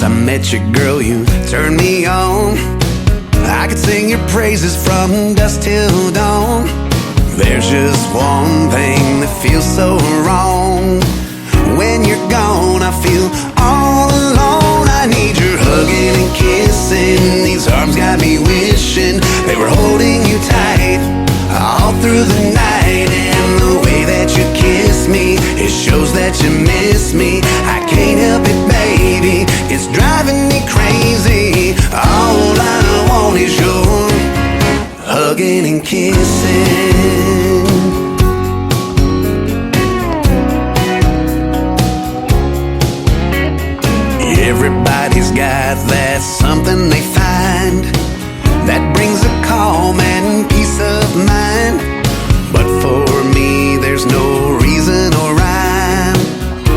I met you, girl, you turned me on. I could sing your praises from dusk till dawn. There's just one thing that feels so wrong. When you're gone, I feel all alone. I need your hugging and kissing. These arms got me wishing they were holding you tight all through the night. And the way that you kiss me, it shows that you miss me. I can't help it, baby, it's driving me crazy. All I want is your hugging and kissing. Everybody's got that something they find that brings a calm and peace of mind. But for me, there's no reason or rhyme.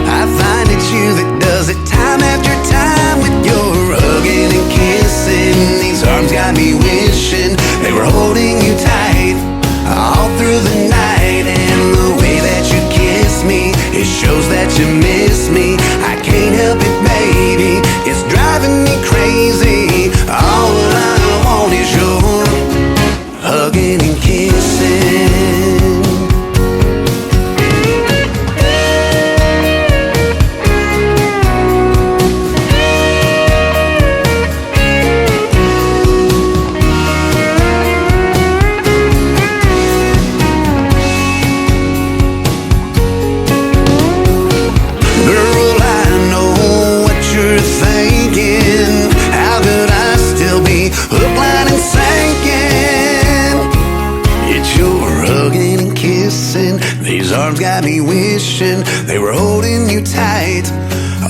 I find it's you that does it time after time. With your hugging and kissing, these arms got me wishing they were holding you tight all through the night. And the way that you kiss me, it shows that you miss me. I can't help it, baby, it's driving me crazy. All I want is your hugging and kissing. These arms got me wishing they were holding you tight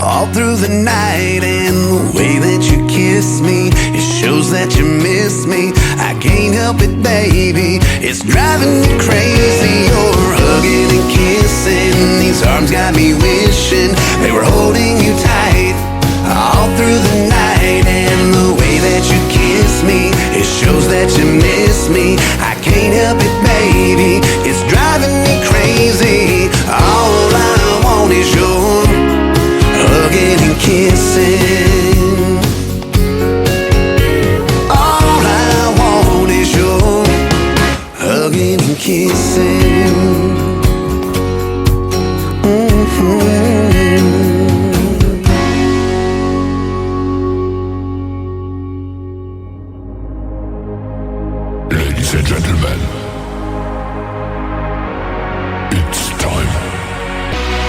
all through the night. And the way that you kiss me, it shows that you miss me. I can't help it, baby, it's driving me crazy. You're hugging and kissing. These arms got me wishing they were holding you tight all through the night. And the way that you kiss me, it shows that you miss me. I can't help it, baby, it's driving me crazy. All I want is your hugging and kissing. All I want is your hugging and kissing. Ladies and gentlemen, it's time.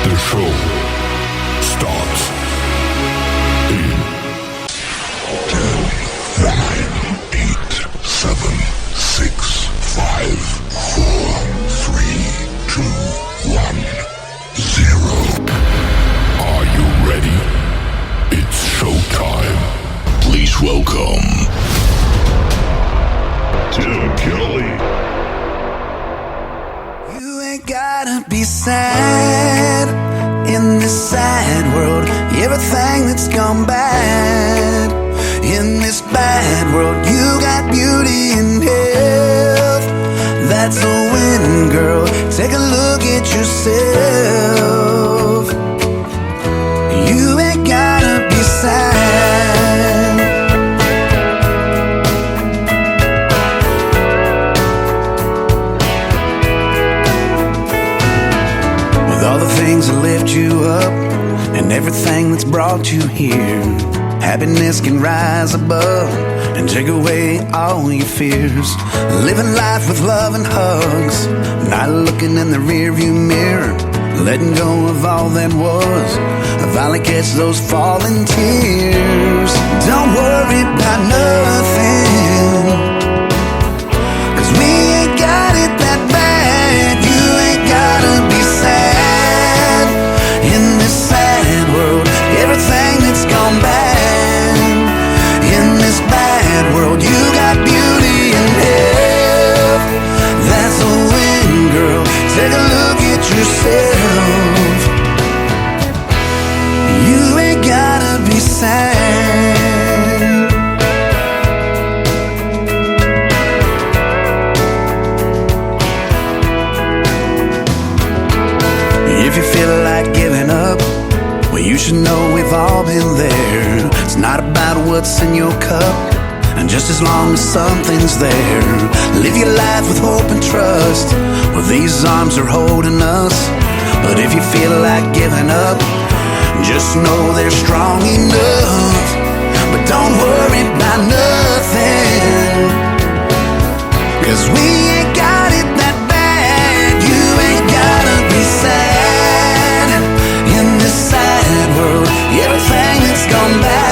The show starts in 10, 9, 8, 7, 6, 5, 4, 3, 2, 1, 0. Are you ready? It's showtime. Please welcome Tim Kelly. You ain't gotta be sad in this sad world. Everything that's gone bad in this bad world, you got beauty and health. That's a win, girl. Take a look at yourself. You ain't gotta be sad. With all the things that lift you up and everything that's brought you here, happiness can rise above and take away all your fears. Living life with love and hugs, not looking in the rearview mirror, letting go of all that was. I finally catch those falling tears. Don't worry about nothing, 'cause we ain't got it that bad. You ain't gotta be sad in this sad world. Everything that's gone bad in this bad world, you got beauty and health. That's a win, girl. Take a look at yourself. You ain't gotta be sad. about what's in your cup, and just as long as something's there, live your life with hope and trust. Well, these arms are holding us, but if you feel like giving up, just know they're strong enough. But don't worry about nothing, 'cause we ain't got it that bad. You ain't gotta be sad in this sad world. Everything that's gone bad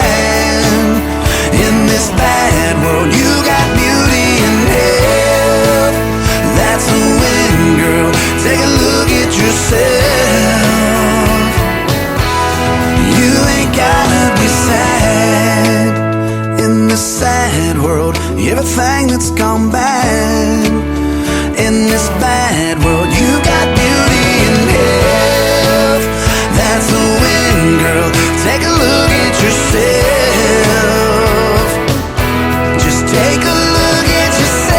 in this bad world, you got beauty and health. That's a win, girl. Take a look at yourself. You ain't gotta be sad in this sad world. Everything that's gone bad in this bad world, you got beauty and health. That's a win, girl. Take a look at yourself. Just take a look at yourself.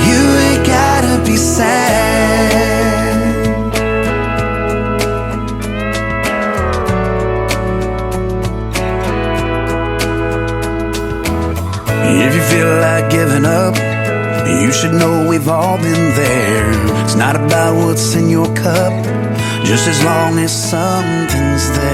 You ain't gotta be sad. If you feel like giving up, you should know we've all been there. It's not about what's in your cup, just as long as something's there.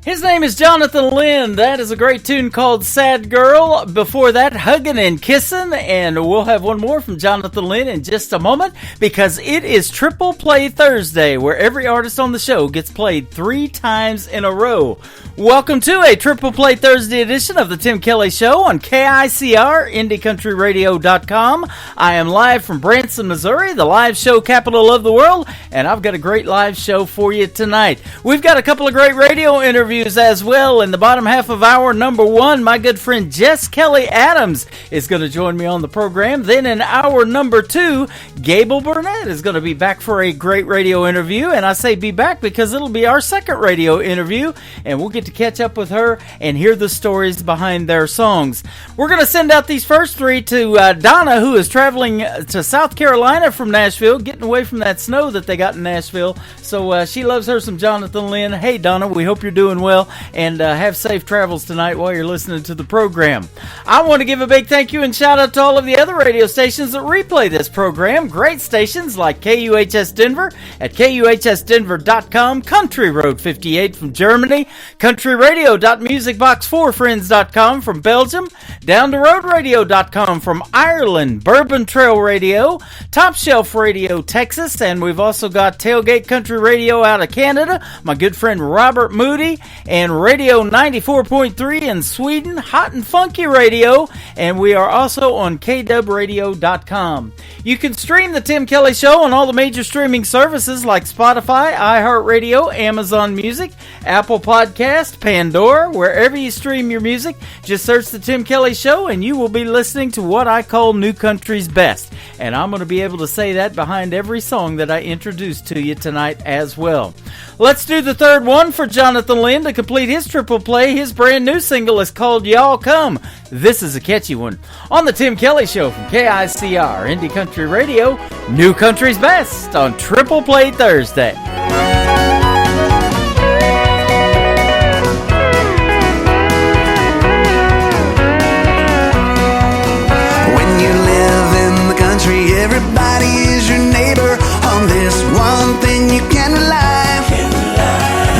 His name is Jonathan Lynn. That is a great tune called Sad Girl. Before that, Huggin' and Kissin'. And we'll have one more from Jonathan Lynn in just a moment, because it is Triple Play Thursday, where every artist on the show gets played 3 times in a row. Welcome to a Triple Play Thursday edition of the Tim Kelly Show on KICR, IndieCountryRadio.com. I am live from Branson, Missouri, the live show capital of the world, and I've got a great live show for you tonight. We've got a couple of great radio interviews as well. In the bottom half of hour number 1, my good friend Jess Kelly Adams is going to join me on the program. Then in hour number 2, Gable Burnett is going to be back for a great radio interview, and I say be back because it'll be our second radio interview, and we'll get to catch up with her and hear the stories behind their songs. We're going to send out these first 3 to Donna, who is traveling to South Carolina from Nashville, getting away from that snow that they got in Nashville. So she loves her some Jonathan Lynn. Hey, Donna, we hope you're doing well, and have safe travels tonight while you're listening to the program. I want to give a big thank you and shout out to all of the other radio stations that replay this program. Great stations like KUHS Denver at KUHSdenver.com, Country Road 58 from Germany, countryradio.musicbox4friends.com from Belgium, downtheroadradio.com from Ireland, Bourbon Trail Radio, Top Shelf Radio Texas, and we've also got Tailgate Country Radio out of Canada, my good friend Robert Moody, and Radio 94.3 in Sweden, Hot and Funky Radio, and we are also on KWradio.com. You can stream the Tim Kelly Show on all the major streaming services like Spotify, iHeartRadio, Amazon Music, Apple Podcast, Pandora, wherever you stream your music. Just search the Tim Kelly Show and you will be listening to what I call New Country's Best. And I'm going to be able to say that behind every song that I introduce to you tonight as well. Let's do the third one for Jonathan Lynn to complete his triple play. His brand new single is called Y'all Come. This is a catchy one on the Tim Kelly Show from KICR, Indie Country Radio, New Country's Best on Triple Play Thursday. Everybody is your neighbor. On this one thing you can rely.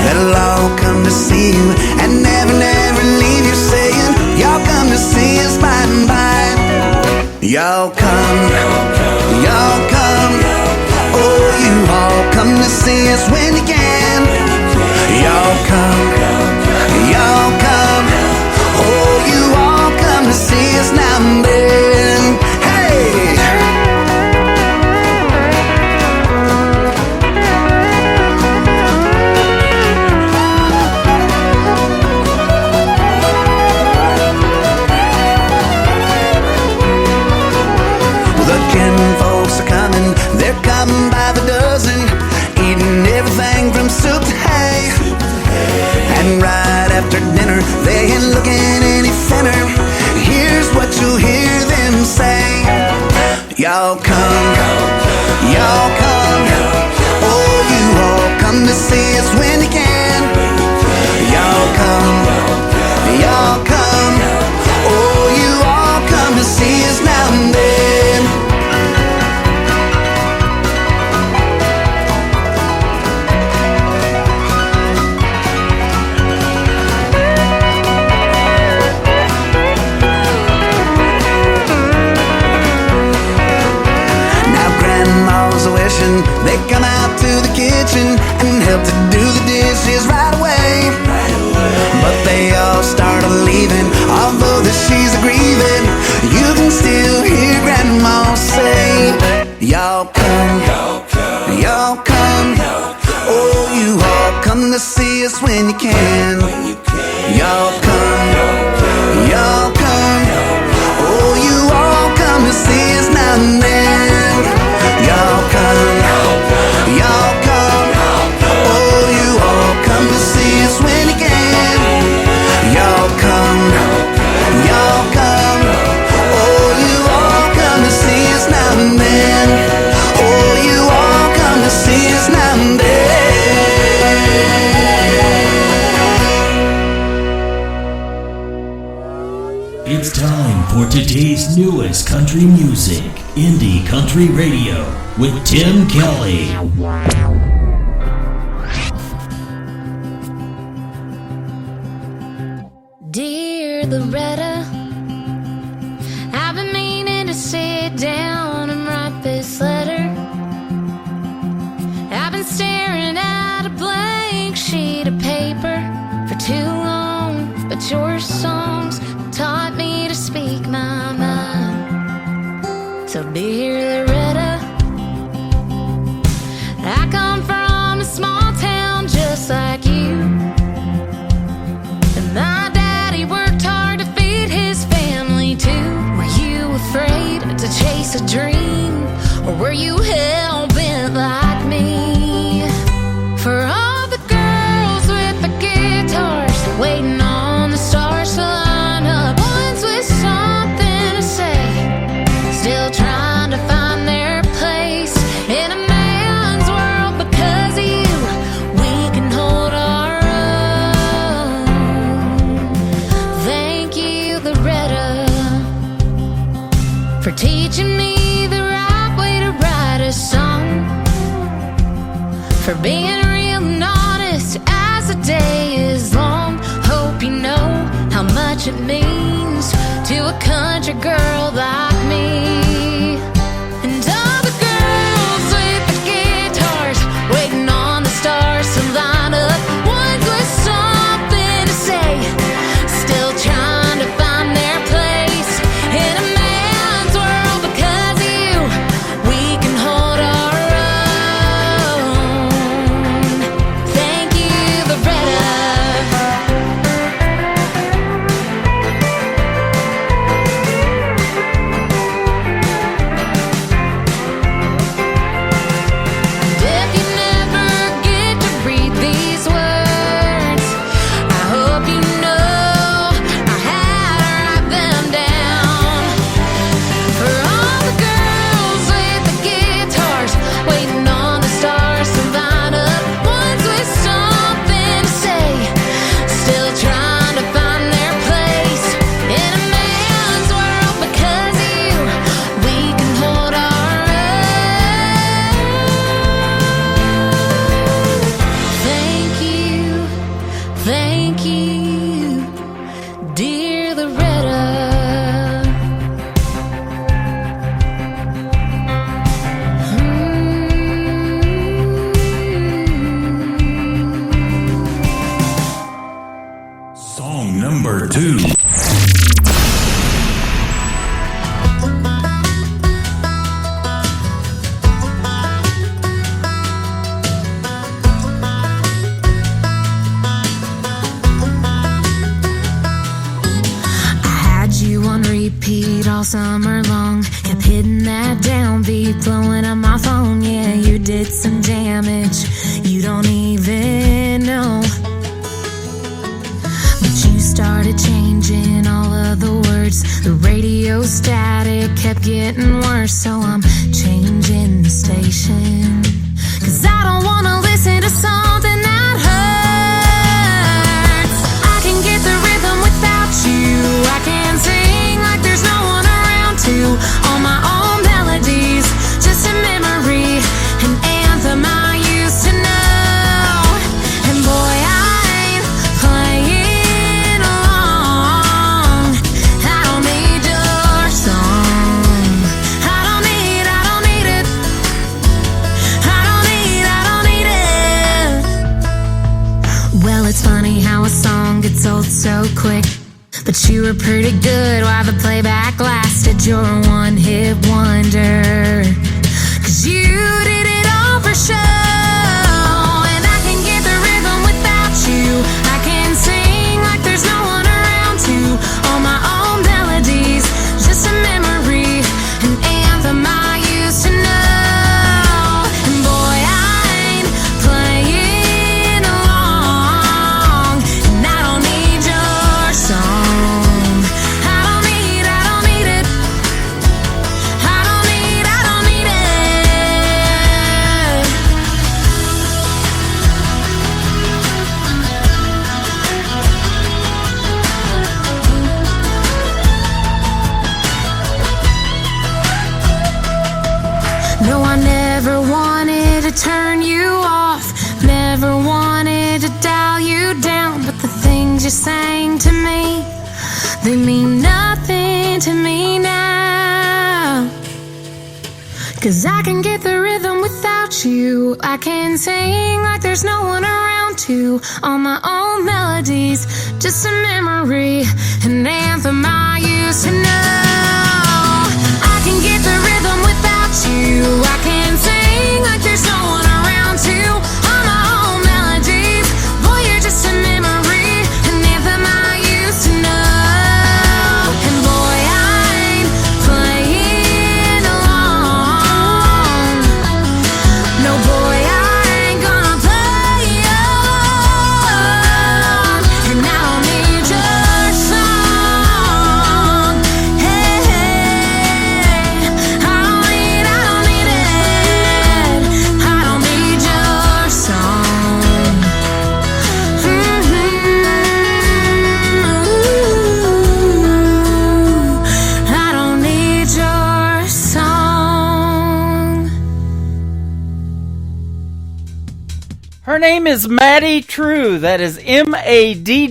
They'll all come to see you and never, never leave you, saying, y'all come to see us by and by. Y'all come, y'all come. Oh, you all come to see us when you can. Y'all come, y'all come. Oh, you all come to see us now and then. Hey! Folks are coming, they're coming by the dozen, eating everything from soup to hay. And right after dinner, they ain't looking any thinner. Here's what you'll hear them say: y'all come, y'all come. us when you can. Y'all come, y'all come. Oh, you all come to see us now and then. Y'all come, y'all come. Oh, you all come to see us when you can. Y'all come, y'all come. Oh, you all come to see us now and then. Oh, you all come to see us now and then. It's time for today's newest country music, Indie Country Radio, with Tim Kelly. Dear Loretta, I've been meaning to sit down and write this letter. I've been staring at a blank sheet of paper for too long, but your songs taught me to speak my mind. So dear Loretta, I come from a small town just like you, and my daddy worked hard to feed his family too. Were you afraid to chase a dream, or were you hell-bent like me? For all the girls with the guitars waiting on the stars to line up, ones with something to say, still trying to find their place in a man's world. Because of you, we can hold our own. Thank you, Loretta, for teaching me the right way to write a song, for being real and honest as the day is long. Hope you know how much it means to a country girl like me. And all the girls with the guitars waiting on the stars to line up, ones with something to say, still trying to find their place in a man's world. Because of you, we can hold our own. Thank you, Loretta. If you never get to read these words, I hope you know I had to write them down. For all the girls with the guitars waiting on the stars to line up, ones with something to say, still trying to find their place in a man's world. Because of you, we can hold our own. Thank you, dear Loretta. Song number 2. I had you on repeat all summer long, kept hitting that downbeat, blowing up my phone. Yeah, you did some damage you don't even know. But you started changing all of the words, the radio static kept getting worse. So I'm changing the station, 'cause I don't wanna listen to something that hurts. I can get the rhythm without you, I can sing like there's no one around to all my own melodies, just a memory, an anthem I used to know. And boy, I ain't playing along. I don't need your song. I don't need it. I don't need it. Well, it's funny how a song gets old so quick, but you were pretty good while the playback lasted. You're a one-hit wonder, 'cause you did it all for show. And I can get the rhythm without you, just sang to me, they mean nothing to me now. 'Cause I can get the rhythm without you. I can sing like there's no one around to. All my own melodies, just a memory, an anthem I used to know. I can get the rhythm without you. I can sing like there's no one around to. All my own melodies, boy, you're just a memory, an anthem I used to know. And boy, I ain't playing along. No, boy, I ain't gonna play along. And I don't need your song. Hey, hey, I don't need it. I don't need your song. I don't need your song. Her name is Maddie True. That is Maddye,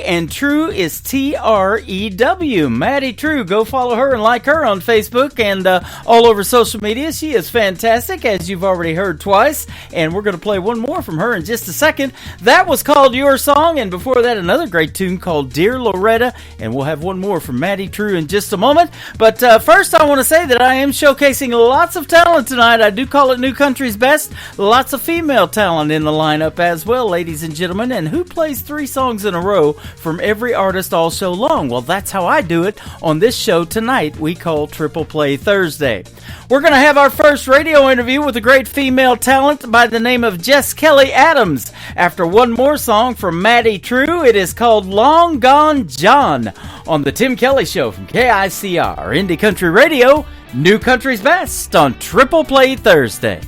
and True is Trew. Maddie True. Go follow her and like her on Facebook and all over social media. She is fantastic, as you've already heard twice. And we're going to play one more from her in just a second. That was called Your Song, and before that, another great tune called Dear Loretta. And we'll have one more from Maddie True in just a moment. But first, I want to say that I am showcasing lots of talent tonight. I do call it New Country's Best. Lots of female talent in the lineup as well, ladies and gentlemen. And who plays 3 songs in a row from every artist all show long? Well, that's how I do it on this show tonight we call Triple Play Thursday. We're going to have our first radio interview with a great female talent by the name of Jess Kelly Adams. After one more song from Maddie True, it is called Long Gone John on the Tim Kelly Show from KICR, Indie Country Radio, New Country's Best on Triple Play Thursday.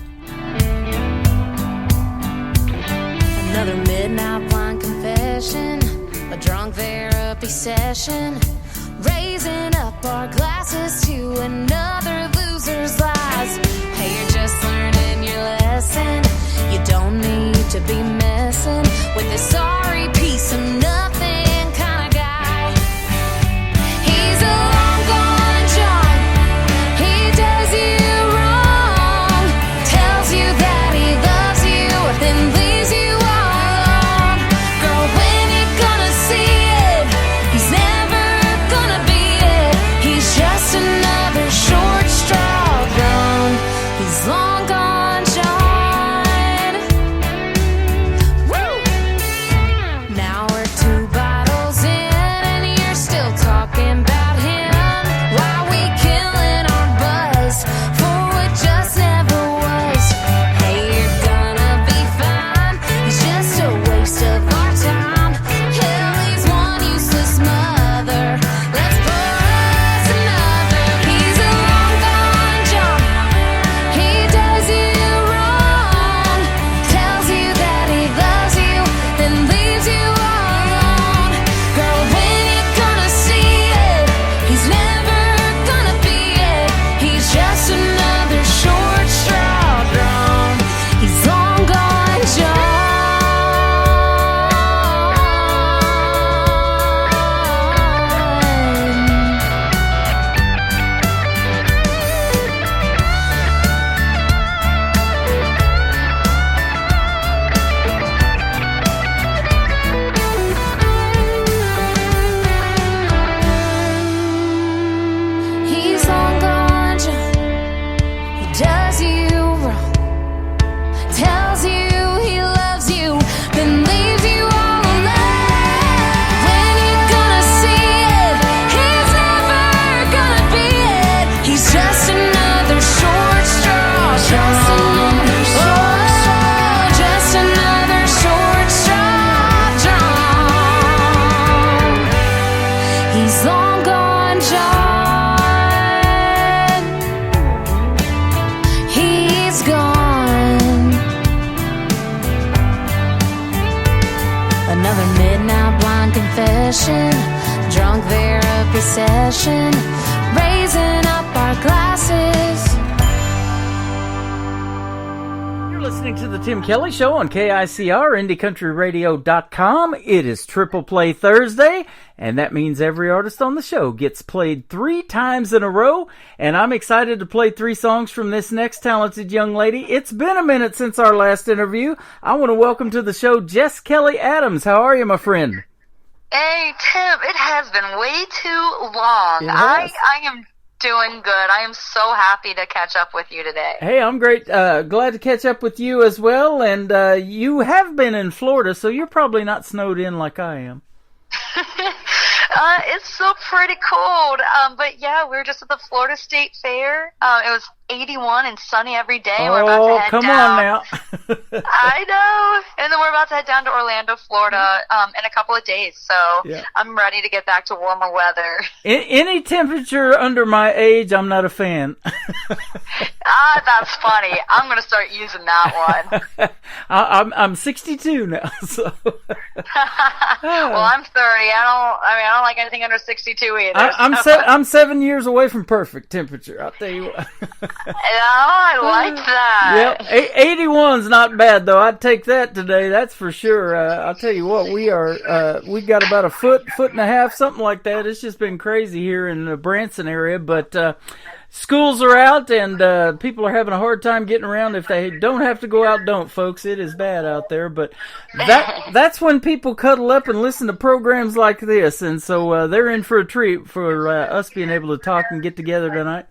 Another midnight wine confession, a drunk therapy session, raising up our glasses to another loser's lies. Hey, you're just learning your lesson. You don't need to be messing with this sorry piece of nothing kind of guy. He's a long gone John. He does you wrong, tells you that he loves you, then leaves you. Another short straw gone. He's long gone John. Woo! Now we're 2 bottles in and you're still talking about him. Why we killing our buzz for what just never was? Hey, you're gonna be fine. He's just a waste of our time. Hell, he's one useless mother. Let's confession, drunk therapy session, raising up our glasses. You're listening listening to the Tim Kelly Show on KICR, IndieCountryRadio.com. It is Triple Play Thursday, and that means every artist on the show gets played 3 times in a row, and I'm excited to play 3 songs from this next talented young lady. It's been a minute since our last interview. I want to welcome to the show Jess Kelly Adams. How are you, my friend? Hey, Tim, it has been way too long. I am doing good. I am so happy to catch up with you today. Hey, I'm great. Glad to catch up with you as well. And you have been in Florida, so you're probably not snowed in like I am. It's still pretty cold. But yeah, we were just at the Florida State Fair. It was 81 and sunny every day. Oh, we're about to head come down. on now. I know. And then we're about to head down to Orlando, Florida in a couple of days. So yeah. I'm ready to get back to warmer weather. Any temperature under my age, I'm not a fan. That's funny. I'm going to start using that one. I'm 62 now, so. Well, I'm 30. I don't like anything under 62 either. I'm 7 years away from perfect temperature. I'll tell you what. I like that. Yep, 81's not bad though. I'd take that today. That's for sure. I'll tell you what. We got about a foot and a half, something like that. It's just been crazy here in the Branson area, but. Schools are out, and people are having a hard time getting around. If they don't have to go out, don't, folks. It is bad out there. But that's when people cuddle up and listen to programs like this. And so they're in for a treat for us being able to talk and get together tonight.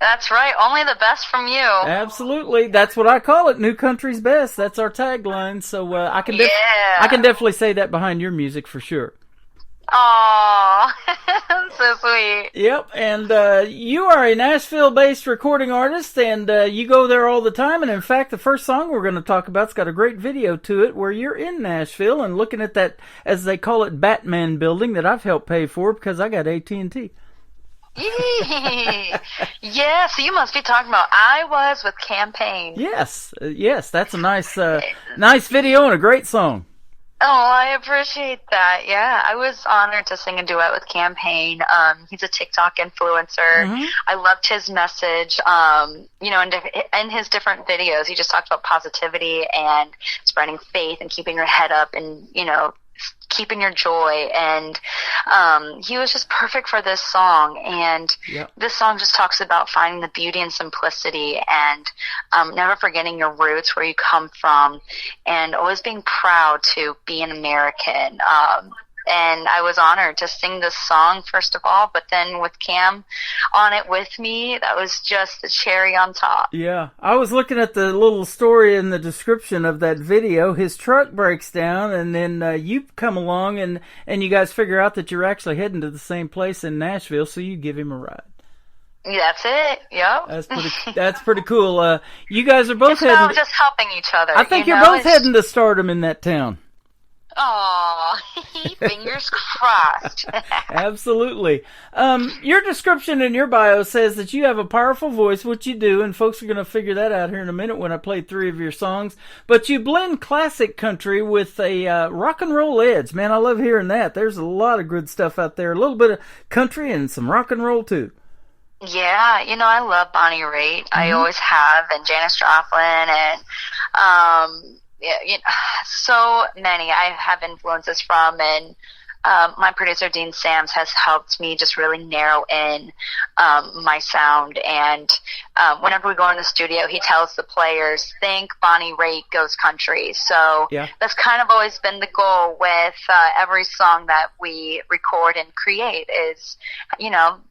That's right. Only the best from you. Absolutely. That's what I call it. New Country's Best. That's our tagline. So I can definitely say that behind your music for sure. Aww, so sweet. Yep, and you are a Nashville-based recording artist, and you go there all the time. And in fact, the first song we're going to talk about's got a great video to it, where you're in Nashville and looking at that, as they call it, Batman building that I've helped pay for because I got AT&T. Yeah, so you must be talking about I Was with Campaign. Yes, that's a nice video and a great song. Oh, I appreciate that. Yeah, I was honored to sing a duet with Campaign. He's a TikTok influencer. Mm-hmm. I loved his message. In his different videos, he just talked about positivity and spreading faith and keeping your head up and, keeping your joy, and he was just perfect for this song. And This song just talks about finding the beauty and simplicity, and never forgetting your roots, where you come from, and always being proud to be an American. And I was honored to sing this song, first of all, but then with Cam on it with me, that was just the cherry on top. Yeah, I was looking at the little story in the description of that video. His truck breaks down, and then you come along, and you guys figure out that you're actually heading to the same place in Nashville, so you give him a ride. That's it. Yep. That's pretty cool. You guys are both heading. It's just helping each other. I think you're both heading to stardom in that town. Aw, fingers crossed. Absolutely. Your description in your bio says that you have a powerful voice, which you do, and folks are going to figure that out here in a minute when I play 3 of your songs. But you blend classic country with a rock and roll edge. Man, I love hearing that. There's a lot of good stuff out there. A little bit of country and some rock and roll, too. Yeah, I love Bonnie Raitt. Mm-hmm. I always have, and Janis Joplin, and so many I have influences from, and my producer Dean Sams has helped me just really narrow in my sound. And whenever we go in the studio, he tells the players, think Bonnie Raitt goes country. So that's kind of always been the goal with every song that we record and create is,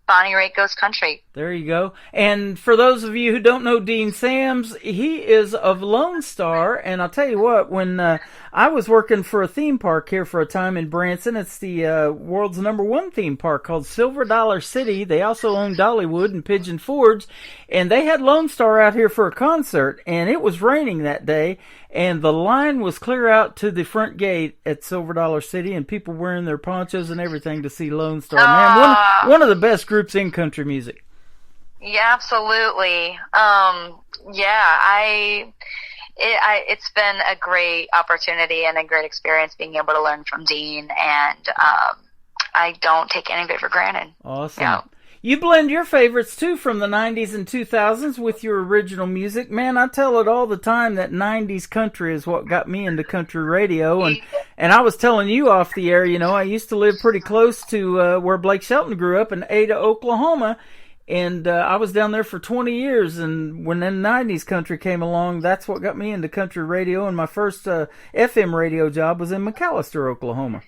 Bonnie Raitt goes country. There you go. And for those of you who don't know Dean Sams, he is of Lone Star. And I'll tell you what, when I was working for a theme park here for a time in Branson, it's the world's #1 theme park called Silver Dollar City. They also own Dollywood and Pigeon Forge. And they had Lone Star out here for a concert. And it was raining that day. And the line was clear out to the front gate at Silver Dollar City, and people wearing their ponchos and everything to see Lone Star. Man, one of the best groups in country music. Yeah, absolutely. It's been a great opportunity and a great experience being able to learn from Dean, and I don't take any of it for granted. Awesome. You blend your favorites, too, from the 90s and 2000s with your original music. Man, I tell it all the time that 90s country is what got me into country radio. And I was telling you off the air, you know, I used to live pretty close to where Blake Shelton grew up in Ada, Oklahoma. And I was down there for 20 years. And when the 90s country came along, that's what got me into country radio. And my first FM radio job was in McAlester, Oklahoma.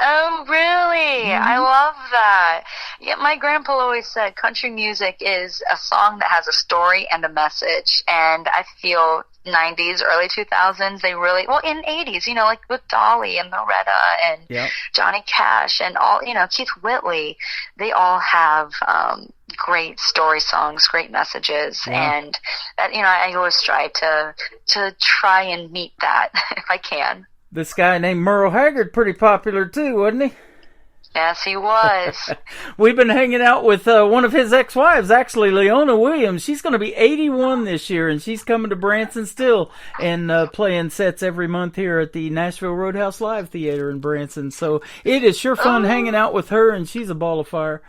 Oh, really? I love that. Yeah, my grandpa always said country music is a song that has a story and a message. And I feel 90s, early 2000s, they really, well, in 80s, you know, like with Dolly and Loretta and Johnny Cash and all, you know, Keith Whitley, they all have great story songs, great messages. And that, you know, I always strive to try and meet that if I can. This guy named Merle Haggard, pretty popular too, wasn't he? Yes, he was. We've been hanging out with one of his ex-wives, actually, Leona Williams. She's going to be 81 this year, and she's coming to Branson still and playing sets every month here at the Nashville Roadhouse Live Theater in Branson. So it is sure fun hanging out with her, and she's a ball of fire.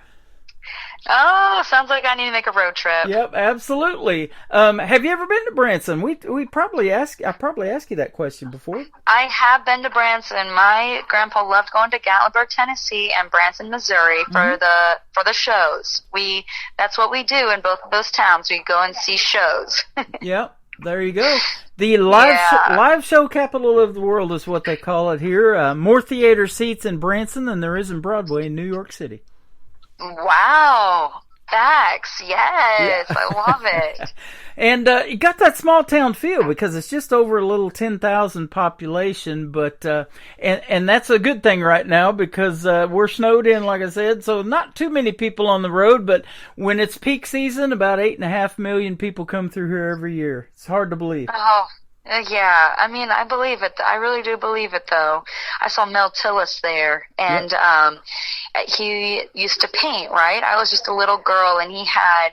Oh, sounds like I need to make a road trip. Yep, absolutely. Have you ever been to Branson? I probably asked you that question before. I have been to Branson. My grandpa loved going to Gatlinburg, Tennessee, and Branson, Missouri for the shows. That's what we do in both of those towns. We go and see shows. Yep, there you go. The live show capital of the world is what they call it here. More theater seats in Branson than there is in Broadway in New York City. Wow. Facts. Yes. Yeah. I love it. And you got that small town feel because it's just over a little 10,000 population, but and that's a good thing right now because we're snowed in, like I said, so not too many people on the road, but when it's peak season, about 8.5 million people come through here every year. It's hard to believe. Oh. Yeah, I mean, I believe it. I really do believe it, though. I saw Mel Tillis there, and he used to paint, right? I was just a little girl, and he had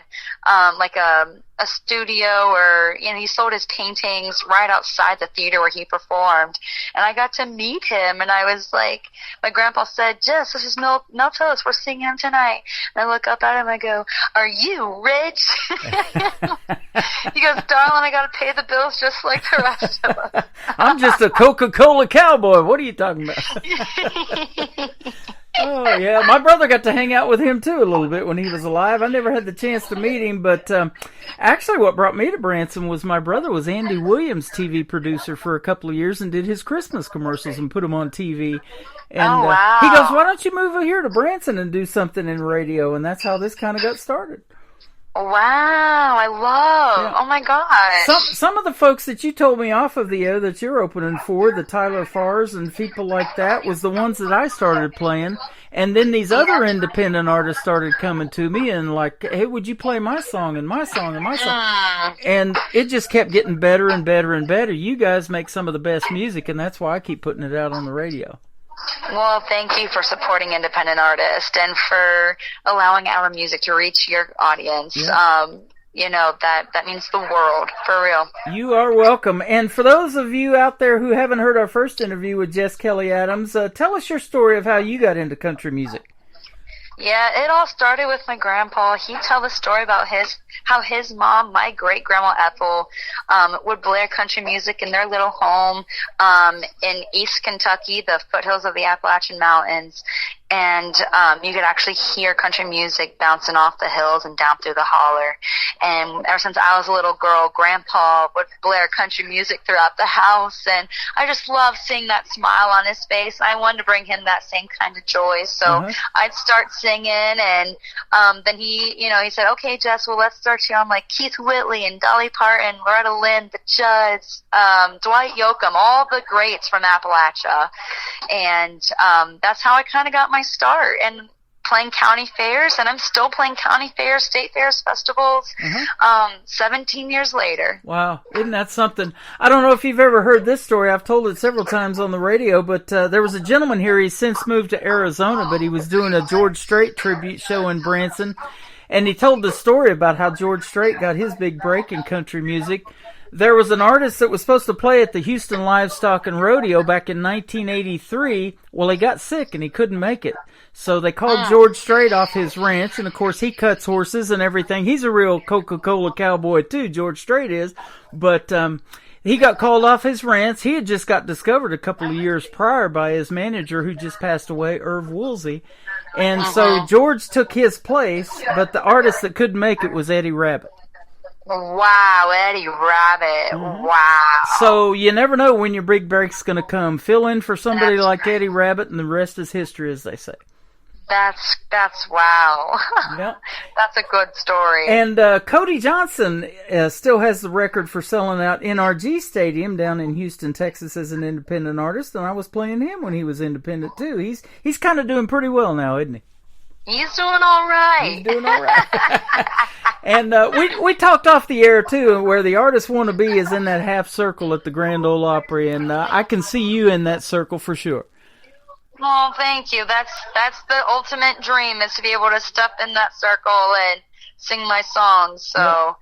like a studio where, you know, he sold his paintings right outside the theater where he performed. And I got to meet him, and I was like, my grandpa said, Jess, this is Mel Tillis. We're seeing him tonight. And I look up at him, I go, are you rich? He goes, darling, I got to pay the bills just like the rest of us. I'm just a Coca-Cola cowboy. What are you talking about? Oh, yeah. My brother got to hang out with him, too, a little bit when he was alive. I never had the chance to meet him, but actually what brought me to Branson was my brother was Andy Williams' TV producer for a couple of years and did his Christmas commercials and put them on TV. And wow. He goes, why don't you move here to Branson and do something in radio? And that's how this kind of got started. Wow, I love. Yeah. Oh my gosh. Some of the folks that you told me off of the air that you're opening for, the Tyler Farrs and people like that, was the ones that I started playing. And then these other independent artists started coming to me and like, hey, would you play my song and my song and my song? And it just kept getting better and better and better. You guys make some of the best music, and that's why I keep putting it out on the radio. Well, thank you for supporting independent artists and for allowing our music to reach your audience. Yeah. You know, that means the world, for real. You are welcome. And for those of you out there who haven't heard our first interview with Jess Kelly Adams, tell us your story of how you got into country music. Yeah, it all started with my grandpa. He'd tell the story about how his mom, my great-grandma Ethel, would blare country music in their little home in East Kentucky, the foothills of the Appalachian Mountains. And you could actually hear country music bouncing off the hills and down through the holler. And ever since I was a little girl, Grandpa would blare country music throughout the house. And I just loved seeing that smile on his face. I wanted to bring him that same kind of joy. So I'd start singing, and then he said, okay, Jess, well, let's start you on like Keith Whitley and Dolly Parton, Loretta Lynn, the Judds, Dwight Yoakam, all the greats from Appalachia. And that's how I kind of got my start, and playing county fairs, and I'm still playing county fairs, state fairs, festivals 17 years later. Wow, isn't that something? I don't know if you've ever heard this story. I've told it several times on the radio, but there was a gentleman here. He's since moved to Arizona, but he was doing a George Strait tribute show in Branson, and he told the story about how George Strait got his big break in country music. there was an artist that was supposed to play at the Houston Livestock and Rodeo back in 1983. Well, he got sick and he couldn't make it. So they called George Strait off his ranch, and of course he cuts horses and everything. He's a real Coca-Cola cowboy too, George Strait is. But he got called off his ranch. He had just got discovered a couple of years prior by his manager who just passed away, Irv Woolsey. And so George took his place, but the artist that couldn't make it was Eddie Rabbitt. Wow, Eddie Rabbitt. Wow. So you never know when your big break's going to come. Fill in for somebody like Eddie Rabbitt, and the rest is history, as they say. That's wow. Yep. That's a good story. And Cody Johnson still has the record for selling out NRG Stadium down in Houston, Texas, as an independent artist, and I was playing him when he was independent too. He's kind of doing pretty well now, isn't he? He's doing all right. He's doing all right. And we talked off the air too, where the artist want to be is in that half circle at the Grand Ole Opry, and I can see you in that circle for sure. Oh, thank you. That's the ultimate dream, is to be able to step in that circle and sing my songs. So,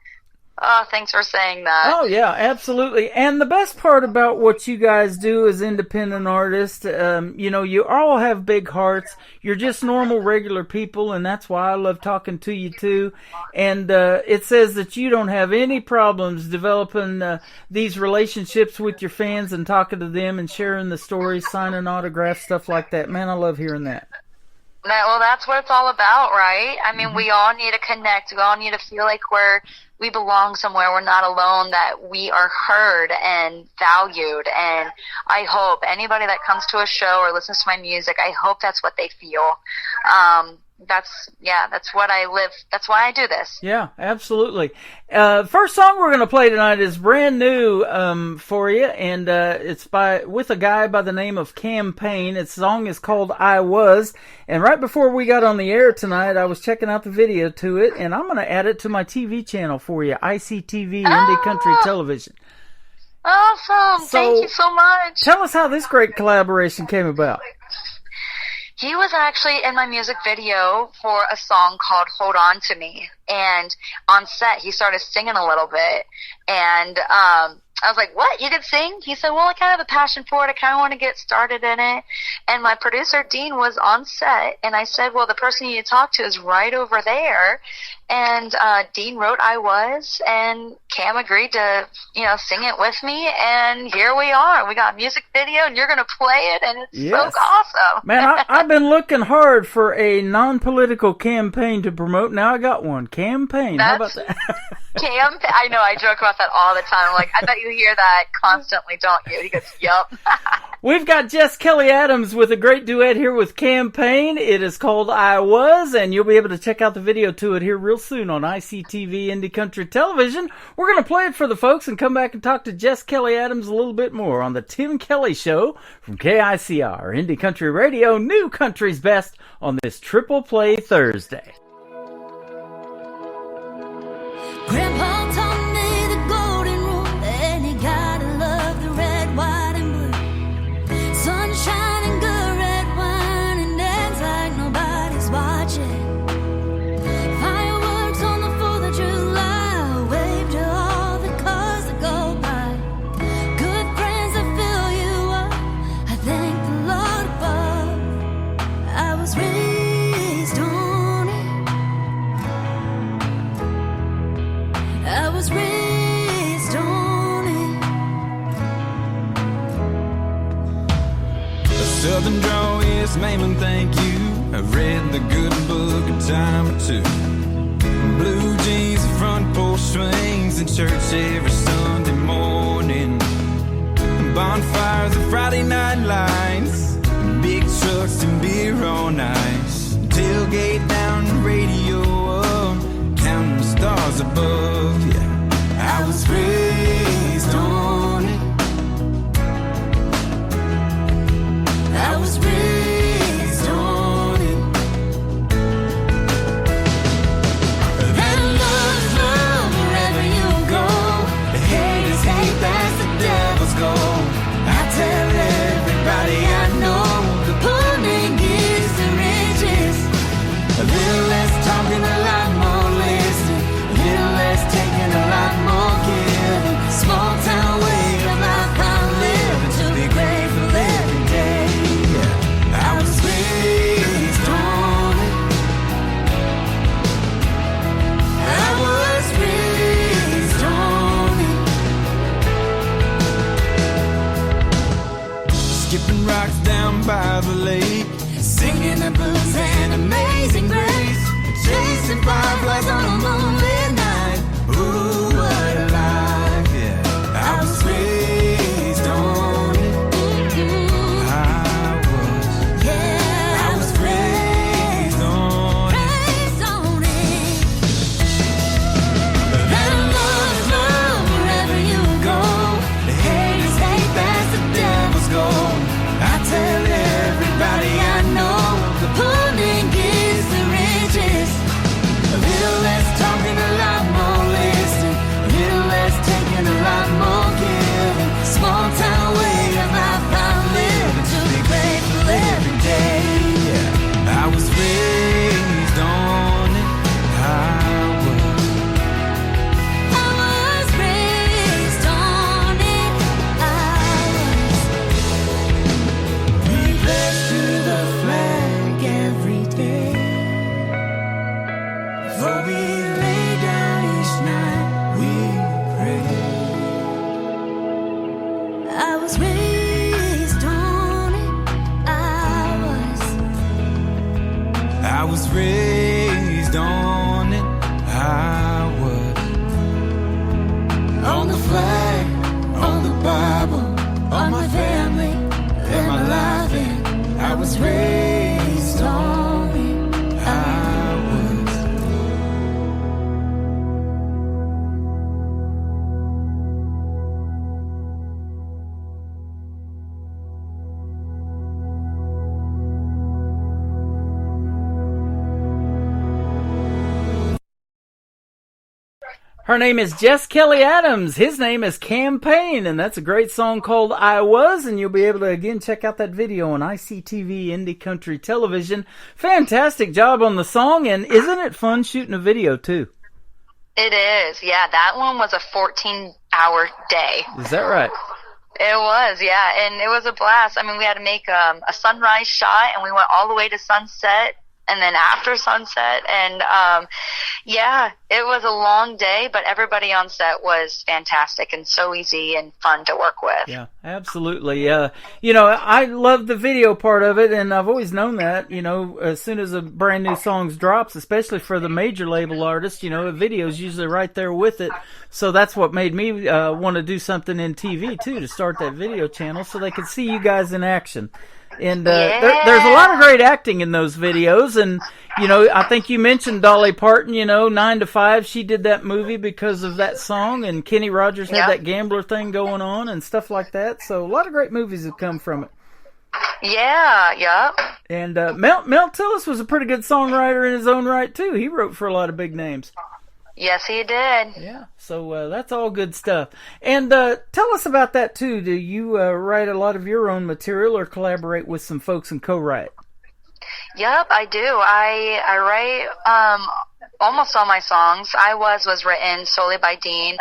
thanks for saying that. Oh, yeah, absolutely. And the best part about what you guys do as independent artists, you all have big hearts. You're just normal, regular people, and that's why I love talking to you, too. And it says that you don't have any problems developing these relationships with your fans and talking to them and sharing the stories, signing autographs, stuff like that. Man, I love hearing that. Well, that's what it's all about, right? I mean, we all need to connect. We all need to feel like we belong somewhere. We're not alone, that we are heard and valued. And I hope anybody that comes to a show or listens to my music, I hope that's what they feel. That's what I live. That's why I do this. Yeah, absolutely. First song we're going to play tonight is brand new for you, and it's with a guy by the name of Campaign. Its song is called I Was, and right before we got on the air tonight, I was checking out the video to it, and I'm going to add it to my TV channel for you, ICTV, Indie Country Television. Awesome. Thank you so much. Tell us how this great collaboration came about. He was actually in my music video for a song called Hold On To Me. And on set, he started singing a little bit. And I was like, what? You can sing? He said, well, I kind of have a passion for it. I kind of want to get started in it. And my producer, Dean, was on set. And I said, well, the person you need to talk to is right over there. And Dean wrote I Was, and Cam agreed to, sing it with me, and here we are. We got a music video, and you're going to play it, and it's so awesome. Man, I've been looking hard for a non-political campaign to promote. Now I got one. Campaign. How about that? Campaign. I know, I joke about that all the time. I'm like, I bet you hear that constantly, don't you? He goes, yup. We've got Jess Kelly Adams with a great duet here with Campaign. It is called I Was, and you'll be able to check out the video to it here real soon on ICTV Indie Country Television. We're going to play it for the folks and come back and talk to Jess Kelly Adams a little bit more on the Tim Kelly Show from KICR, Indie Country Radio, New Country's Best, on this Triple Play Thursday. Grandpa taught me the golden rule, and you gotta love the red, white, and blue. Sunshine and good red wine, and dance like nobody's watching. Fireworks on the 4th of July, wave to all the cars that go by. Good friends that fill you up, I thank the Lord above. I was raised on it. I was raised on it. A southern drawl, yes, ma'am, and thank you. I've read the good book a time or two. Blue jeans and front porch swings, and church every Sunday morning. Bonfires and Friday night lights, big trucks and beer on ice. Tailgate down, the radio up, counting the stars above, yeah. I was raised on it. I was raised on it. That love's love wherever you go. The haters hate, that's the devil's goal. I tell everybody I know, the poor man gets the riches. A little less talking, a lot more listening. A little less taking, a lot more giving. skipping rocks down by the lake, singing the blues and Amazing Grace, chasing fireflies on a moonlit night. Ooh, what a life, yeah. I was raised on it. I was raised on it. That love is love wherever you go. The haters hate, that's the devil's goal. I tell everybody I know, the poor man gets the riches. A little less talking, a lot more listening. A little less taking, a lot more giving. Small town way of life I'm living, to be grateful every day. I was raised on it. I was raised on it. We pledge to the flag every day. Before we lay down each night, we pray. I was raised on it. I was raised on it. I was on the flag, on the Bible, on my family, and my life in. I was raised on it. I was. Her name is Jess Kelly Adams. His name is Campaign, and that's a great song called I Was, and you'll be able to, again, check out that video on ICTV Indie Country Television. Fantastic job on the song, and isn't it fun shooting a video, too? It is, yeah. That one was a 14-hour day. Is that right? It was, yeah, and it was a blast. I mean, we had to make a sunrise shot, and we went all the way to sunset, and then after sunset, and yeah, it was a long day, but everybody on set was fantastic and so easy and fun to work with. Yeah, absolutely. You know, I love the video part of it, and I've always known that, you know, as soon as a brand new song drops, especially for the major label artists, you know, a video's usually right there with it. So that's what made me want to do something in TV, too, to start that video channel so they could see you guys in action. And there's a lot of great acting in those videos. And, you know, I think you mentioned Dolly Parton, you know, 9 to 5. She did that movie because of that song. And Kenny Rogers had that gambler thing going on and stuff like that. So a lot of great movies have come from it. Yeah, yep. And Mel Tillis was a pretty good songwriter in his own right, too. He wrote for a lot of big names. Yes, he did. Yeah, so that's all good stuff. And tell us about that, too. Do you write a lot of your own material or collaborate with some folks and co-write? Yep, I do. I write almost all my songs. I was written solely by Dean,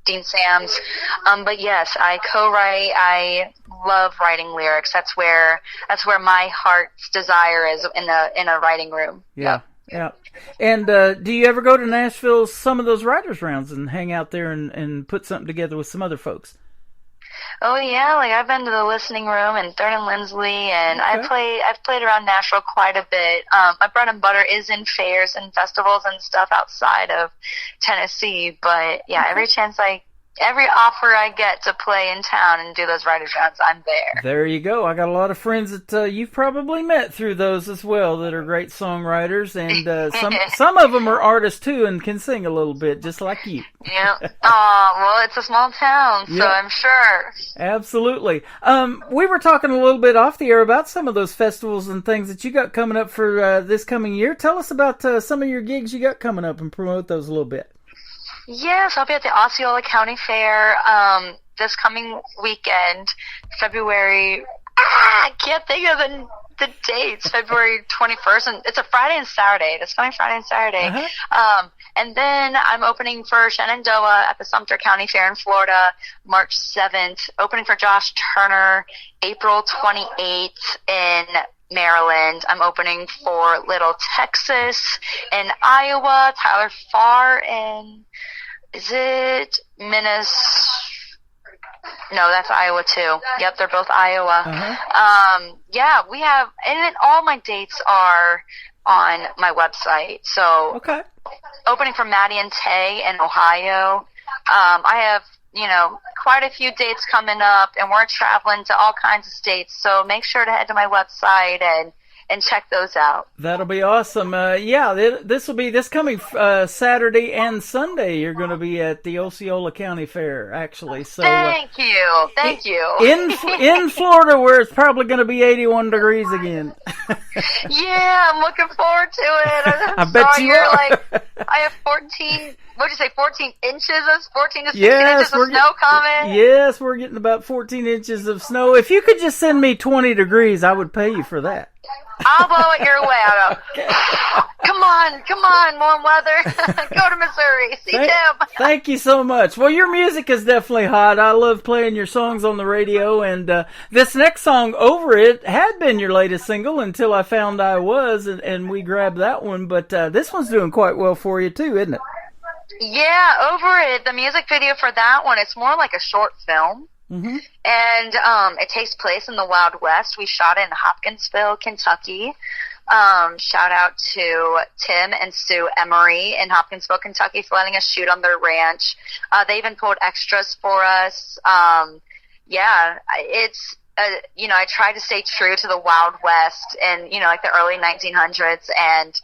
Dean Sams. But yes, I co-write. I love writing lyrics. That's where my heart's desire is in a writing room. Yeah. Yep. Yeah. And do you ever go to Nashville, some of those writers' rounds, and hang out there and put something together with some other folks? Oh yeah, like I've been to the Listening Room and Third and Lindsley, and I've played around Nashville quite a bit. My bread and butter is in fairs and festivals and stuff outside of Tennessee, but yeah, every offer I get to play in town and do those writers' rounds, I'm there. There you go. I got a lot of friends that you've probably met through those as well that are great songwriters, and some of them are artists too and can sing a little bit, just like you. Yeah. Well, it's a small town, so I'm sure. Absolutely. We were talking a little bit off the air about some of those festivals and things that you got coming up for this coming year. Tell us about some of your gigs you got coming up and promote those a little bit. Yes, I'll be at the Osceola County Fair this coming weekend, February. I can't think of the dates. February 21st, and it's a Friday and Saturday. This coming Friday and Saturday. And then I'm opening for Shenandoah at the Sumter County Fair in Florida, March 7th. Opening for Josh Turner, April 28th in Maryland. I'm opening for Little Texas in Iowa, Tyler Farr in, is it No, that's Iowa too. Yep, they're both Iowa. Yeah, we have, and then all my dates are on my website. So, Okay. opening for Maddie and Tay in Ohio. I have, quite a few dates coming up, and we're traveling to all kinds of states. So make sure to head to my website and check those out. That'll be awesome. This will be this coming Saturday and Sunday. You're going to be at the Osceola County Fair, actually. So Thank you. in Florida, where it's probably going to be 81 degrees again. Yeah, I'm looking forward to it. I bet you are. I have 14. What'd you say? 14 inches of 14 to 16 inches of snow coming. Yes, we're getting about 14 inches of snow. If you could just send me 20 degrees, I would pay you for that. I'll blow it your way. I'll go, come on, warm weather. Go to Missouri. See Tim. Thank you so much. Well, your music is definitely hot. I love playing your songs on the radio, and this next song, Over It, had been your latest single until I found I Was, and we grabbed that one. But this one's doing quite well for you, too, isn't it? Yeah, Over It. The music video for that one, it's more like a short film. Mm-hmm. And it takes place in the Wild West. We shot it in Hopkinsville, Kentucky. Shout out to Tim and Sue Emery in Hopkinsville, Kentucky for letting us shoot on their ranch. They even pulled extras for us. It's I tried to stay true to the Wild West and, like the early 1900s, and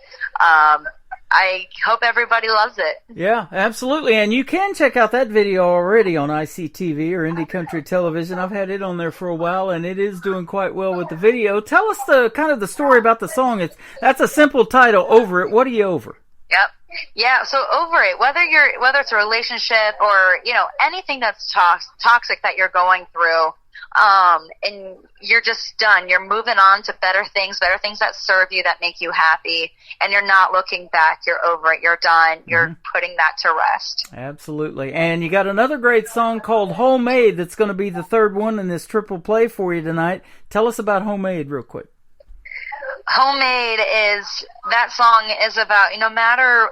I hope everybody loves it. Yeah, absolutely. And you can check out that video already on ICTV or Indie Country Television. I've had it on there for a while, and it is doing quite well with the video. Tell us the story about the song. That's a simple title, Over It. What are you over? Yep. Yeah, so Over It, whether it's a relationship or, anything that's toxic that you're going through, and you're just done. You're moving on to better things that serve you, that make you happy, and you're not looking back. You're over it. You're done. You're putting that to rest. Absolutely. And you got another great song called Homemade that's going to be the third one in this triple play for you tonight. Tell us about Homemade real quick. Homemade that song is about, no matter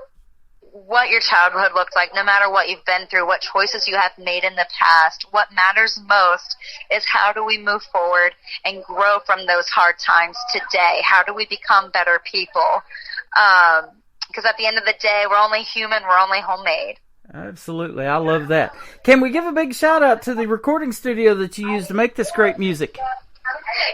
what your childhood looked like, no matter what you've been through, what choices you have made in the past, what matters most is how do we move forward and grow from those hard times today? How do we become better people? Because at the end of the day, we're only human, we're only homemade. Absolutely. I love that. Can we give a big shout out to the recording studio that you used to make this great music?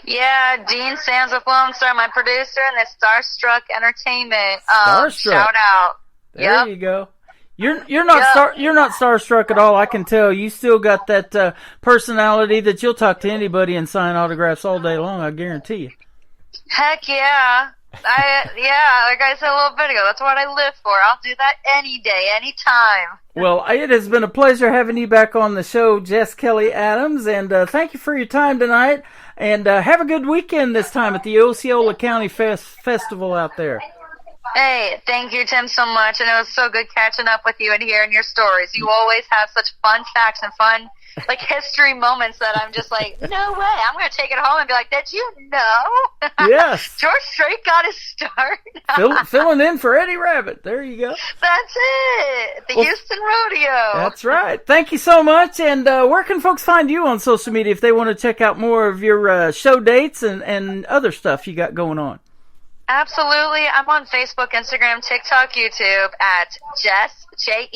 Yeah, Dean Sands with Lone Star, my producer, and the Starstruck Entertainment. Starstruck. Shout out. There you go. You're not you're not starstruck at all. I can tell. You still got that personality that you'll talk to anybody and sign autographs all day long. I guarantee you. Heck yeah. Like I said a little bit ago, that's what I live for. I'll do that any day, any time. Well, it has been a pleasure having you back on the show, Jess Kelly Adams, and thank you for your time tonight. And have a good weekend this time at the Osceola County Festival out there. Hey, thank you, Tim, so much. And it was so good catching up with you and hearing your stories. You always have such fun facts and fun, history moments that I'm just like, no way. I'm going to take it home and be like, did you know? Yes. George Strait got his start. Filling in for Eddie Rabbit. There you go. That's it. The Houston Rodeo. That's right. Thank you so much. And where can folks find you on social media if they want to check out more of your show dates and other stuff you got going on? Absolutely. I'm on Facebook, Instagram, TikTok, YouTube at Jess, Jess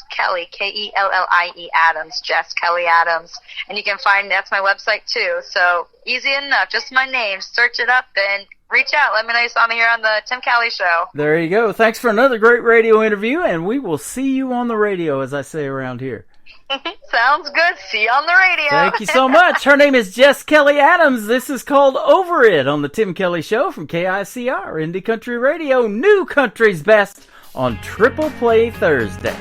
Kelly, Kellie Adams, Jess Kelly Adams. And you can find, that's my website too. So easy enough. Just my name. Search it up and reach out. Let me know you saw me here on the Tim Kelly Show. There you go. Thanks for another great radio interview, and we will see you on the radio, as I say around here. Sounds good. See you on the radio. Thank you so much. Her name is Jess Kelly Adams. This is called Over It on the Tim Kelly Show from KICR, Indie Country Radio, New Country's Best on Triple Play Thursday.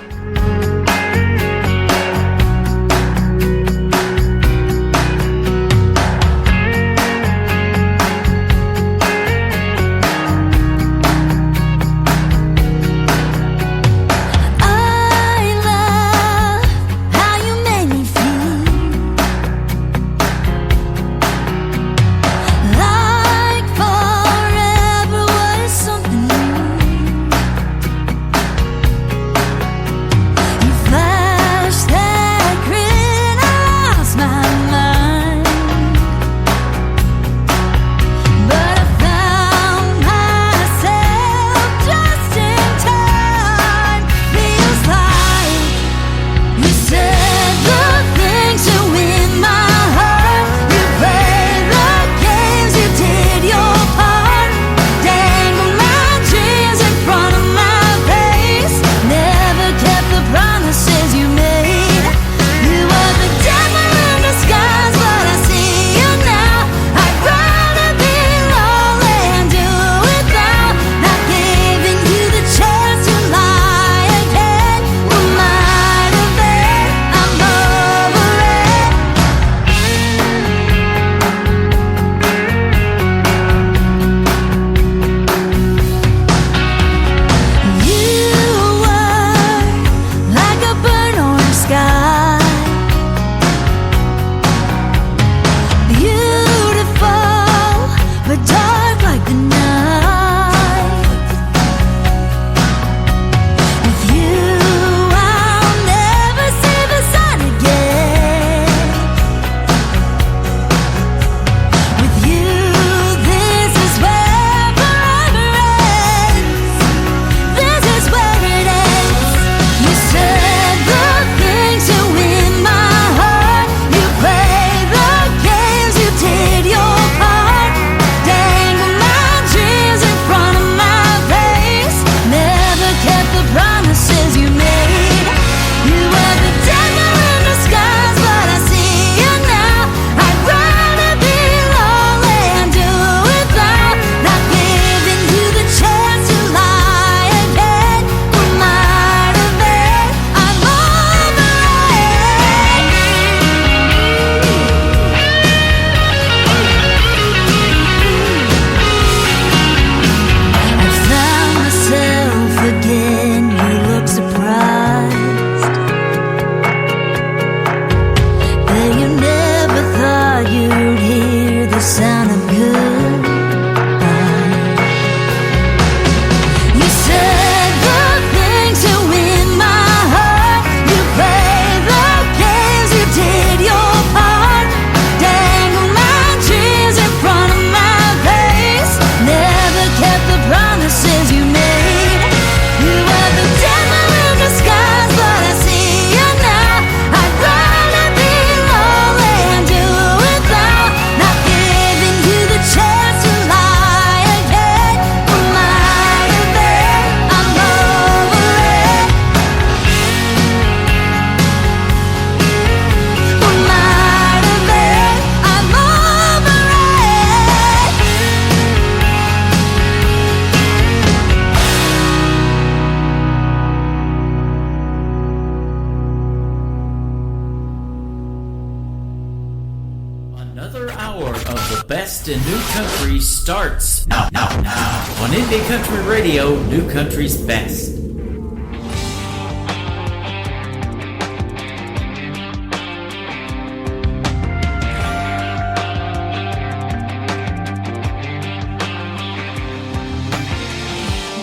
Another hour of the best in new country starts now on Indie Country Radio, New Country's Best.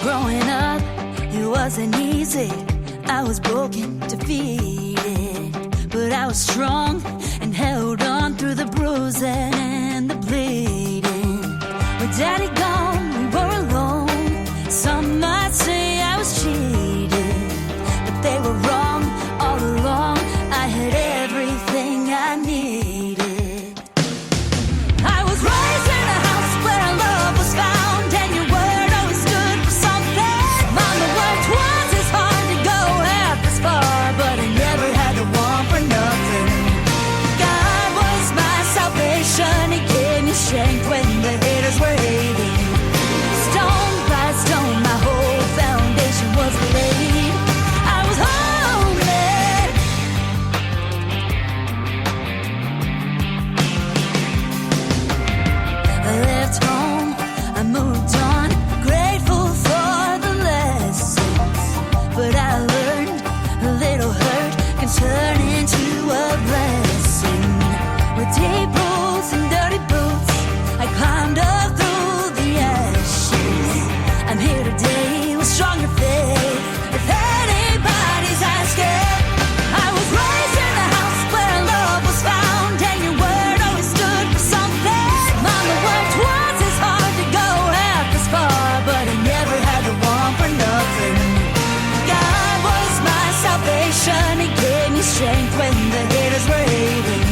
Growing up, it wasn't easy. I was broken, defeated, but I was strong and held on through the bruising and the bleeding. With Daddy gone, we were alone. Some might say I was cheated, but they were wrong all along. I had everything I needed. I was raised in a house where love was found, and your word always stood for something. Mama worked twice as hard to go half as far, but I never had to want for nothing. God was my salvation. He gave me strength when the haters were hating. Stone by stone, my whole foundation was laid. I was homemade. I left home, I moved on, grateful for the lessons. But I learned a little hurt can turn into a blessing. With deep roots and dirty boots, I climbed up through the ashes. I'm here today with stronger faith. If anybody's asking, I was raised in a house where love was found, and your word always stood for something. Mama worked twice as hard to go half as far, but I never had to want for nothing. God was my salvation. He gave me strength when the haters were hating.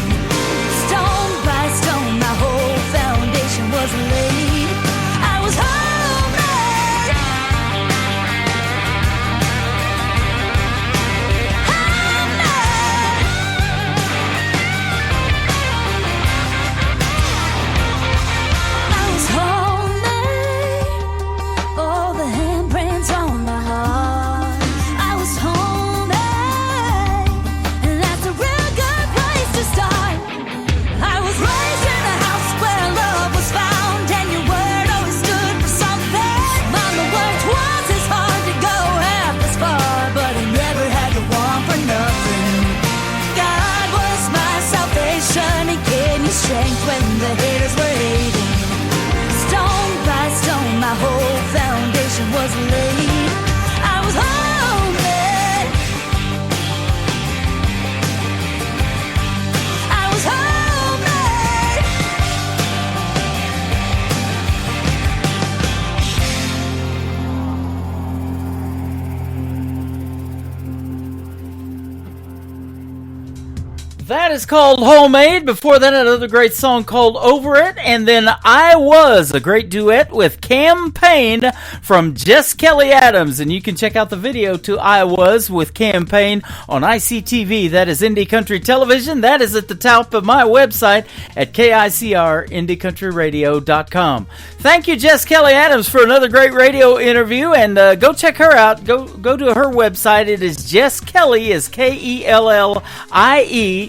Stone by stone, my whole foundation was laid. I was homemade. I was homemade. All the handprints on my heart. I was homemade, and that's a real good place to start. I was raised in a house where love was found, and your word always stood for something. Mama worked twice as hard to go half as far, but I never had to want for nothing. God was my salvation. He gave me strength when the haters were hating. Stone by stone, my whole foundation was laid. I was homemade. I was homemade. That is called Homemade. Before that, another great song called Over It. And then I Was, a great duet with Campaign from Jess Kelly Adams. And you can check out the video to I Was with Campaign on ICTV. That is Indie Country Television. That is at the top of my website at KICR, IndieCountryRadio.com. Thank you, Jess Kelly Adams, for another great radio interview. And go check her out. Go to her website. It is Jess Kelly, is Kellie.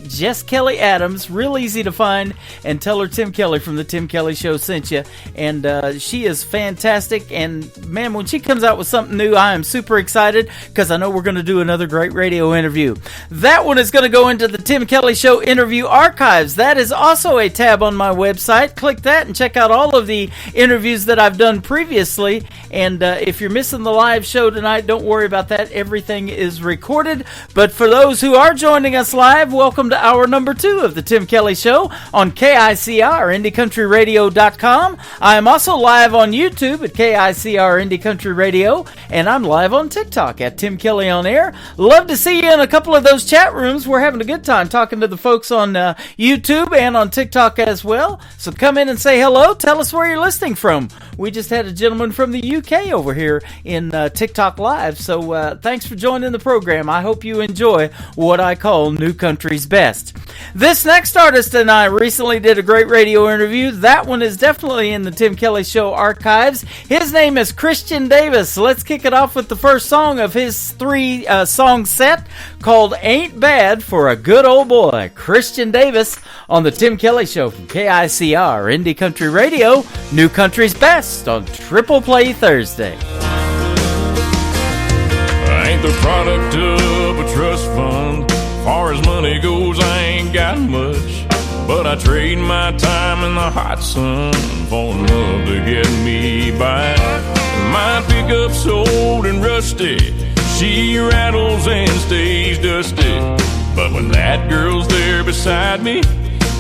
Jess Kelly Adams, real easy to find, and tell her Tim Kelly from the Tim Kelly Show sent you. And she is fantastic, and man, when she comes out with something new, I am super excited because I know we're going to do another great radio interview. That one is going to go into the Tim Kelly Show interview archives. That is also a tab on my website. Click that and check out all of the interviews that I've done previously. And if you're missing the live show tonight, don't worry about that. Everything is recorded. But for those who are joining us live, welcome to hour number 2 of the Tim Kelly Show on KICR, IndieCountryRadio.com. I am also live on YouTube at KICR Indie Country Radio, and I'm live on TikTok at Tim Kelly On Air. Love to see you in a couple of those chat rooms. We're having a good time talking to the folks on YouTube and on TikTok as well. So come in and say hello. Tell us where you're listening from. We just had a gentleman from the UK over here in TikTok Live. So thanks for joining the program. I hope you enjoy what I call New Country's Best. first. This next artist and I recently did a great radio interview. That one is definitely in the Tim Kelly Show archives. His name is Christian Davis. Let's kick it off with the first song of his 3-song set called Ain't Bad for a Good Old Boy. Christian Davis on the Tim Kelly Show from KICR, Indie Country Radio, New Country's Best on Triple Play Thursday. I ain't the product of a trust fund. Far as money goes, I ain't got much, but I trade my time in the hot sun for love to get me by. My pickup's old and rusty, she rattles and stays dusty, but when that girl's there beside me,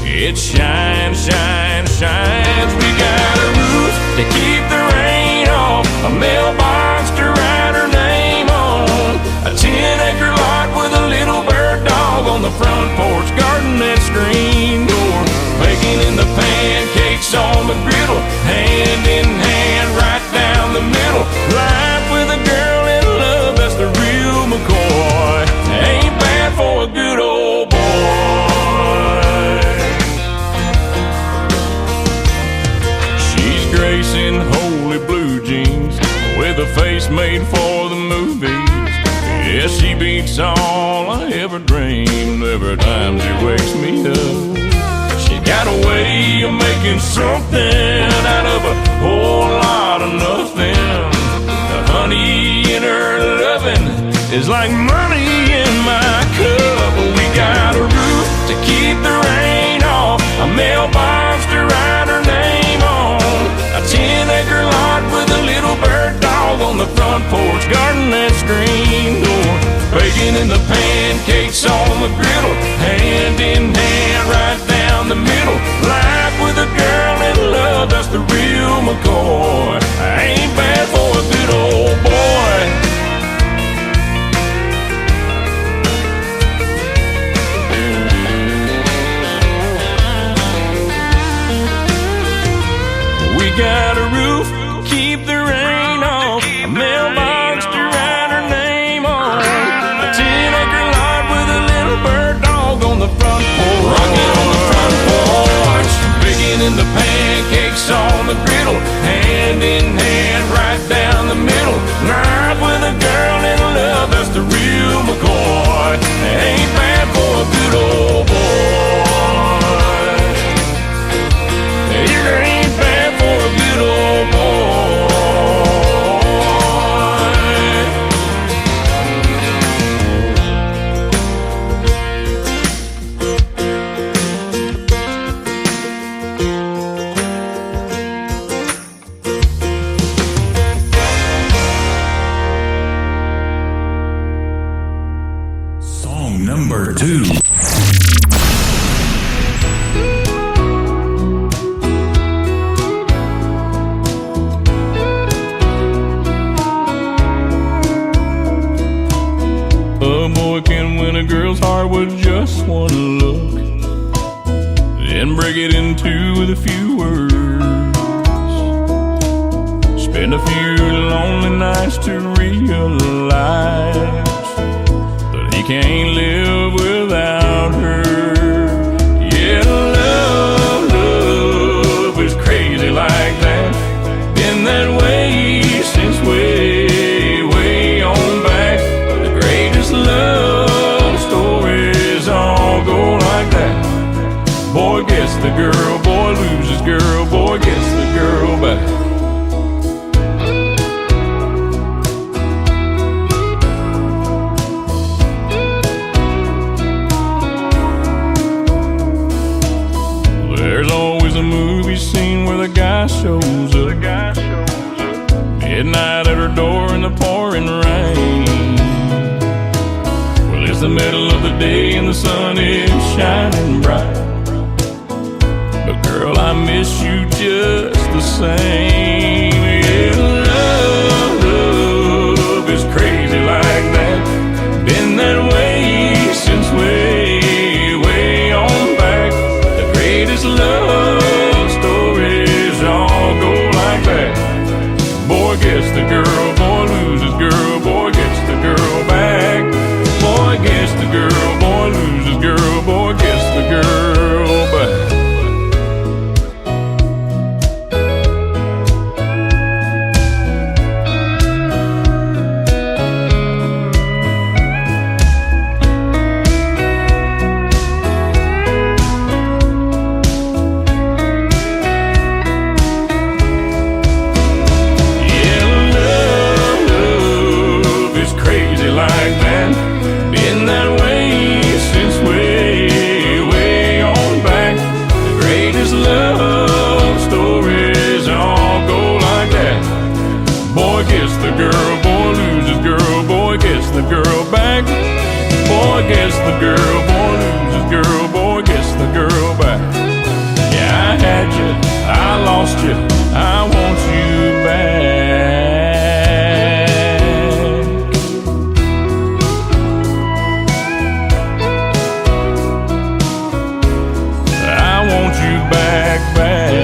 it shines, shines, shines. We got a roof to keep the rain off, a mailbox to write her name on, a 10-acre lot with a little bird dog on the front porch, garden and screen door, baking in the pancakes on the griddle, hand in hand right down the middle. Life with a girl in love, that's the real McCoy. Ain't bad for a good old boy. She's gracing holy blue jeans with a face made for the movies. Yeah, she beats all I ever dreamed every time she wakes me up. She got a way of making something out of a whole lot of nothing. The honey in her loving is like money in my cup. We got a roof to keep the rain off, a mailbox to write her name on, a 10-acre lot with a little bird dog on the front porch, garden and screen door, baking in the pancakes on the griddle, hand in hand right down the middle. Life with a girl in love, that's the real McCoy. Ain't bad for a good old boy. We got a roof, keep the rain off, a mailbox to write her name on, a 10-acre lot with a little bird dog on the front porch, rocking on the front porch, baking in the pancakes on the griddle, hand in hand right down the middle. Life with a girl in love, that's the real McCoy. Ain't bad for a good old boy. It ain't bad for a good old boy. Song number 2. A boy can win a girl's heart with just one look, then break it in two with a few words. Spend a few lonely nights to realize that he can't live without her. Yeah, love is crazy like that. Been that way since way on back. The greatest love stories all go like that. Boy gets the girl, boy loses girl, boy gets the girl back. There's always a movie scene where the guy shows up, midnight at her door in the pouring rain. Well, it's the middle of the day and the sun is shining bright, but girl, I miss you just the same. Yeah, love is crazy like that. Been that way since way on back. The greatest love stories all go like that. Boy gets the girl, boy loses girl, boy gets the girl back. Boy gets the girl, boy loses girl, boy gets the girl, boy loses girl, boy gets the girl back. Yeah, I had you, I lost you, I want you back. I want you back, back.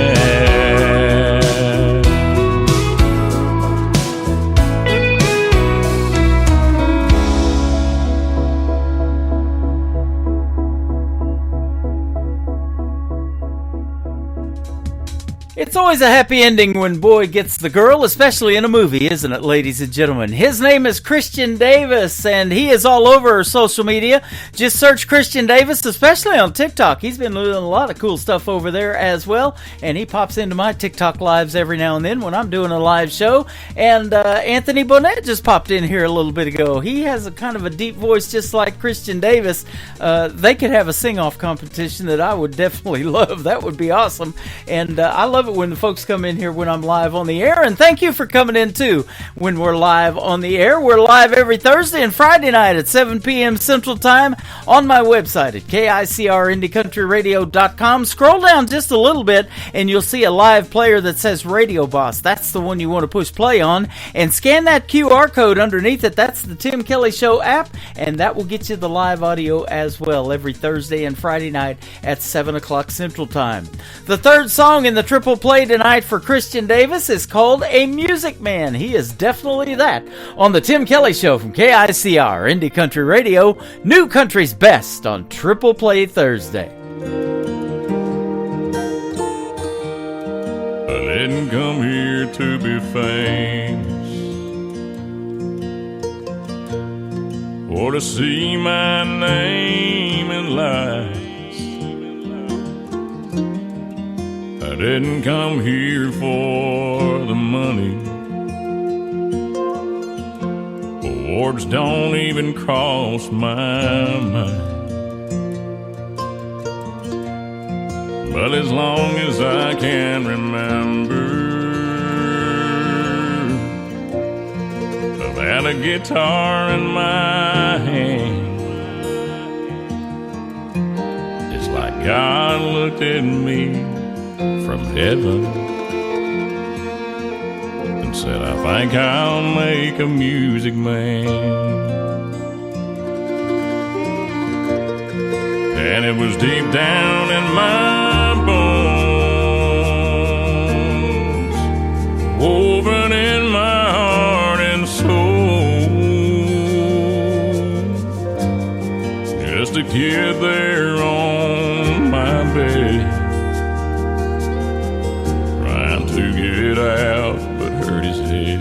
It's always a happy ending when boy gets the girl, especially in a movie, isn't it, ladies and gentlemen? His name is Christian Davis, and he is all over social media. Just search Christian Davis, especially on TikTok. He's been doing a lot of cool stuff over there as well, and he pops into my TikTok lives every now and then when I'm doing a live show. And Anthony Bonnet just popped in here a little bit ago. He has a kind of a deep voice just like Christian Davis. They could have a sing-off competition that I would definitely love. That would be awesome. And I love it when the folks come in here when I'm live on the air, and thank you for coming in too when we're live on the air. We're live every Thursday and Friday night at 7 p.m. Central Time on my website at KICRIndieCountryRadio.com. Scroll down just a little bit and you'll see a live player that says Radio Boss. That's the one you want to push play on, and scan that QR code underneath it. That's the Tim Kelly Show app, and that will get you the live audio as well every Thursday and Friday night at 7 o'clock Central Time. The third song in the triple play tonight for Christian Davis is called A Music Man. He is definitely that on the Tim Kelly Show from KICR Indie Country Radio, New Country's Best on Triple Play Thursday. I didn't come here to be famous or to see my name in lights. I didn't come here for the money. Awards don't even cross my mind. But as long as I can remember, I've had a guitar in my hand. It's like God looked at me from heaven and said, I think I'll make a music man. And it was deep down in my bones, woven in my heart and soul. Just a kid there on my bed, to get out, but hurt his head.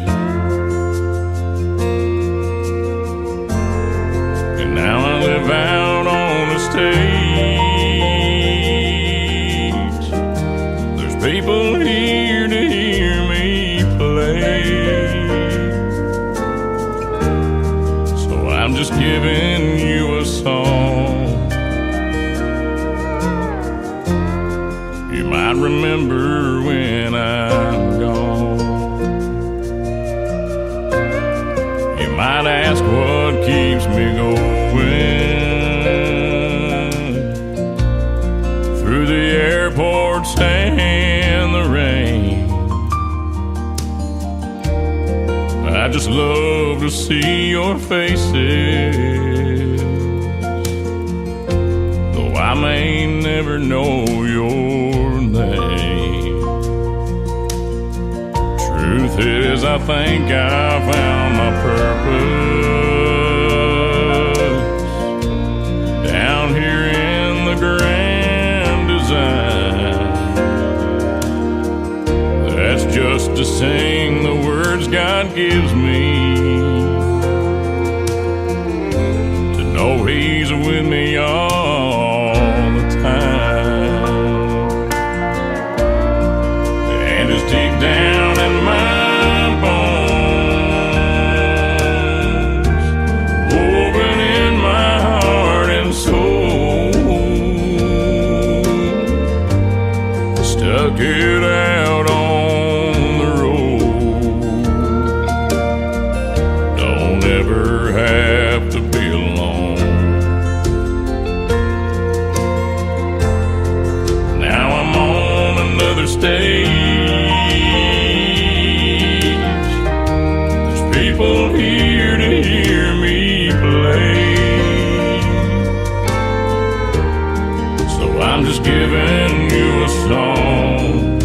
And now I live out on the stage. There's people here to hear me play. So I'm just giving you a song. You might remember when I'm gone. You might ask what keeps me going through the airports and the rain. I just love to see your faces, though I may never know your name. Truth is, I think I found my purpose down here in the grand design. That's just to sing the words God gives me, to know He's with me all the time. And it's deep down in my bones, woven in my heart and soul. Stuck it out on the road. Don't ever have to be alone. stage. There's people here to hear me play. So I'm just giving you a song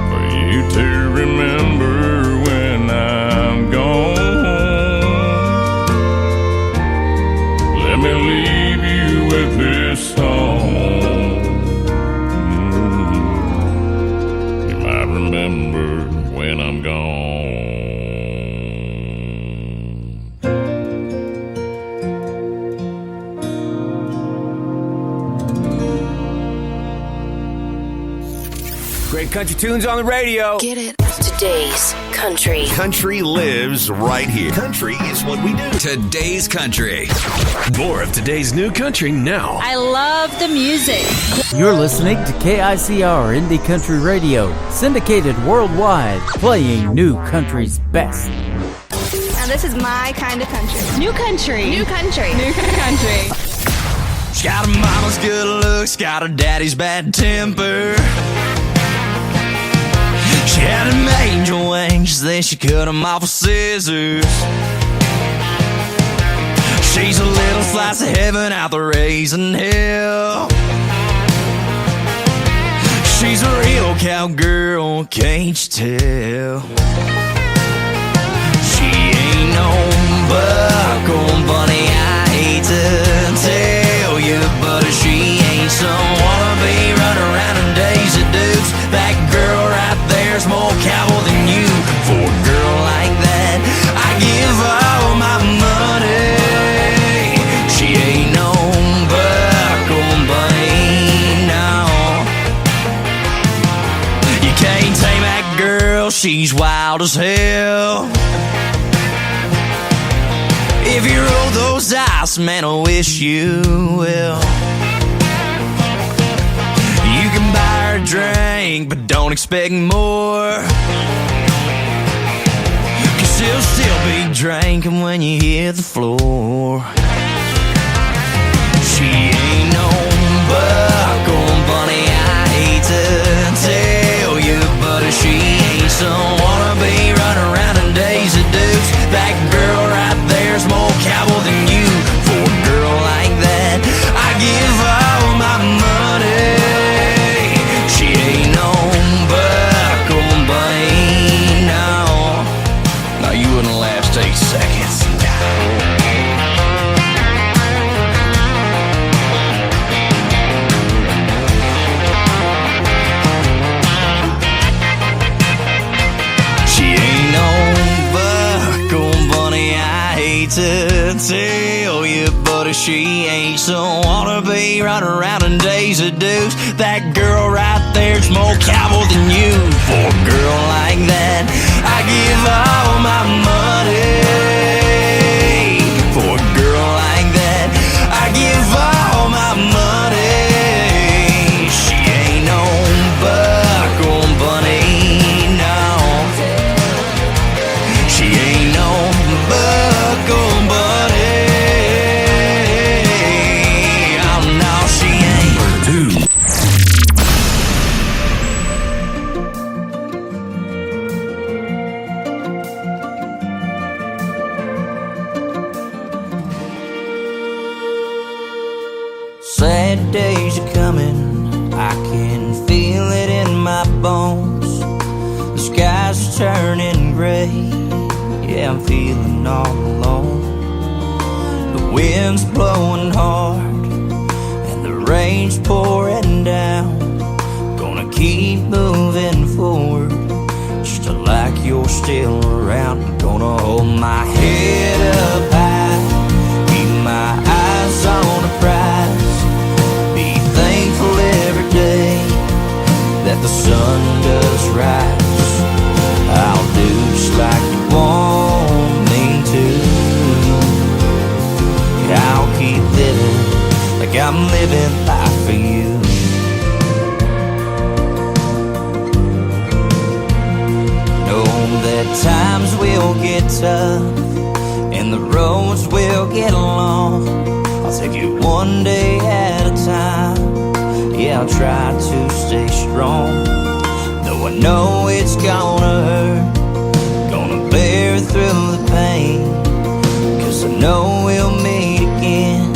for you to remember when I'm gone. Let me leave you with this song. You might remember when I'm gone. Great country tunes on the radio. Get it? Today's country. Country lives right here. Country is what we do. Today's country. More of today's new country now. I love the music. You're listening to KICR Indie Country Radio, syndicated worldwide, playing new country's best. Now this is my kind of country. New country. New country. New country. She got her mama's good looks, got her daddy's bad temper. She had them angel wings, then she cut them off with scissors. She's a little slice of heaven out the raising hell. She's a real cowgirl, can't you tell? She ain't no buckle bunny, I hate to tell you, but she ain't some wannabe running around in Daisy Dukes. That girl right there's more cowboy than you. For a girl like that, I give all my money. She ain't no buckle bunny, no. You can't tame that girl, she's wild as hell. If you roll those dice, man, I wish you will. You can buy her a drink, but don't expect more. Cause she'll still be drinking when you hit the floor. She ain't no buckle bunny, I hate to tell you, but she ain't some wannabe running around in Daisy Dukes. That girl right there's more cowboy than you. For a girl like that, I give all my money. She ain't no buckle bunny, no. Now you wouldn't last 8 seconds. She ain't no buckle bunny, I hate to tell you, but she ain't some wannabe running around in Daisy Dukes. That girl right there's more cowboy than you. For a girl like that, I give all my money. For a girl like that, I give all my money. She ain't no buckle bunny, no. She ain't no buckle bunny. Oh no, she ain't. Number 2. Sad days are coming, I can feel it in my bones. The skies are turning gray, yeah, I'm feeling all alone. The wind's blowing hard and the rain's pouring down. Gonna keep moving forward, just like you're still around. I'm gonna hold my head up high, keep my eyes on the prize. Be thankful every day that the sun does rise. I'll do just like you want me to. I'll keep living like I'm living life for you. Know that times will get tough and try to stay strong. Though I know it's gonna hurt, gonna bear through the pain. 'Cause I know we'll meet again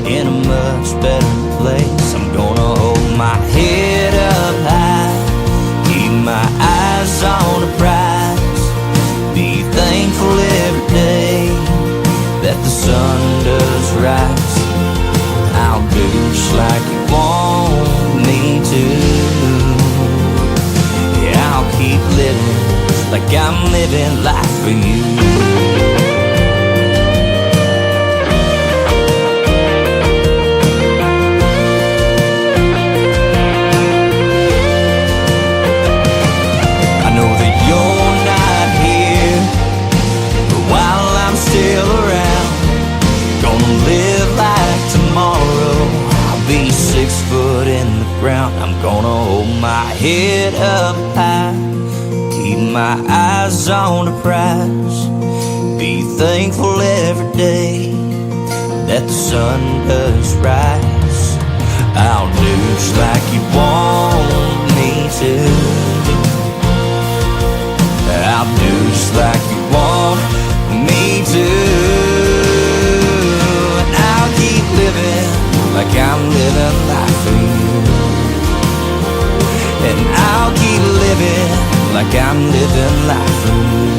in a much better place. I'm gonna hold my head up high, keep my eyes on the prize, be thankful every day that the sun does rise. I'll do just like you want me to. Yeah, I'll keep living like I'm living life for you. Still around, gonna live like tomorrow. I'll be 6 foot in the ground. I'm gonna hold my head up high, keep my eyes on the prize, be thankful every day that the sun does rise. I'll do just like you want me to. I'll do just like you want me to. And I'll keep living like I'm living life for you. And I'll keep living like I'm living life for you.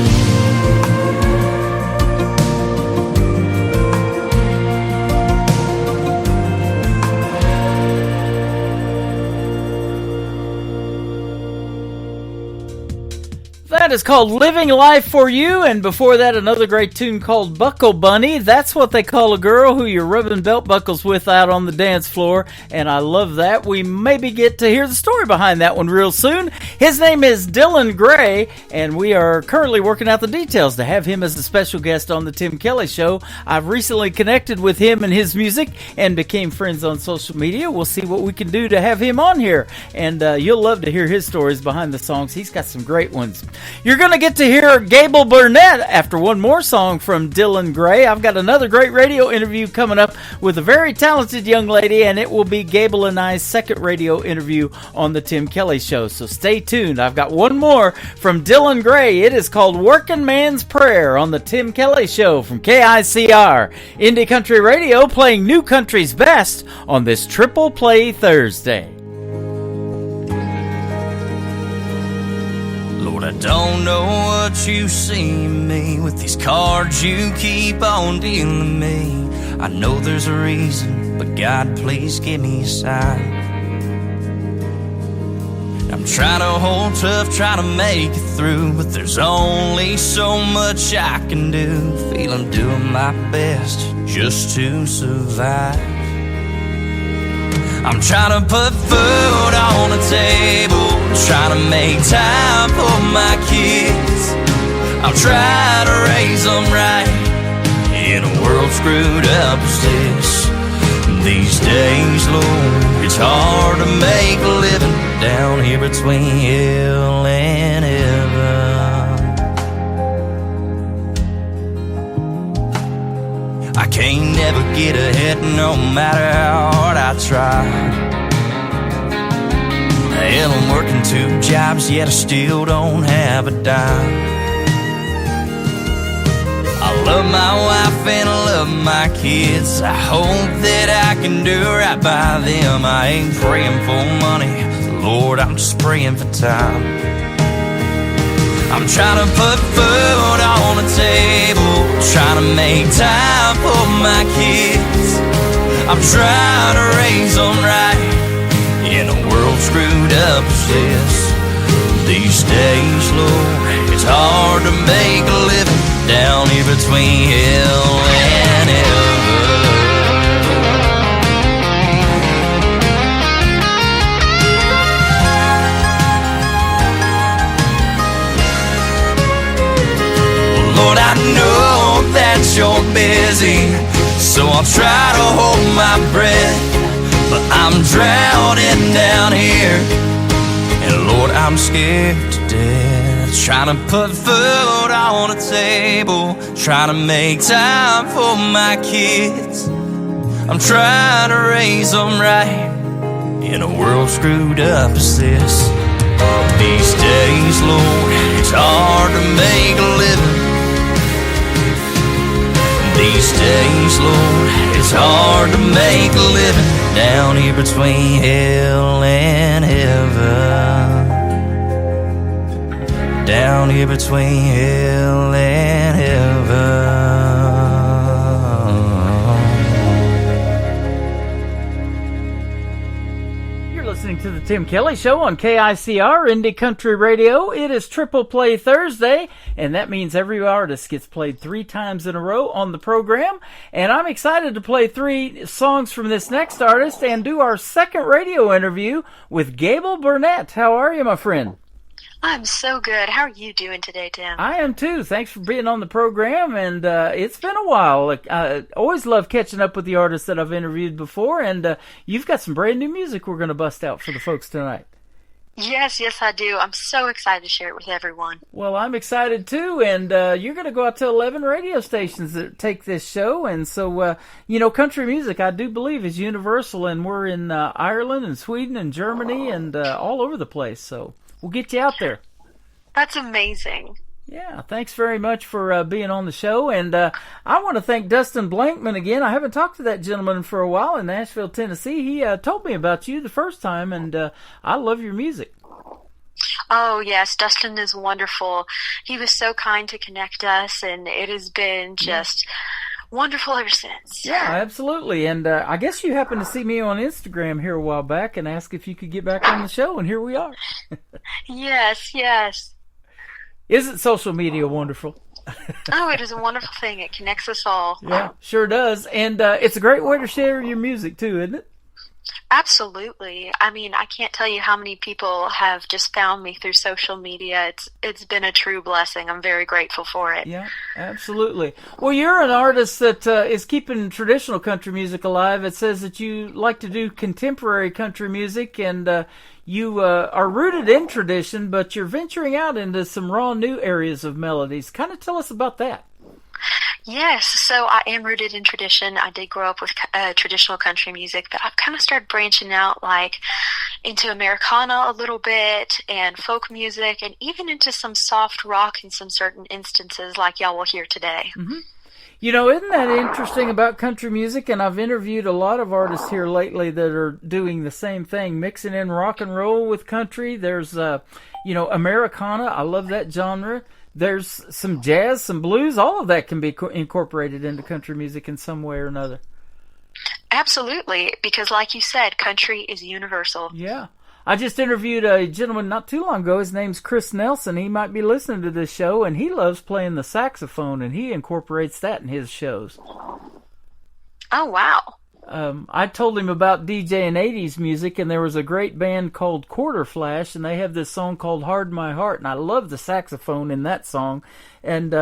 That is called Living Life for You, and before that, another great tune called Buckle Bunny. That's what they call a girl who you're rubbing belt buckles with out on the dance floor, and I love that. We maybe get to hear the story behind that one real soon. His name is Dylan Gray, and we are currently working out the details to have him as a special guest on the Tim Kelly Show. I've recently connected with him and his music and became friends on social media. We'll see what we can do to have him on here, and you'll love to hear his stories behind the songs. He's got some great ones. You're going to get to hear Gable Burnett after one more song from Dylan Gray. I've got another great radio interview coming up with a very talented young lady, and it will be Gable and I's second radio interview on the Tim Kelly Show. So stay tuned. I've got one more from Dylan Gray. It is called Working Man's Prayer on the Tim Kelly Show from KICR. Indie Country Radio, playing new country's best on this Triple Play Thursday. I don't know what you see in me with these cards you keep on dealing me. I know there's a reason, but God, please give me a sign. I'm trying to hold tough, trying to make it through, but there's only so much I can do. Feel I'm doing my best just to survive. I'm trying to put food on the table, trying to make time for my kids. I'm trying to raise them right in a world screwed up as this. These days, Lord, it's hard to make a living down here between hell and heaven. I can't never get ahead no matter how hard I try. Hell, I'm working 2 jobs, yet I still don't have a dime. I love my wife and I love my kids. I hope that I can do right by them. I ain't praying for money, Lord, I'm just praying for time. I'm trying to put food on the table, trying to make time for my kids. I'm trying to raise them right in a world screwed up as this. These days, Lord, it's hard to make a living down here between hell and heaven. Lord, I know that you're busy, so I'll try to hold my breath. But I'm drowning down here, and Lord, I'm scared to death. Trying to put food on the table, trying to make time for my kids. I'm trying to raise them right in a world screwed up as this. These days, Lord, it's hard to make a living. These days, Lord, it's hard to make a living down here between hell and heaven. Down here between hell and heaven. Listening to the Tim Kelly Show on KICR Indie Country Radio. It is Triple Play Thursday, and that means every artist gets played 3 times in a row on the program. And I'm excited to play 3 songs from this next artist and do our second radio interview with Gable Burnett. How are you, my friend? I'm so good. How are you doing today, Tim? I am too. Thanks for being on the program, and it's been a while. I always love catching up with the artists that I've interviewed before, and you've got some brand new music we're going to bust out for the folks tonight. Yes, I do. I'm so excited to share it with everyone. Well, I'm excited too, and you're going to go out to 11 radio stations that take this show, and so, country music, I do believe, is universal, and we're in Ireland and Sweden and Germany and all over the place, so we'll get you out there. That's amazing. Yeah, thanks very much for being on the show. And I want to thank Dustin Blankman again. I haven't talked to that gentleman for a while in Nashville, Tennessee. He told me about you the first time, and I love your music. Oh, yes, Dustin is wonderful. He was so kind to connect us, and it has been just wonderful ever since. Yeah, absolutely. And I guess you happened to see me on Instagram here a while back and asked if you could get back on the show, and here we are. Yes. Isn't social media wonderful? Oh, it is a wonderful thing. It connects us all. Yeah, sure does. And it's a great way to share your music, too, isn't it? Absolutely. I mean, I can't tell you how many people have just found me through social media. It's been a true blessing. I'm very grateful for it. Yeah, absolutely. Well, you're an artist that is keeping traditional country music alive. It says that you like to do contemporary country music, and you are rooted in tradition, but you're venturing out into some raw new areas of melodies. Kind of tell us about that. Yes, so I am rooted in tradition. I did grow up with traditional country music, but I've kind of started branching out into Americana a little bit and folk music and even into some soft rock in some certain instances like y'all will hear today. Mm-hmm. Isn't that interesting about country music? And I've interviewed a lot of artists here lately that are doing the same thing, mixing in rock and roll with country. There's, Americana. I love that genre. There's some jazz, some blues. All of that can be incorporated into country music in some way or another. Absolutely, because like you said, country is universal. Yeah. I just interviewed a gentleman not too long ago. His name's Chris Nelson. He might be listening to this show, and he loves playing the saxophone, and he incorporates that in his shows. Oh, wow. I told him about DJing 80s music, and there was a great band called Quarter Flash, and they have this song called Hard My Heart, and I love the saxophone in that song. And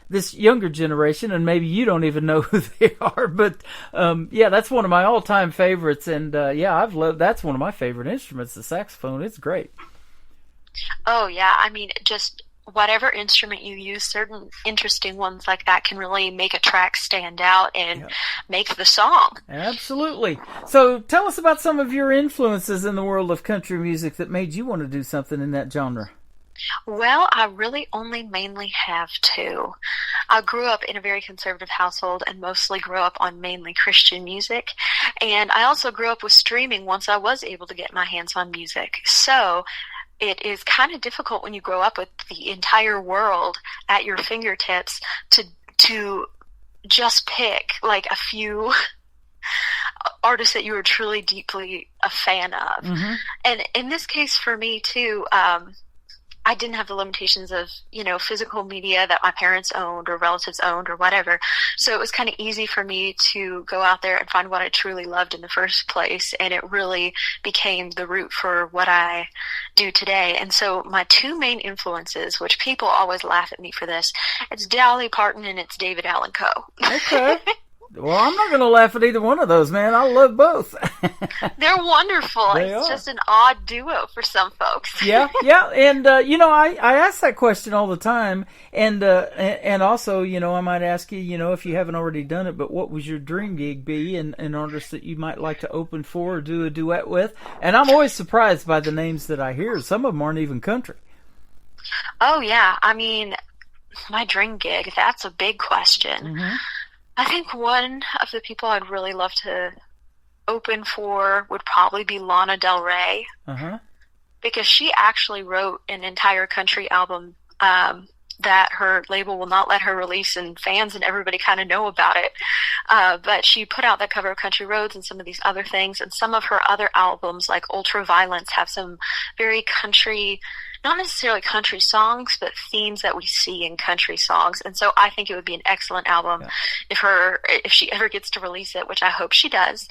this younger generation, and maybe you don't even know who they are, but that's one of my all-time favorites, and that's one of my favorite instruments, the saxophone. It's great. Oh, yeah, I mean, just whatever instrument you use, certain interesting ones like that can really make a track stand out and make the song. Absolutely. So tell us about some of your influences in the world of country music that made you want to do something in that genre. Well, I really only mainly have 2. I grew up in a very conservative household and mostly grew up on mainly Christian music. And I also grew up with streaming once I was able to get my hands on music. So it is kind of difficult when you grow up with the entire world at your fingertips to just pick like a few artists that you are truly deeply a fan of. Mm-hmm. And in this case for me too, I didn't have the limitations of, physical media that my parents owned or relatives owned or whatever. So it was kind of easy for me to go out there and find what I truly loved in the first place. And it really became the root for what I do today. And so my 2 main influences, which people always laugh at me for this, it's Dolly Parton and it's David Allan Coe. Okay. Well, I'm not going to laugh at either one of those, man. I love both. They're wonderful. They It's are. just an odd duo for some folks. Yeah. And, I ask that question all the time. And also, I might ask you, if you haven't already done it, but what would your dream gig be and an artist that you might like to open for or do a duet with? And I'm always surprised by the names that I hear. Some of them aren't even country. Oh, yeah. I mean, my dream gig, that's a big question. Mm-hmm. I think one of the people I'd really love to open for would probably be Lana Del Rey. Uh-huh. Because she actually wrote an entire country album that her label will not let her release, and fans and everybody kind of know about it. But she put out that cover of Country Roads and some of these other things, and some of her other albums, like Ultraviolence, have some very country, not necessarily country songs, but themes that we see in country songs. And so I think it would be an excellent album if she ever gets to release it, which I hope she does.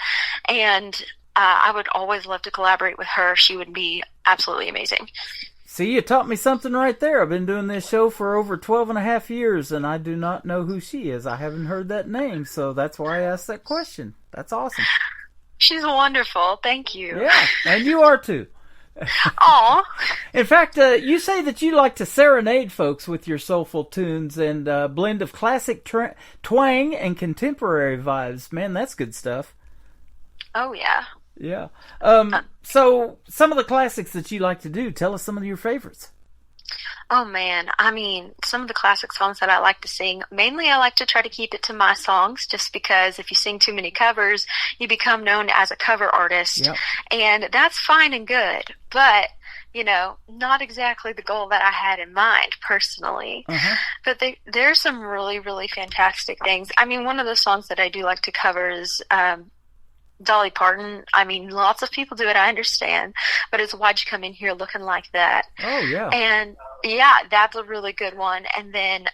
And I would always love to collaborate with her. She would be absolutely amazing. See, you taught me something right there. I've been doing this show for over 12 and a half years, and I do not know who she is. I haven't heard that name, so that's why I asked that question. That's awesome. She's wonderful. Thank you. Yeah, and you are too. Aw. In fact, you say that you like to serenade folks with your soulful tunes and blend of classic twang and contemporary vibes. Man, that's good stuff. Oh, yeah. Yeah. So, some of the classics that you like to do, tell us some of your favorites. Oh, man. I mean, some of the classic songs that I like to sing, mainly I like to try to keep it to my songs, just because if you sing too many covers, you become known as a cover artist. Yep. And that's fine and good, but, not exactly the goal that I had in mind personally. Uh-huh. But there's some really, really fantastic things. I mean, one of the songs that I do like to cover is Dolly Parton. I mean, lots of people do it, I understand, but it's Why'd You Come In Here Looking Like That? Oh, yeah. And yeah, that's a really good one. And then,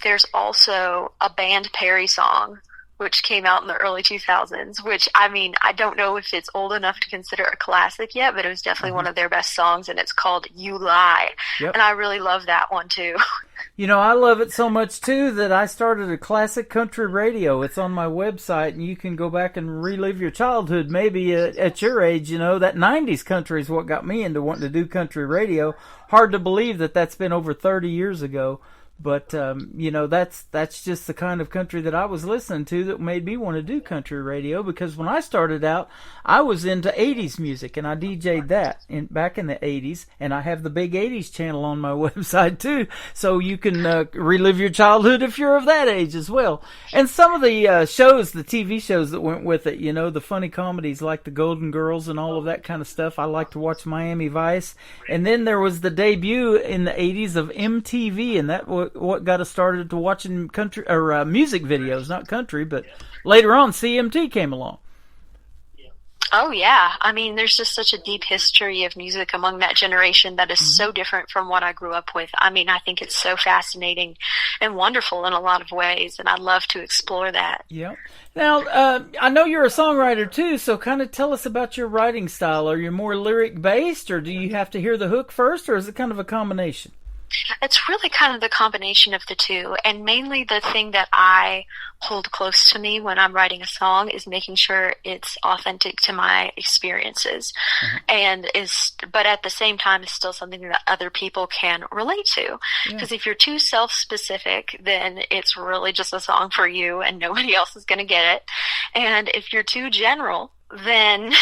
there's also a Band Perry song, which came out in the early 2000s, which, I mean, I don't know if it's old enough to consider a classic yet, but it was definitely one of their best songs, and it's called You Lie. Yep. And I really love that one, too. I love it so much, too, that I started a classic country radio. It's on my website, and you can go back and relive your childhood, maybe at your age. That 90s country is what got me into wanting to do country radio. Hard to believe that that's been over 30 years ago. But, that's just the kind of country that I was listening to that made me want to do country radio, because when I started out, I was into 80s music, and I DJ'd that back in the 80s, and I have the Big 80s channel on my website, too, so you can relive your childhood if you're of that age as well. And some of the shows, the TV shows that went with it, the funny comedies like The Golden Girls and all of that kind of stuff. I like to watch Miami Vice. And then there was the debut in the 80s of MTV, and that what got us started to watching country or music videos, not country, but later on CMT came along. Oh, yeah. I mean, there's just such a deep history of music among that generation that is so different from what I grew up with. I mean, I think it's so fascinating and wonderful in a lot of ways, and I'd love to explore that. Yeah. Now, I know you're a songwriter, too, so kind of tell us about your writing style. Are you more lyric-based, or do you have to hear the hook first, or is it kind of a combination? It's really kind of the combination of the two, and mainly the thing that I hold close to me when I'm writing a song is making sure it's authentic to my experiences, but at the same time is still something that other people can relate to. Because if you're too self-specific, then it's really just a song for you and nobody else is going to get it. And if you're too general, then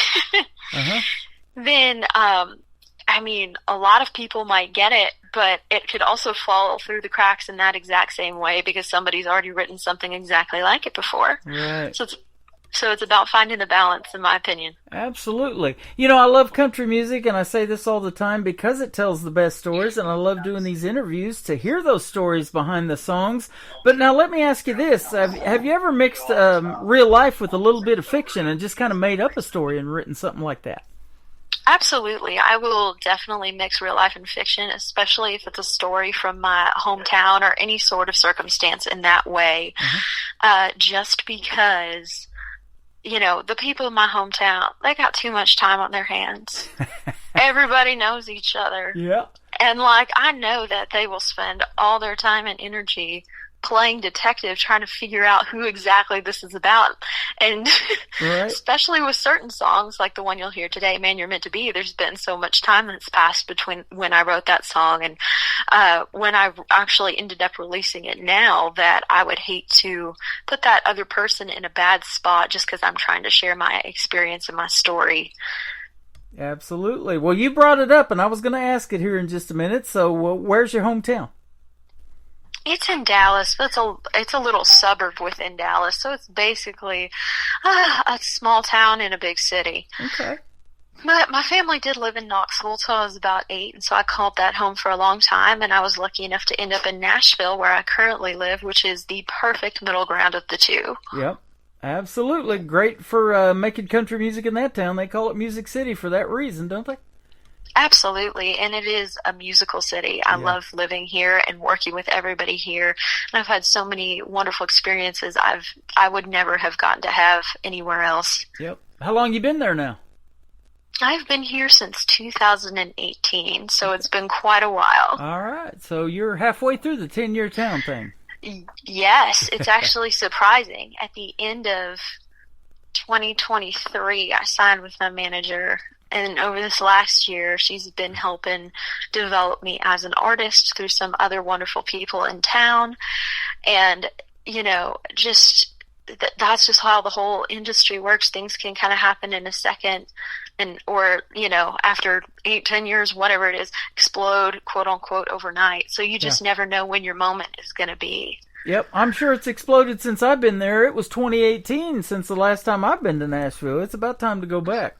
I mean, a lot of people might get it, but it could also fall through the cracks in that exact same way because somebody's already written something exactly like it before. Right. So it's about finding the balance, in my opinion. Absolutely. I love country music, and I say this all the time because it tells the best stories, and I love doing these interviews to hear those stories behind the songs. But now let me ask you this. Have you ever mixed real life with a little bit of fiction and just kind of made up a story and written something like that? Absolutely. I will definitely mix real life and fiction, especially if it's a story from my hometown or any sort of circumstance in that way. Just because, the people in my hometown, they got too much time on their hands. Everybody knows each other. Yeah. And I know that they will spend all their time and energy playing detective, trying to figure out who exactly this is about. And right. especially with certain songs, like the one you'll hear today, Man, You're Meant to Be, there's been so much time that's passed between when I wrote that song and when I actually ended up releasing it now, that I would hate to put that other person in a bad spot just because I'm trying to share my experience and my story. Absolutely. Well, you brought it up, and I was going to ask it here in just a minute. So where's your hometown? It's in Dallas, but it's a little suburb within Dallas, so it's basically a small town in a big city. Okay. But my family did live in Knoxville till I was about 8, and so I called that home for a long time, and I was lucky enough to end up in Nashville, where I currently live, which is the perfect middle ground of the two. Yep. Absolutely. Great for making country music in that town. They call it Music City for that reason, don't they? Absolutely, and it is a musical city. I love living here and working with everybody here, and I've had so many wonderful experiences I would never have gotten to have anywhere else. Yep. How long you been there now? I've been here since 2018, so it's been quite a while. All right, so you're halfway through the 10-year town thing. Yes, it's actually surprising. At the end of 2023, I signed with my manager, and over this last year, she's been helping develop me as an artist through some other wonderful people in town. And, you know, just that's just how the whole industry works. Things can kind of happen in a second, or, you know, after 8-10 years, whatever it is, explode, quote unquote, overnight. So you just never know when your moment is going to be. Yep, I'm sure it's exploded since I've been there. It was 2018 since the last time I've been to Nashville. It's about time to go back.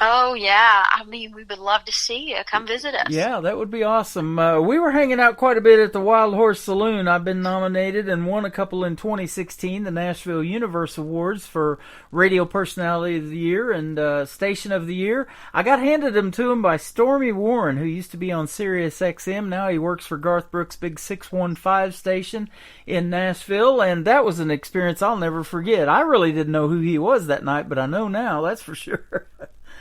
Oh, yeah. I mean, we would love to see you. Come visit us. Yeah, that would be awesome. We were hanging out quite a bit at the Wild Horse Saloon. I've been nominated and won a couple in 2016, the Nashville Universe Awards for Radio Personality of the Year and Station of the Year. I got handed them to him by Stormy Warren, who used to be on Sirius XM. Now he works for Garth Brooks' big 615 station in Nashville, and that was an experience I'll never forget. I really didn't know who he was that night, but I know now, that's for sure.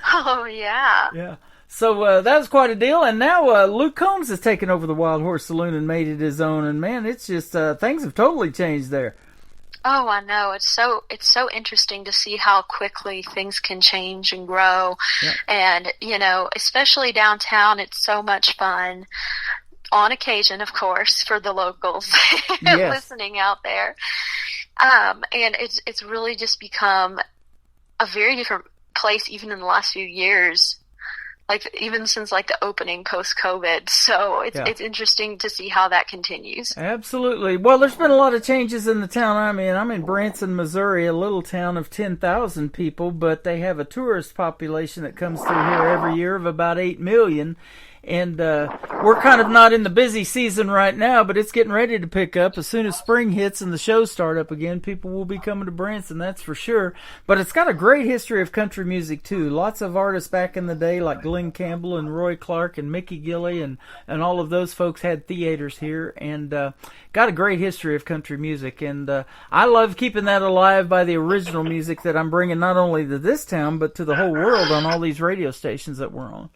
Oh, yeah. Yeah. So that was quite a deal. And now Luke Combs has taken over the Wild Horse Saloon and made it his own. And, man, it's just things have totally changed there. Oh, I know. It's so interesting to see how quickly things can change and grow. Yep. And, you know, especially downtown, it's so much fun. On occasion, of course, for the locals listening out there. And it's really just become a very different place even in the last few years, like even since like the opening post-COVID. So it's interesting to see how that continues. Absolutely. Well, there's been a lot of changes in the town I'm in. I'm in Branson, Missouri, a little town of 10,000 people, but they have a tourist population that comes through here every year of about 8 million. And we're kind of not in the busy season right now, but it's getting ready to pick up. As soon as spring hits and the shows start up again, people will be coming to Branson, that's for sure. But it's got a great history of country music, too. Lots of artists back in the day, like Glenn Campbell and Roy Clark and Mickey Gilley, and all of those folks had theaters here, and got a great history of country music. And I love keeping that alive by the original music that I'm bringing not only to this town, but to the whole world on all these radio stations that we're on.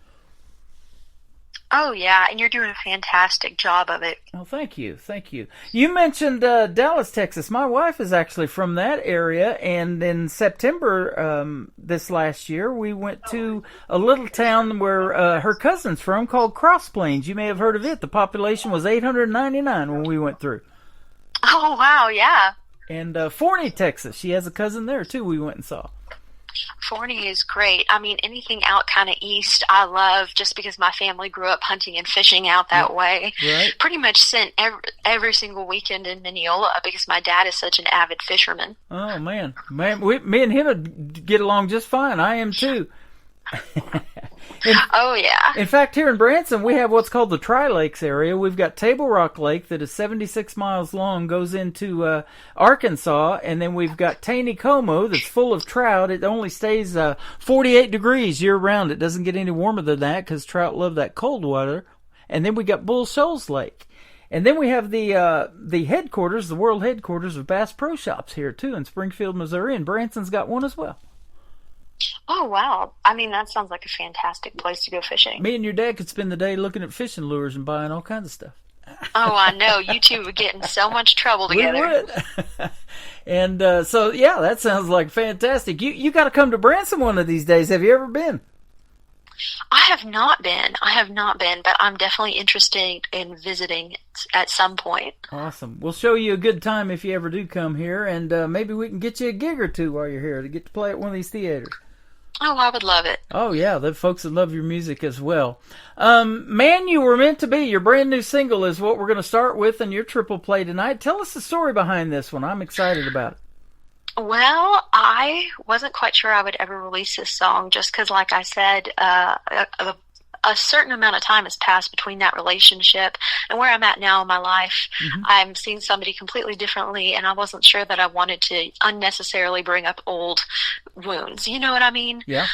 Oh, yeah, and you're doing a fantastic job of it. Oh, thank you. Thank you. You mentioned Dallas, Texas. My wife is actually from that area, and in September this last year, we went to a little town where her cousin's from called Cross Plains. You may have heard of it. The population was 899 when we went through. Oh, wow, yeah. And Forney, Texas. She has a cousin there, too, we went and saw. Forney is great. I mean, anything out kind of east, I love, just because my family grew up hunting and fishing out that way. Right. Pretty much spent every single weekend in Mineola because my dad is such an avid fisherman. Oh, man. Me and him would get along just fine. I am, too. Oh, yeah. In fact, here in Branson, we have what's called the Tri-Lakes area. We've got Table Rock Lake that is 76 miles long, goes into Arkansas, and then we've got Taneycomo that's full of trout. It only stays 48 degrees year-round. It doesn't get any warmer than that because trout love that cold water. And then we got Bull Shoals Lake. And then we have the headquarters, the world headquarters of Bass Pro Shops here, too, in Springfield, Missouri, and Branson's got one as well. Oh, wow. I mean, that sounds like a fantastic place to go fishing. Me and your dad could spend the day looking at fishing lures and buying all kinds of stuff. Oh, I know. You two would get in so much trouble together. We would. And so, yeah, that sounds like fantastic. You got to come to Branson one of these days. Have you ever been? I have not been, but I'm definitely interested in visiting at some point. Awesome. We'll show you a good time if you ever do come here, and maybe we can get you a gig or two while you're here to get to play at one of these theaters. Oh, I would love it. Oh, yeah, the folks that love your music as well. Man You Were Meant to Be, your brand new single is what we're going to start with in your triple play tonight. Tell us the story behind this one. I'm excited about it. Well, I wasn't quite sure I would ever release this song just because, like I said, a certain amount of time has passed between that relationship and where I'm at now in my life. Mm-hmm. I'm seeing somebody completely differently, and I wasn't sure that I wanted to unnecessarily bring up old wounds. You know what I mean? Yeah.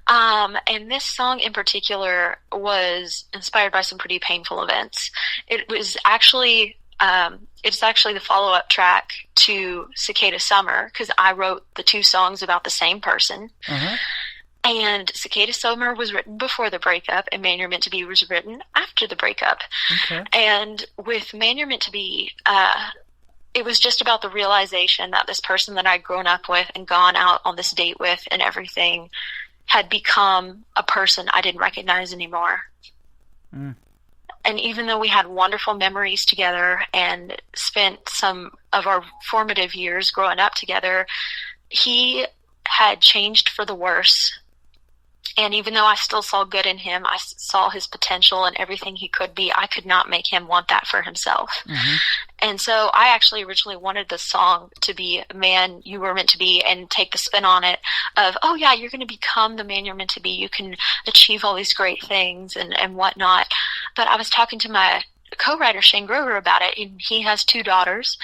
And this song in particular was inspired by some pretty painful events. It was actually... it's actually the follow-up track to Cicada Summer, because I wrote the two songs about the same person. Uh-huh. And Cicada Summer was written before the breakup, and Man You're Meant to Be was written after the breakup. Okay. And with Man You're Meant to Be, it was just about the realization that this person that I'd grown up with and gone out on this date with and everything had become a person I didn't recognize anymore. Mm. And even though we had wonderful memories together and spent some of our formative years growing up together, he had changed for the worse. And even though I still saw good in him, I saw his potential and everything he could be, I could not make him want that for himself. Mm-hmm. And so I actually originally wanted the song to be Man You Were Meant to Be and take the spin on it of, oh yeah, you're going to become the man you're meant to be. You can achieve all these great things and whatnot. But I was talking to my co-writer Shane Grover about it, and he has 2 daughters,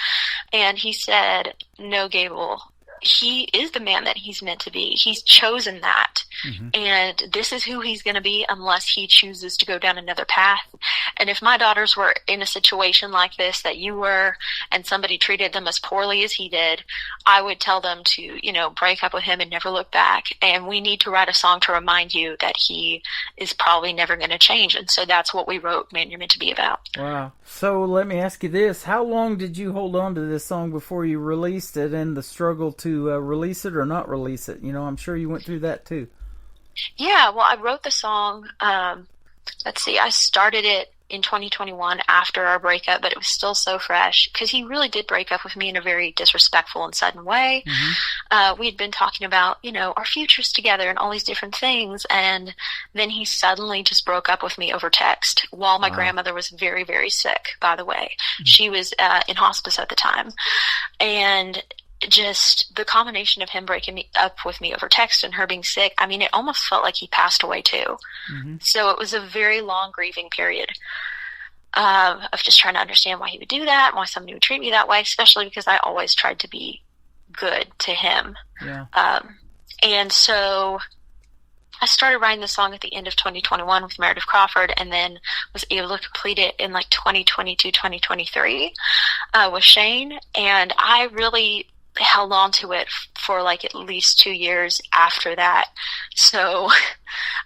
and he said, no, Gable, he is the man that he's meant to be. He's chosen that. Mm-hmm. And this is who he's going to be unless he chooses to go down another path. And if my daughters were in a situation like this that you were, and somebody treated them as poorly as he did, I would tell them to, break up with him and never look back. And we need to write a song to remind you that he is probably never going to change. And so that's what we wrote Man You're Meant to Be about. Wow. So let me ask you this. How long did you hold on to this song before you released it, and the struggle to release it or not release it? I'm sure you went through that too. Yeah, well, I wrote the song, I started it in 2021 after our breakup, but it was still so fresh because he really did break up with me in a very disrespectful and sudden way. Mm-hmm. We had been talking about, our futures together and all these different things, and then he suddenly just broke up with me over text while my grandmother was very, very sick, by the way. Mm-hmm. She was in hospice at the time, and just the combination of him breaking up with me over text and her being sick, it almost felt like he passed away too. Mm-hmm. So it was a very long grieving period of just trying to understand why he would do that, why somebody would treat me that way, especially because I always tried to be good to him. Yeah. And so I started writing the song at the end of 2021 with Meredith Crawford, and then was able to complete it in 2022, 2023 with Shane. And I really held on to it for at least 2 years after that. So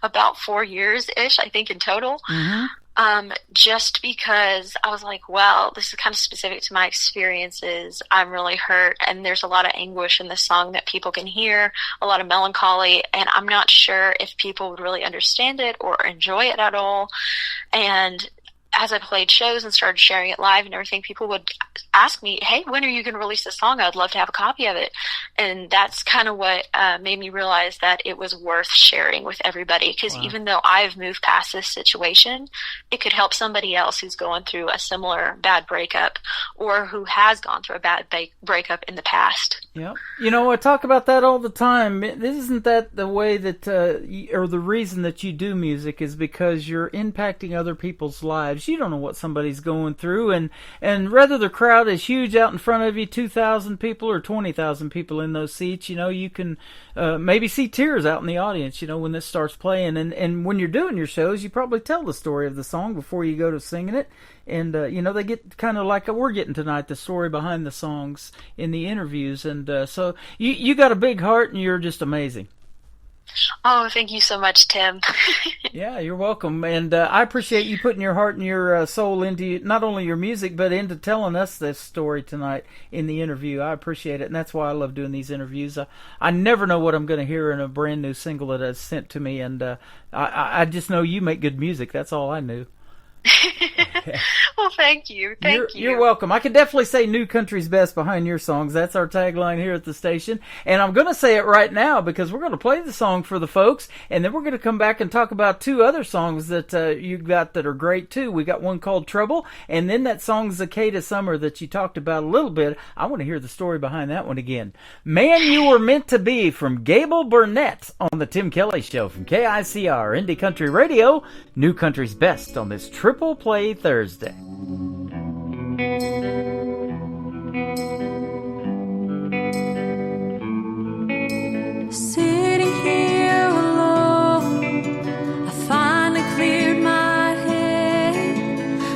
about 4 years-ish, I think, in total. Mm-hmm. Just because I was like, well, this is kind of specific to my experiences. I'm really hurt, and there's a lot of anguish in this song that people can hear, a lot of melancholy, and I'm not sure if people would really understand it or enjoy it at all. And as I played shows and started sharing it live and everything, people would ask me, hey, when are you going to release this song? I'd love to have a copy of it. And that's kind of what made me realize that it was worth sharing with everybody. Because even though I've moved past this situation, it could help somebody else who's going through a similar bad breakup or who has gone through a bad breakup in the past. Yeah. I talk about that all the time. Isn't that the way that, or the reason that you do music is because you're impacting other people's lives. You don't know what somebody's going through, and whether the crowd is huge out in front of you, 2,000 people or 20,000 people in those seats, you can maybe see tears out in the audience, when this starts playing. And when you're doing your shows, you probably tell the story of the song before you go to singing it. And, they get kind of like we're getting tonight, the story behind the songs in the interviews. And so you got a big heart, and you're just amazing. Oh, thank you so much, Tim. Yeah, you're welcome. And I appreciate you putting your heart and your soul into not only your music, but into telling us this story tonight in the interview. I appreciate it, and that's why I love doing these interviews. I never know what I'm going to hear in a brand new single that is sent to me, and I just know you make good music. That's all I knew. Well, thank you. Thank you. You're welcome. I can definitely say New Country's Best behind your songs. That's our tagline here at the station. And I'm going to say it right now because we're going to play the song for the folks, and then we're going to come back and talk about two other songs that you got that are great, too. We got one called Trouble, and then that song Cicada Summer that you talked about a little bit. I want to hear the story behind that one again. Man, You Were Meant to Be from Gable Burnett on the Tim Kelly Show from KICR, Indie Country Radio, New Country's Best on this Triple Play Thursday. Sitting here alone, I finally cleared my head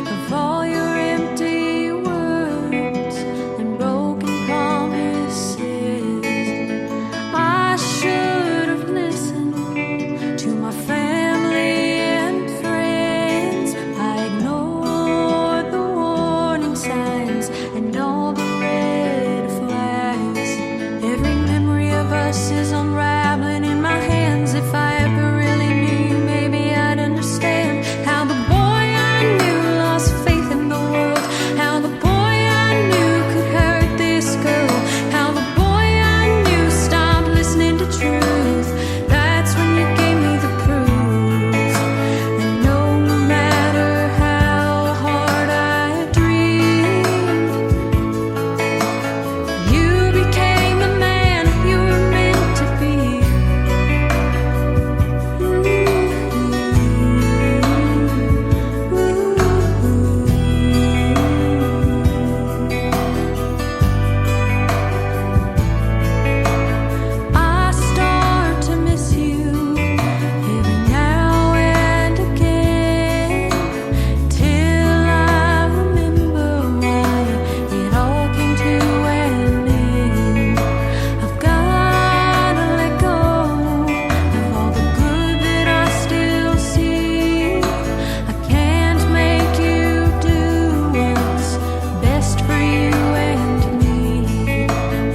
of all your empty words and broken promises. I should have listened to my family and friends. I ignored the warning signs and all the red flags. Every memory of us is unraveling in my hands. If I ever really knew, maybe I'd understand how the boy I knew lost faith in the world, how the boy I knew could hurt this girl, how the boy I knew stopped listening to truth. That's when you gave me the proof. And no matter how hard I dreamed, you became the man you were meant to be. I start to miss you every now and again, till I remember why it all came to an end. I've gotta let go of all the good that I still see. I can't make you do what's best for you and me.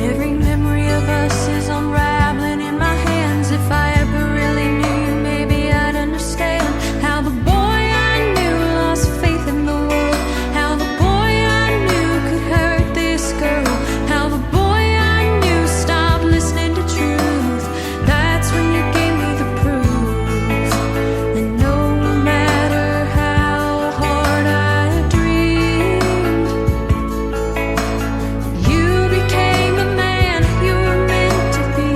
Every memory of us is unraveling in my hands. If I ever really knew, maybe I'd understand how the boy I knew lost faith in the world, how the boy I knew could hurt this girl, how the boy I knew stopped listening to truth. That's when you gave me the proof. And no matter how hard I dreamed, you became the man you were meant to be.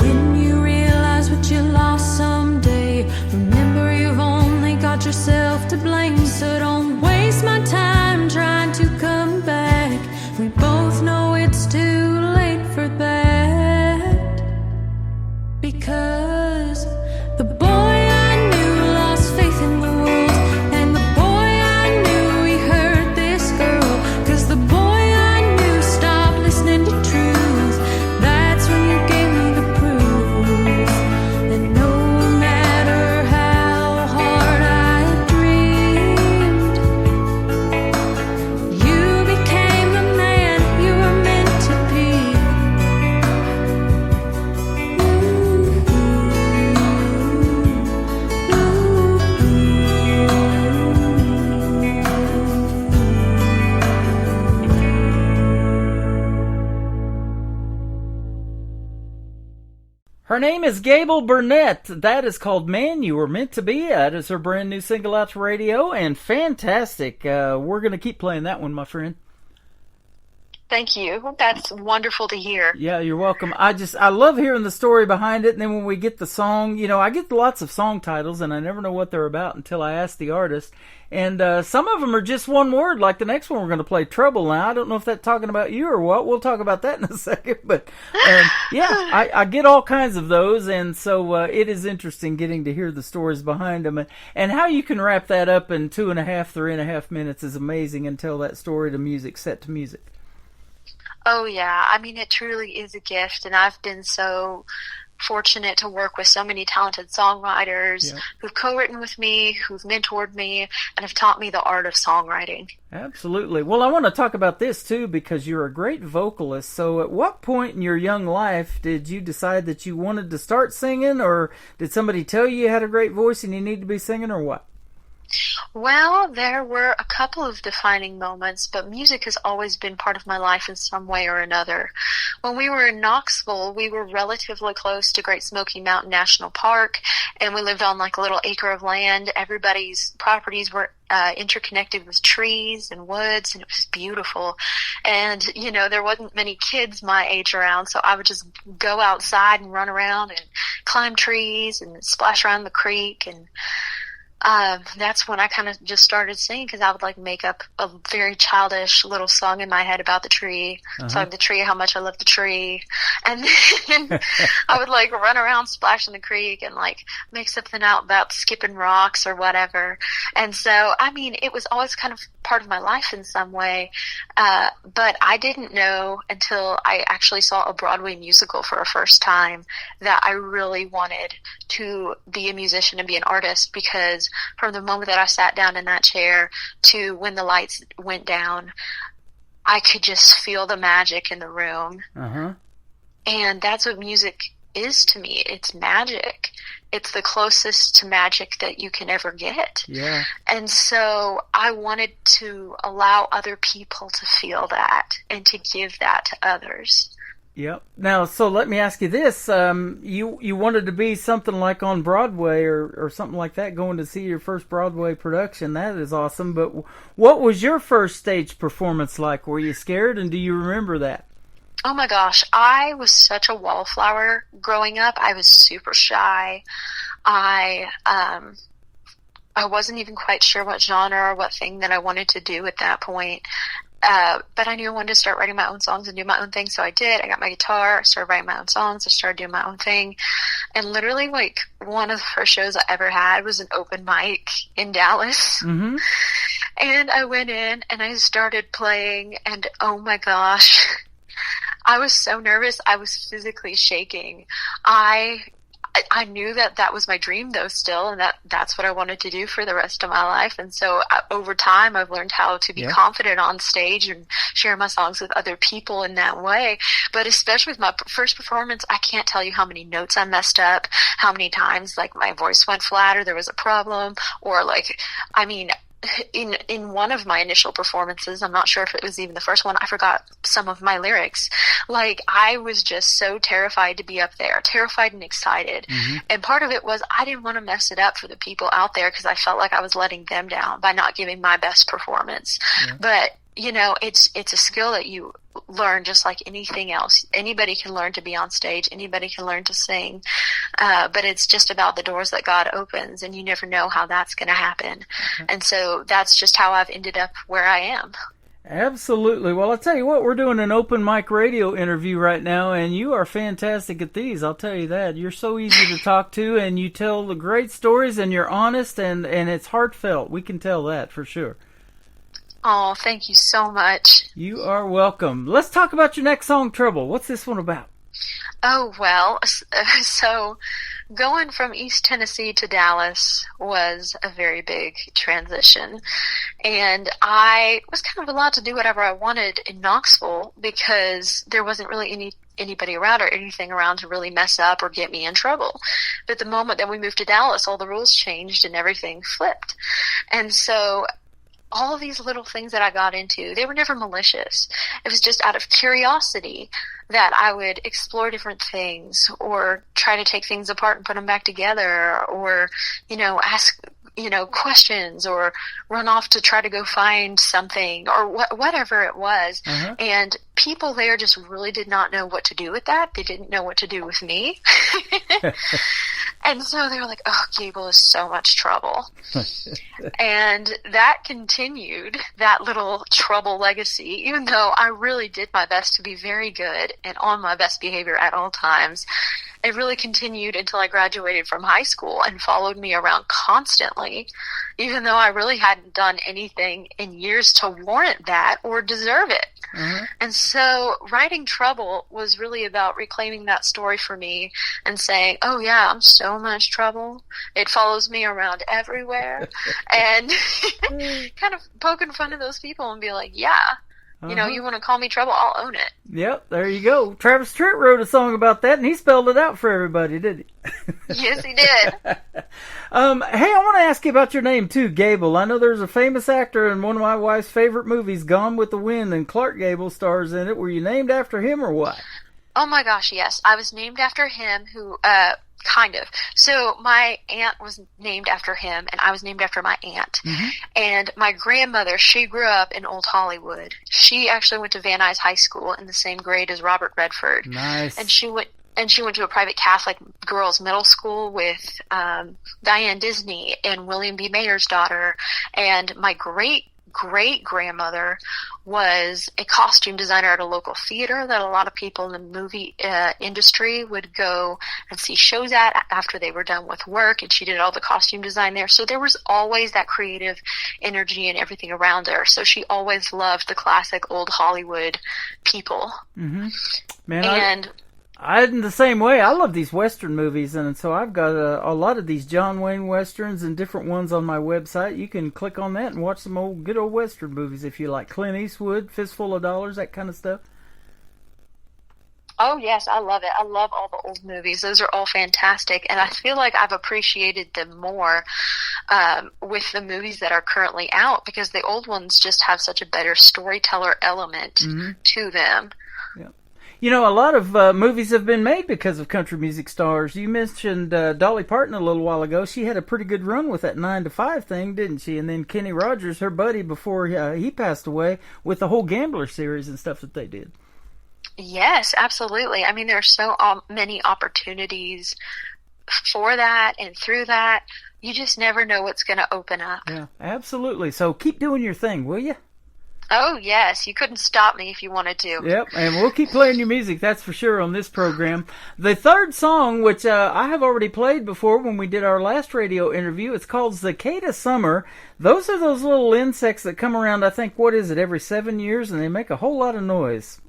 When you realize what you lost someday, remember you've only got yourself to blame. So don't waste my time trying to come back. We both know it's too late for that. Because the boy I knew lost faith in the world, and the boy I knew he hurt this girl. 'Cause the boy I knew stopped listening to truth. That's when you gave me the proof. And no matter how hard I dreamed, you became the man you were meant to be. Her name is Gable Burnett. That is called Man, You Were Meant to Be. That is her brand new single out to radio, and fantastic. We're going to keep playing that one, my friend. Thank you. That's wonderful to hear. Yeah, you're welcome. I love hearing the story behind it, and then when we get the song, I get lots of song titles, and I never know what they're about until I ask the artist. And some of them are just one word, like the next one we're going to play, Trouble. Now, I don't know if that's talking about you or what. We'll talk about that in a second. But, I get all kinds of those, and so it is interesting getting to hear the stories behind them. And how you can wrap that up in 3.5 minutes is amazing, and tell that story to music, set to music. Oh, yeah. I mean, it truly is a gift, and I've been so fortunate to work with so many talented songwriters who've co-written with me, who've mentored me, and have taught me the art of songwriting. Absolutely. Well, I want to talk about this, too, because you're a great vocalist. So at what point in your young life did you decide that you wanted to start singing, or did somebody tell you had a great voice and you need to be singing, or what? Well, there were a couple of defining moments, but music has always been part of my life in some way or another. When we were in Knoxville, we were relatively close to Great Smoky Mountain National Park, and we lived on like a little acre of land. Everybody's properties were interconnected with trees and woods, and it was beautiful. And, there wasn't many kids my age around, so I would just go outside and run around and climb trees and splash around the creek, and that's when I kind of just started singing, because I would make up a very childish little song in my head about the tree, telling the tree how much I love the tree, and then I would run around splashing the creek and make something out about skipping rocks or whatever. And so, I mean, it was always kind of part of my life in some way, but I didn't know until I actually saw a Broadway musical for a first time that I really wanted to be a musician and be an artist, because from the moment that I sat down in that chair to when the lights went down, I could just feel the magic in the room. And that's what music is to me. It's magic. It's the closest to magic that you can ever get. Yeah. And so I wanted to allow other people to feel that and to give that to others. Yep. Now, so let me ask you this. You wanted to be something like on Broadway or something like that, going to see your first Broadway production. That is awesome. But what was your first stage performance like? Were you scared, and do you remember that? Oh my gosh, I was such a wallflower growing up. I was super shy. I wasn't even quite sure what genre or what thing that I wanted to do at that point. But I knew I wanted to start writing my own songs and do my own thing, so I did. I got my guitar, I started writing my own songs, I started doing my own thing. And literally, one of the first shows I ever had was an open mic in Dallas. Mm-hmm. And I went in and I started playing, and oh my gosh, I was so nervous. I was physically shaking. I knew that was my dream, though, still, and that's what I wanted to do for the rest of my life. And so over time, I've learned how to be confident on stage and share my songs with other people in that way. But especially with my first performance, I can't tell you how many notes I messed up, how many times my voice went flat or there was a problem, or in one of my initial performances, I'm not sure if it was even the first one, I forgot some of my lyrics. I was just so terrified to be up there, terrified and excited. Mm-hmm. And part of it was I didn't want to mess it up for the people out there, because I felt like I was letting them down by not giving my best performance. Yeah. But it's a skill that you learn just like anything else. Anybody can learn to be on stage. Anybody can learn to sing. But it's just about the doors that God opens, and you never know how that's going to happen. Okay. And so that's just how I've ended up where I am. Absolutely. Well, I'll tell you what, we're doing an open mic radio interview right now, and you are fantastic at these. I'll tell you that. You're so easy to talk to, and you tell the great stories, and you're honest, and it's heartfelt. We can tell that for sure. Oh, thank you so much. You are welcome. Let's talk about your next song, Trouble. What's this one about? Oh, well, so going from East Tennessee to Dallas was a very big transition. And I was kind of allowed to do whatever I wanted in Knoxville, because there wasn't really anybody around or anything around to really mess up or get me in trouble. But the moment that we moved to Dallas, all the rules changed and everything flipped. And so all of these little things that I got into, they were never malicious. It was just out of curiosity that I would explore different things, or try to take things apart and put them back together, or, ask questions or run off to try to go find something or whatever it was. And people there just really did not know what to do with that. They didn't know what to do with me. And so they were like, oh, Gable is so much trouble. And that continued, that little trouble legacy, even though I really did my best to be very good and on my best behavior at all times. It really continued until I graduated from high school and followed me around constantly, even though I really hadn't done anything in years to warrant that or deserve it. And so writing Trouble was really about reclaiming that story for me and saying, oh yeah, I'm so much trouble. It follows me around everywhere. And kind of poking fun of those people and be like, yeah. You want to call me trouble, I'll own it. Yep, there you go. Travis Tritt wrote a song about that, and he spelled it out for everybody, didn't he? Yes, he did. Hey, I want to ask you about your name, too, Gable. I know there's a famous actor in one of my wife's favorite movies, Gone with the Wind, and Clark Gable stars in it. Were you named after him or what? Oh, my gosh, yes. I was named after him who... kind of. So my aunt was named after him, and I was named after my aunt. And my grandmother, she grew up in Old Hollywood. She actually went to Van Nuys High School in the same grade as Robert Redford. Nice. And she went to a private Catholic girls' middle school with Diane Disney and William B. Mayer's daughter. And my great-grandmother was a costume designer at a local theater that a lot of people in the movie industry would go and see shows at after they were done with work, and she did all the costume design there. So there was always that creative energy and everything around her. So she always loved the classic old Hollywood people. Man, I'm the same way. I love these Western movies, and so I've got a lot of these John Wayne Westerns and different ones on my website. You can click on that and watch some good old Western movies if you like. Clint Eastwood, Fistful of Dollars, that kind of stuff. Oh, yes, I love it. I love all the old movies. Those are all fantastic, and I feel like I've appreciated them more with the movies that are currently out because the old ones just have such a better storyteller element to them. A lot of movies have been made because of country music stars. You mentioned Dolly Parton a little while ago. She had a pretty good run with that 9 to 5 thing, didn't she? And then Kenny Rogers, her buddy, before he passed away, with the whole Gambler series and stuff that they did. Yes, absolutely. I mean, there's so many opportunities for that and through that. You just never know what's going to open up. Yeah, absolutely. So keep doing your thing, will you? Oh, yes. You couldn't stop me if you wanted to. Yep, and we'll keep playing your music, that's for sure, on this program. The third song, which I have already played before when we did our last radio interview, it's called Cicada Summer. Those are those little insects that come around, I think, every 7 years, and they make a whole lot of noise.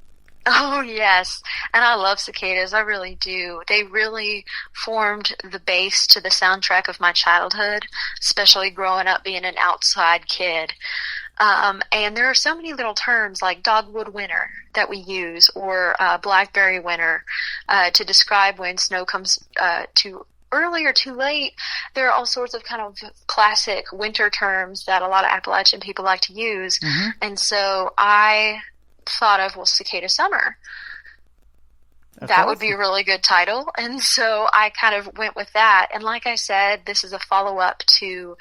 Oh, yes. And I love cicadas. I really do. They really formed the base to the soundtrack of my childhood, especially growing up being an outside kid. And there are so many little terms like dogwood winter that we use, or blackberry winter, to describe when snow comes too early or too late. There are all sorts of kind of classic winter terms that a lot of Appalachian people like to use. And so I thought of, Cicada Summer. That's that awesome. Would be a really good title. And so I kind of went with that. And like I said, this is a follow-up to,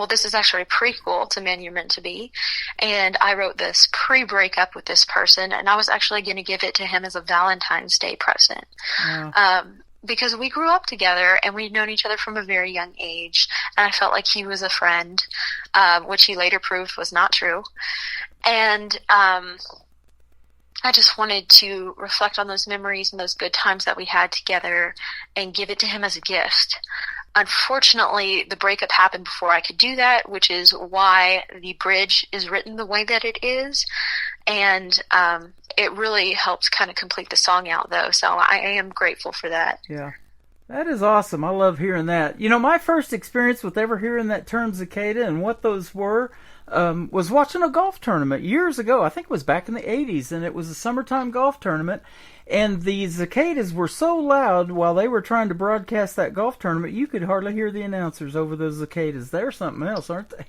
this is actually a prequel to Man You're Meant to Be. And I wrote this pre-breakup with this person, and I was actually going to give it to him as a Valentine's Day present. Because we grew up together and we'd known each other from a very young age. And I felt like he was a friend, which he later proved was not true. And I just wanted to reflect on those memories and those good times that we had together and give it to him as a gift. Unfortunately, the breakup happened before I could do that, which is why the bridge is written the way that it is. And it really helps kind of complete the song out, though. So I am grateful for that. Yeah. That is awesome. I love hearing that. My first experience with ever hearing that term cicada and what those were was watching a golf tournament years ago. I think it was back in the 80s, and it was a summertime golf tournament. And the cicadas were so loud while they were trying to broadcast that golf tournament, you could hardly hear the announcers over those cicadas. They're something else, aren't they?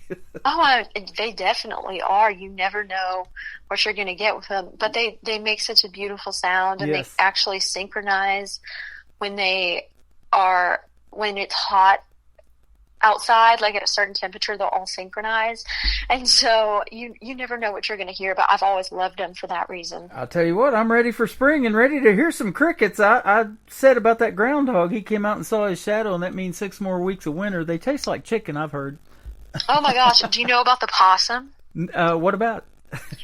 They definitely are. You never know what you're going to get with them. But they make such a beautiful sound, and yes. They actually synchronize when it's hot outside, like at a certain temperature, they'll all synchronize. And so you never know what you're going to hear, but I've always loved them for that reason. I'll tell you what, I'm ready for spring and ready to hear some crickets. I said about that groundhog, he came out and saw his shadow, and that means 6 more weeks of winter. They taste like chicken, I've heard. Oh my gosh, do you know about the possum? What about?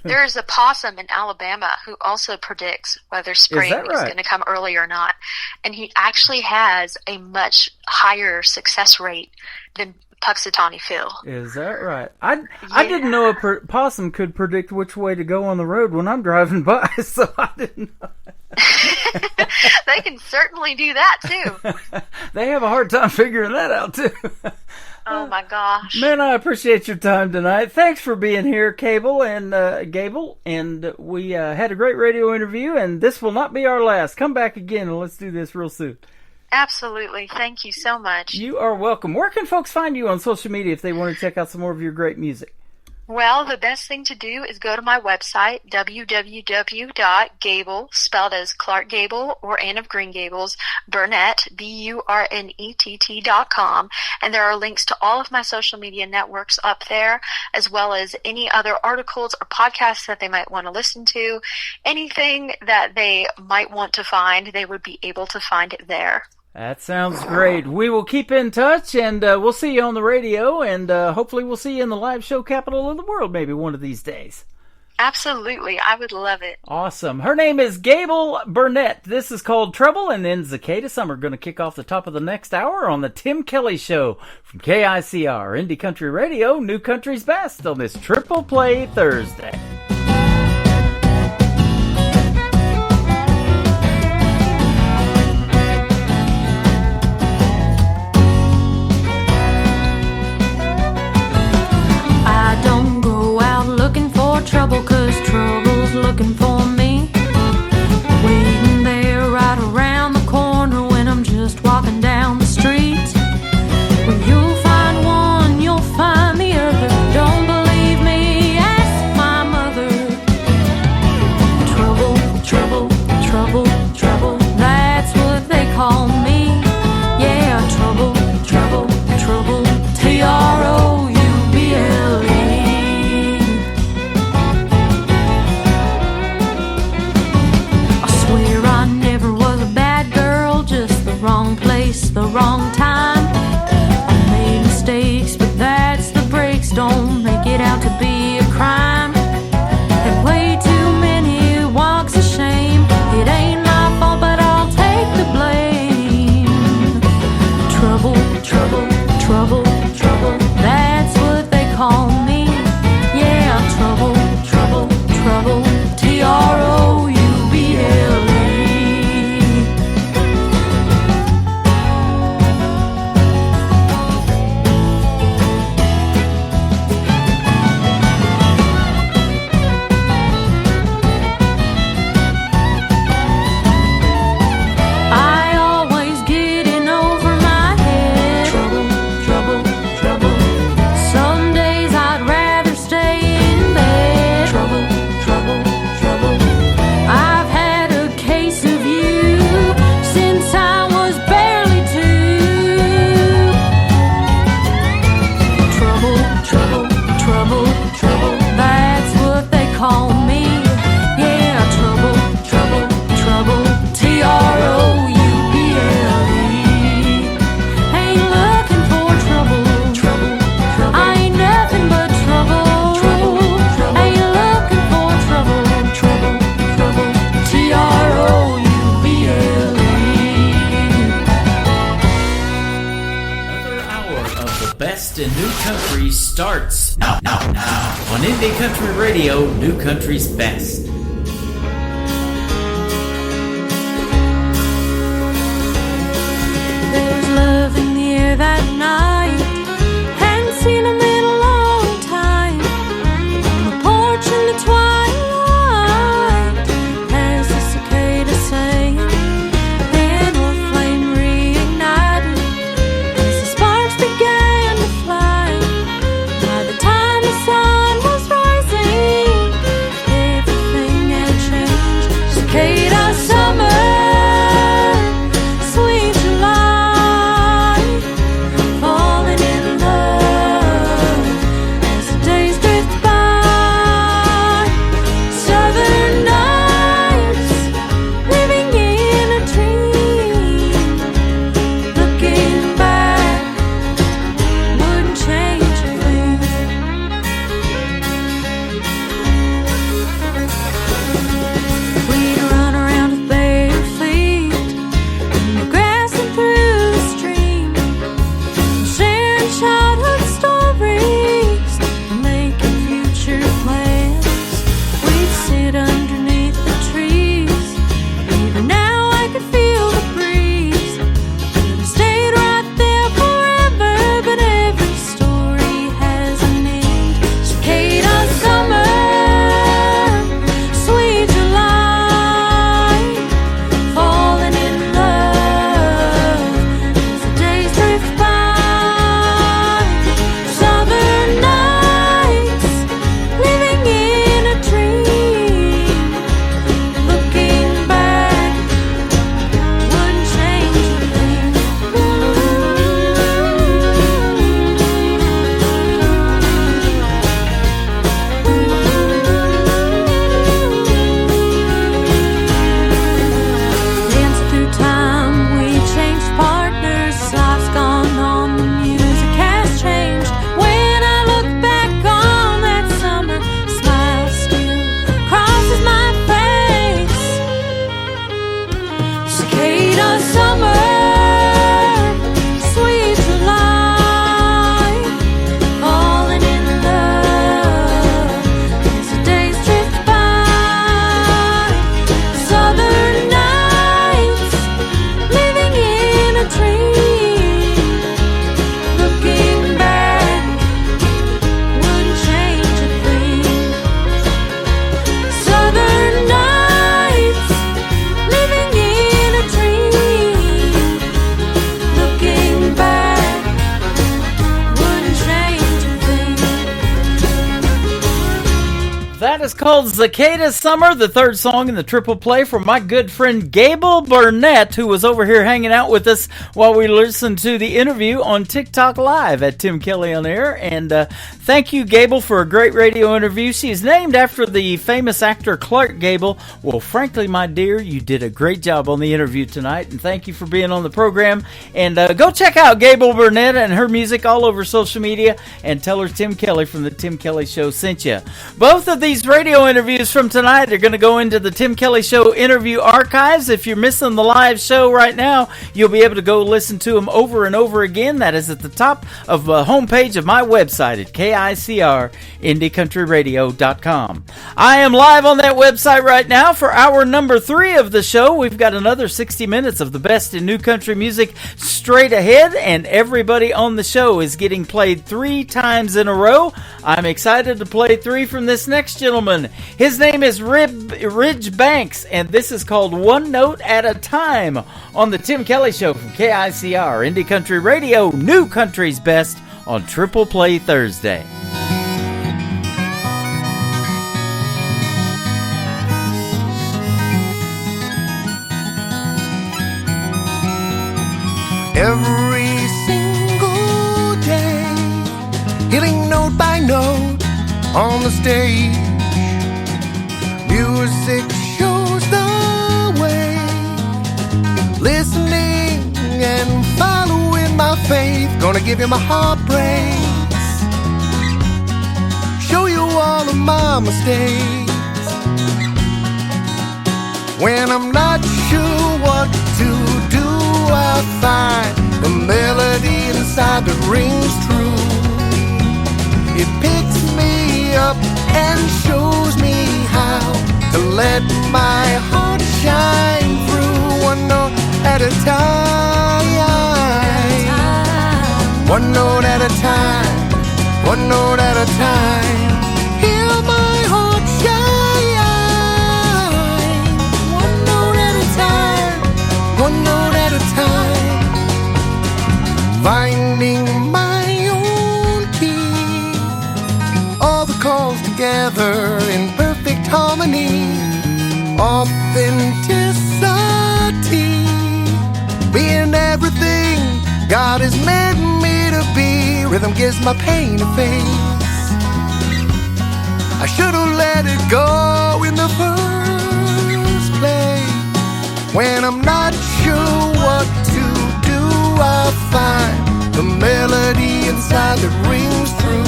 There is a possum in Alabama who also predicts whether spring is going to come early or not. And he actually has a much higher success rate than Puxatawny Phil. Is that right? I didn't know a possum could predict which way to go on the road when I'm driving by, so I didn't know. They can certainly do that, too. They have a hard time figuring that out, too. Oh, my gosh. Man, I appreciate your time tonight. Thanks for being here, Gable. And we had a great radio interview, and this will not be our last. Come back again, and let's do this real soon. Absolutely. Thank you so much. You are welcome. Where can folks find you on social media if they want to check out some more of your great music? Well, the best thing to do is go to my website, www.Gable, spelled as Clark Gable or Anne of Green Gables, Burnett, BURNETT.com. And there are links to all of my social media networks up there, as well as any other articles or podcasts that they might want to listen to. Anything that they might want to find, they would be able to find it there. That sounds great. We will keep in touch, and we'll see you on the radio, and hopefully we'll see you in the live show capital of the world maybe one of these days. Absolutely. I would love it. Awesome. Her name is Gable Burnett. This is called Trouble, and then Cicada Summer going to kick off the top of the next hour on the Tim Kelly Show from KICR, Indie Country Radio, New Country's Best on this Triple Play Thursday. Trouble, 'cause trouble's looking for me, waiting there right around the corner when I'm just walking down the street. When you'll find one, you'll find the other. Don't believe me, ask my mother. Trouble, trouble, trouble, trouble, that's what they call me. Yeah, trouble, trouble, trouble, TROUBLE. Wrong place, the wrong time. I made mistakes, but that's the breaks. Don't make it out to be a crime. Had way too many walks of shame. It ain't my fault, but I'll take the blame. Trouble, trouble, trouble, trouble, that's what they call me. Yeah, trouble, trouble, trouble, TROUBLE. In New Country starts now on Indie Country Radio, New Country's Best. There's love in the air that night. Hadn't seen him in a long time. On the porch in the twilight, as the cicada sang, and our flame reignited as the sparks began to fly. By the time the sun was rising, everything had changed. Cicada summer, sweet July, fall That is called Cicada Summer, the third song in the triple play from my good friend Gable Burnett, who was over here hanging out with us while we listened to the interview on TikTok Live at Tim Kelly on Air. And thank you, Gable, for a great radio interview. She is named after the famous actor Clark Gable. Well, frankly, my dear, you did a great job on the interview tonight, and thank you for being on the program. And go check out Gable Burnett and her music all over social media, and tell her Tim Kelly from the Tim Kelly Show sent you. Both of these radio interviews from tonight are going to go into the Tim Kelly Show interview archives. If you're missing the live show right now, you'll be able to go listen to them over and over again. That is at the top of the homepage of my website at KICR-IndieCountryRadio.com. I am live on that website right now for hour number 3 of the show. We've got another 60 minutes of the best in new country music straight ahead, and everybody on the show is getting played 3 times in a row. I'm excited to play 3 from this next gentleman. His name is Ridge Banks, and this is called One Note at a Time on the Tim Kelly Show from KICR, Indie Country Radio, New Country's Best on Triple Play Thursday. Every single day, hitting note by note on the stage. Music shows the way. Listening and following my faith. Gonna give you my heartbreaks, show you all of my mistakes. When I'm not sure what to do, I find the melody inside that rings true. It picks me up and shows me how to let my heart shine through. One note at a time, one note at a time, one note at a time. Hear my heart shine. One note at a time, one note at a time. Finding my own key, all the chords together in perfect harmony. Authenticity, being everything God has made me to be. Rhythm gives my pain a face. I should've let it go in the first place. When I'm not sure what to do, I find the melody inside that rings through.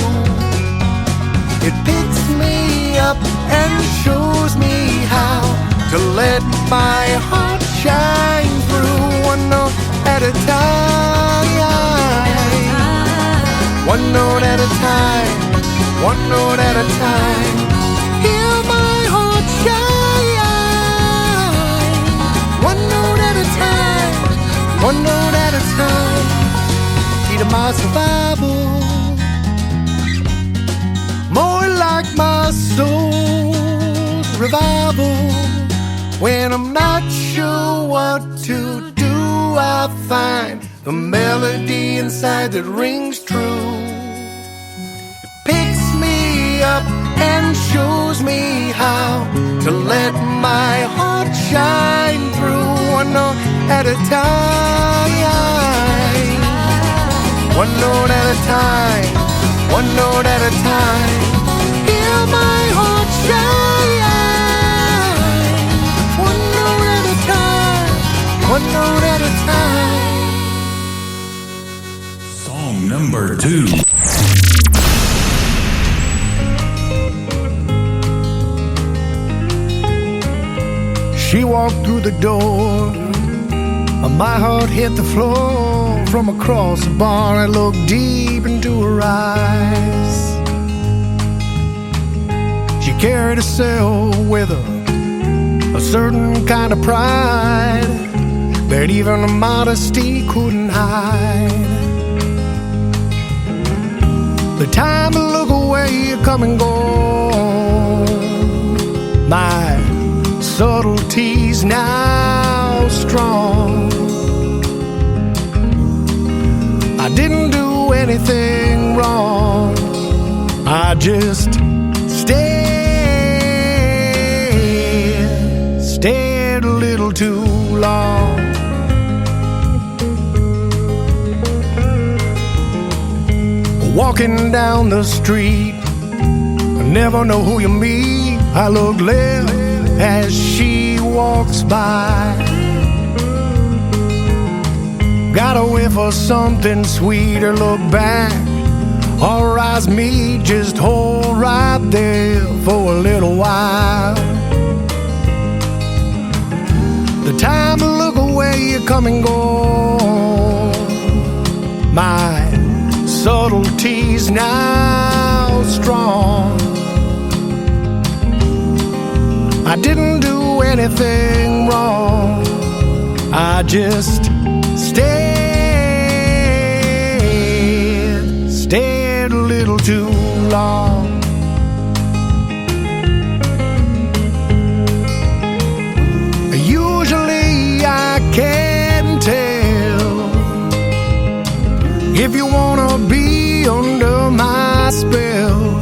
It picks me up and shows me how to let my heart shine through. One note at a time, one note at a time, one note at a time. Hear my heart shine. One note at a time, one note at a time. Key to my survival, more like my soul's revival. When I'm not sure what to do, I find the melody inside that rings true. It picks me up and shows me how to let my heart shine through. One note at a time, one note at a time, one note at a time. Hear my heart shine. One note at a time, one note at a time. Song number 2. She walked through the door, my heart hit the floor. From across the bar I looked deep into her eyes. She carried herself with a certain kind of pride that even her modesty couldn't hide. The time to look away come and go. My subtlety's now strong. I didn't do anything wrong. I just stayed stayed a little too long. Walking down the street, I never know who you meet. I look left as she walks by. Got a whiff of something sweeter, look back. Her eyes meet, just hold right there for a little while. The time to look away, you come and go. My subtlety's now strong. I didn't do anything wrong. I just stayed a little too long. Usually I can tell if you wanna be under my spell.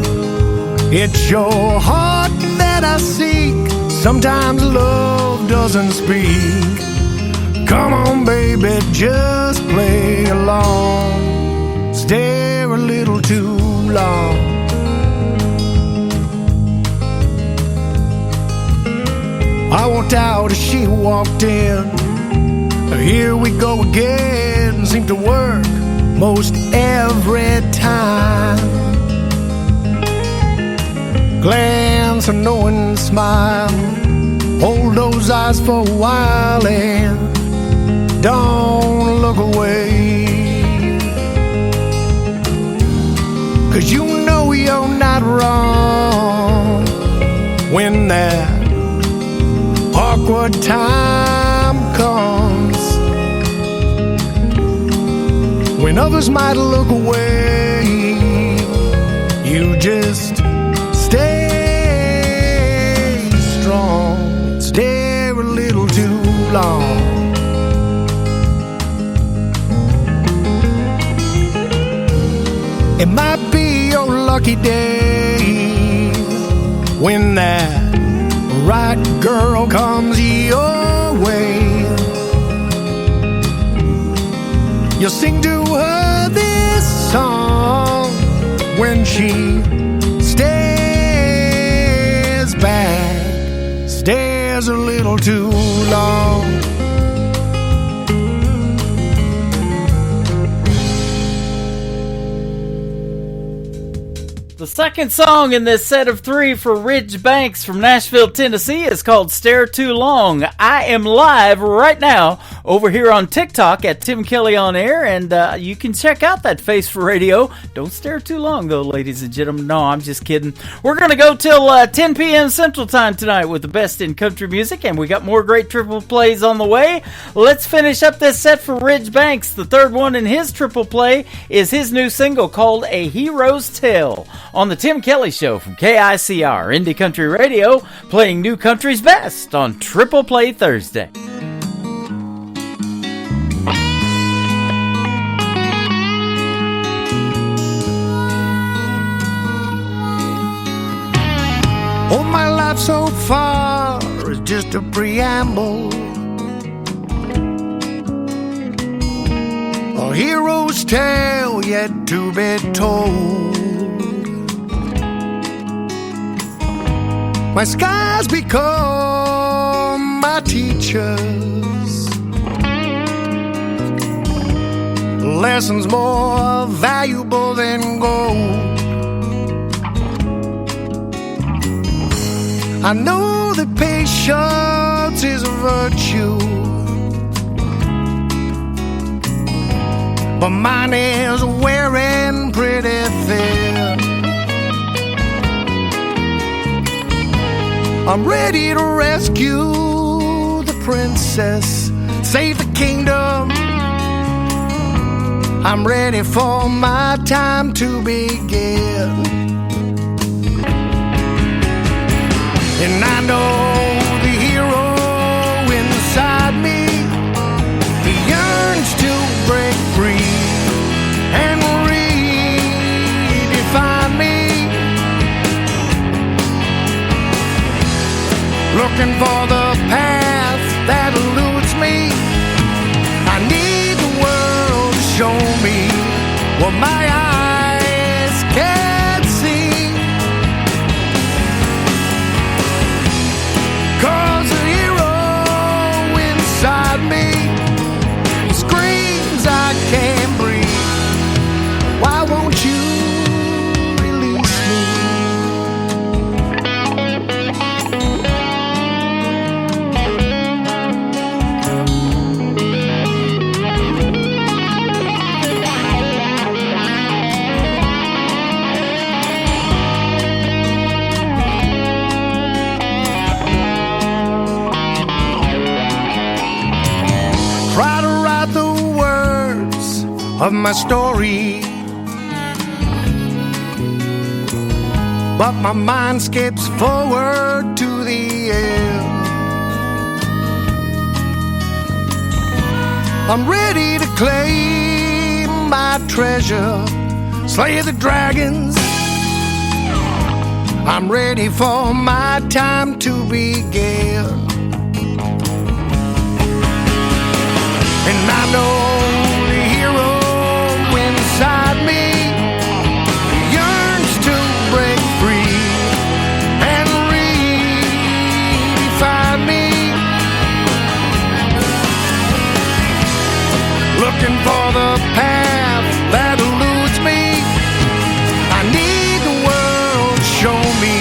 It's your heart that I seek. Sometimes love doesn't speak. Come on, baby, just play along. Stare a little too long. I walked out as she walked in. Here we go again. Seemed to work most every time. Glance, a knowing smile. Hold those eyes for a while and don't look away. 'Cause you know you're not wrong when that awkward time comes, when others might look away. You just stay strong, stay a little too long. It might be your lucky day when that right girl comes your way. You'll sing to her this song when she stares back, stares a little too long. The second song in this set of three for Ridge Banks from Nashville, Tennessee is called Stare Too Long. I am live right now over here on TikTok at Tim Kelly On Air, and you can check out that face for radio. Don't stare too long, though, ladies and gentlemen. No, I'm just kidding. We're going to go till 10 p.m. Central Time tonight with the best in country music, and we got more great triple plays on the way. Let's finish up this set for Ridge Banks. The third one in his triple play is his new single called A Hero's Tale on the Tim Kelly Show from KICR, Indie Country Radio, playing new country's best on Triple Play Thursday. Oh, my life so far is just a preamble, a hero's tale yet to be told. My skies become my teachers, lessons more valuable than gold. I know that patience is a virtue, but mine is wearing pretty thin. I'm ready to rescue the princess, save the kingdom. I'm ready for my time to begin. And I know the hero inside me, he yearns to break free and redefine me. looking for the path that eludes me. I need the world to show me what my eyes can't see. 'Cause the hero inside me screams I can't breathe. Why won't you release me? Try to write the words of my story, but my mind skips forward to the end. I'm ready to claim my treasure, slay the dragons. I'm ready for my time to begin. And I know the hero inside me yearns to break free and redefine me. Looking for the path that eludes me. I need the world to show me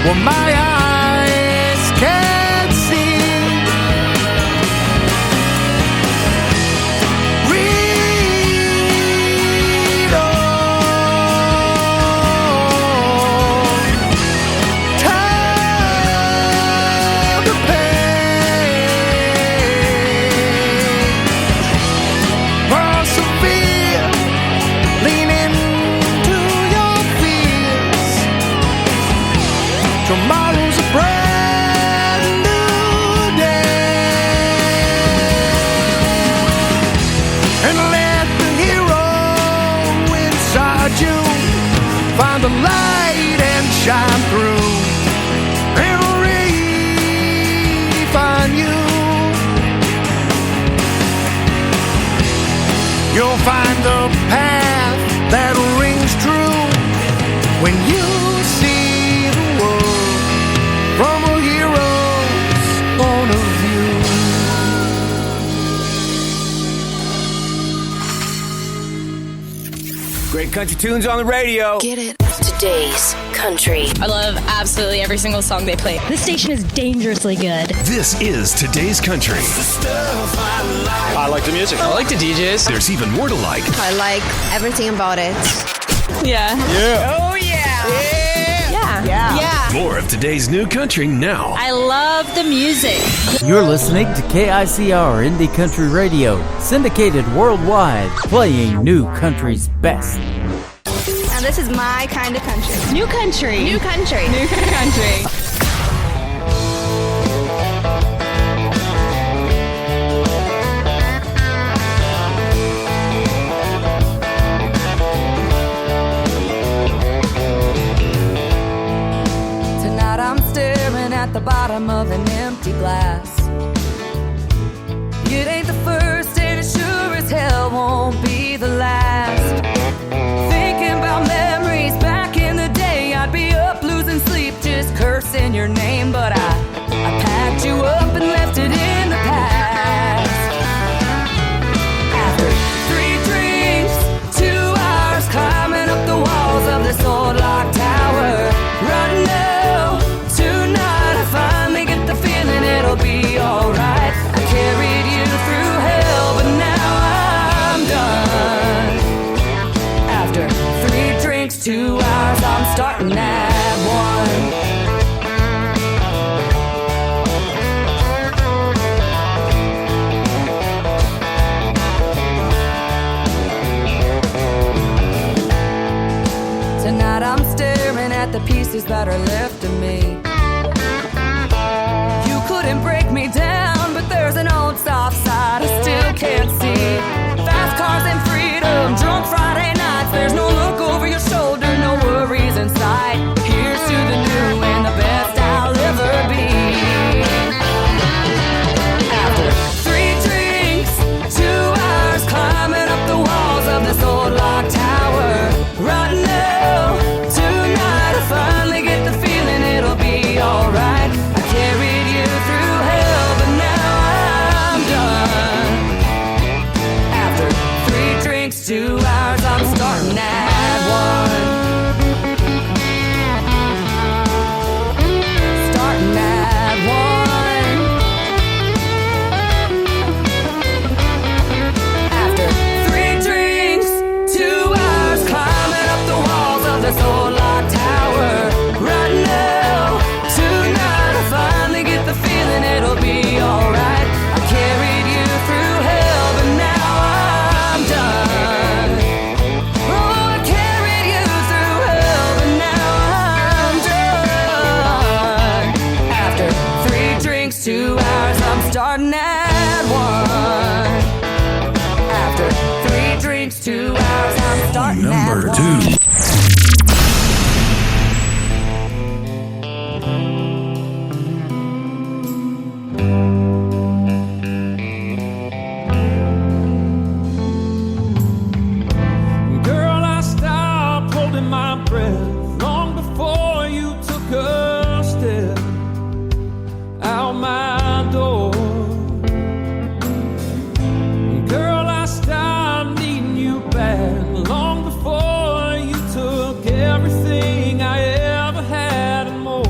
what my eyes can't see. Tomorrow's a brand new day. And let the hero inside you find the light and shine through and refine you. You'll find the path that rings true when you see the world from a hero's point of view. Great country tunes on the radio. Get it. Today's country. I love absolutely every single song they play. This station is dangerously good. This is Today's Country. I like the music. I like the DJs. There's even more to like. I like everything about it. Yeah. Yeah. Oh, yeah. Yeah. More of today's new country now. I love the music. You're listening to KICR Indie Country Radio, syndicated worldwide, playing new country's best. And this is my kind of country. New country. New country. New country. Tonight I'm staring at the bottom of an empty glass. It ain't the first and it sure as hell won't be the last. Thinking about memories back in the day, I'd be up losing sleep just cursing your name. But I packed you up and left it in the past. After 3 drinks, 2 hours climbing up the walls of this old locked tower. Right now, tonight I finally get the feeling it'll be alright. I carried you through hell, but now I'm done. After 3 drinks, 2 hours, I'm starting at 1. Tonight I'm staring at the pieces that are left of me. You couldn't break me down, but there's an old soft side I still can't see. Fast cars and freedom, drunk Friday nights. There's no look over your shoulder, no worries inside. Here's to the new and the best I'll ever be. starting at 1. After 3 drinks, 2 hours, I'm starting Number at 2. 1. Girl, I stopped holding my breath long before you took a step out my door. Girl, I stopped needing you back long before you took everything I ever had and more.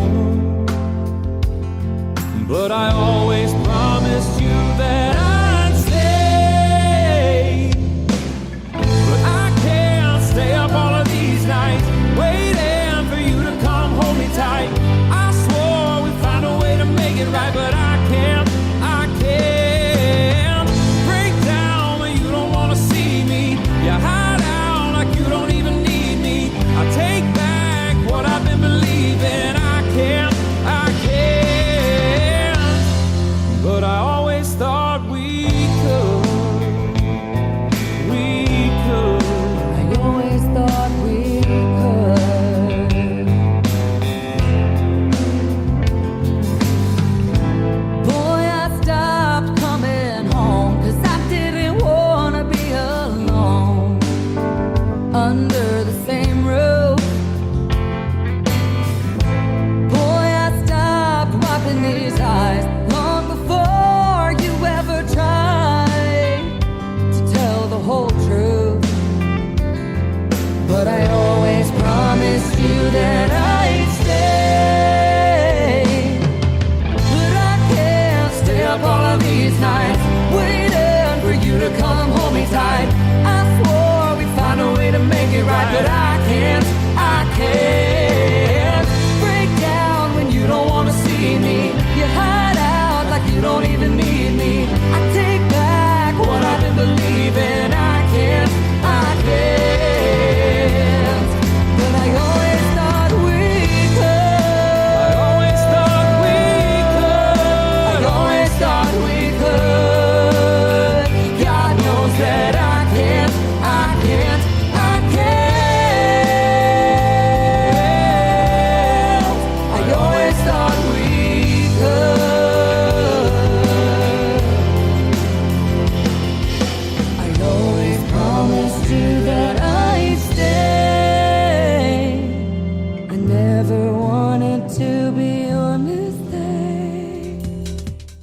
But I always promised you that I'd stay. But I can't stay up all of these nights waiting for you to come hold me tight. I swore we'd find a way to make it right, but I can't break down when you don't wanna see me. You hide out like you don't even need me. I take back what I've been believing. I can't, but I always thought we could. I always thought we could. Boy, I stopped coming home 'cause I didn't wanna be alone under the same roof. Boy, I stopped wiping these eyes long before you ever tried to tell the whole truth. But I always promised you that I'd stay. But I can't stay up all of these nights waiting for you to come hold me tight. I swore we'd find a way to make it right, but I can't break down when you don't wanna see me. You hide out like you don't even need me. I take back what I've been believing. I can't, but I always thought we could. I always thought we I always thought we could. God knows that I can't. I always thought we could. I always promised you that I'd stay. I never wanted to be your mistake.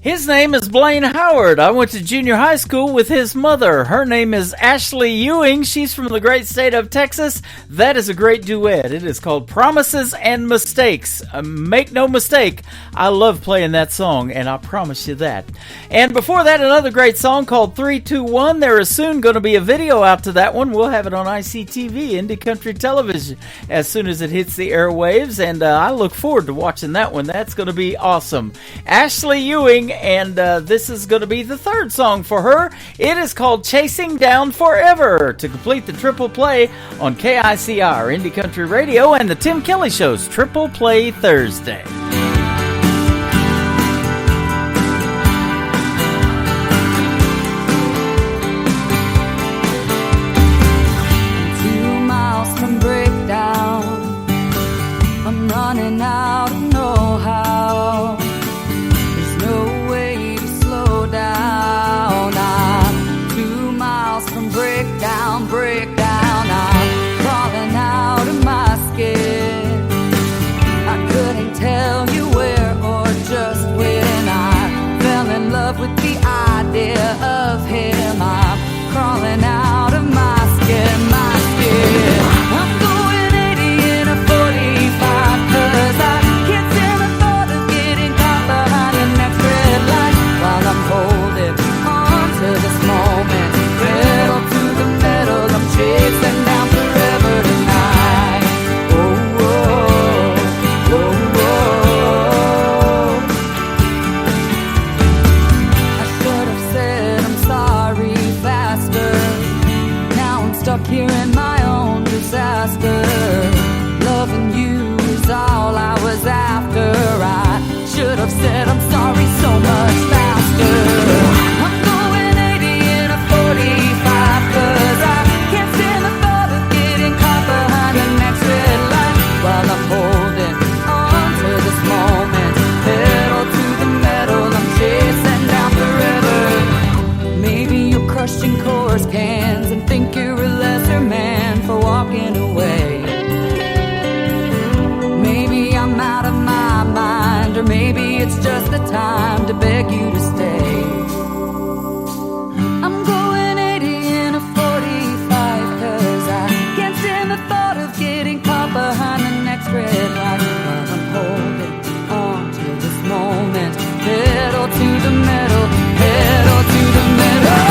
His name is Blaine Howard. I went to junior high school with his mother. Her name is Ashley Ewing. She's from the great state of Texas. That is a great duet. It is called Promises and Mistakes. Make no mistake, I love playing that song, and I promise you that. And before that, another great song called 321. There is soon going to be a video out to that one. We'll have it on ICTV, Indie Country Television, as soon as it hits the airwaves, and I look forward to watching that one. That's going to be awesome. Ashley Ewing, and this is going to be the third song for her. It is called Chasing Down Forever, to complete the triple play on KICR, Indie Country Radio, and the Tim Kelly Show's Triple Play Thursday. I'm running out of know-how. There's no way to slow down. I'm 2 miles from breakdown. I'm crawling out of my skin. I couldn't tell mind, or maybe it's just the time to beg you to stay. I'm going 80 in a 45, 'cause I can't stand the thought of getting caught behind the next red light. While I'm holding on to this moment, pedal to the metal, pedal to the metal.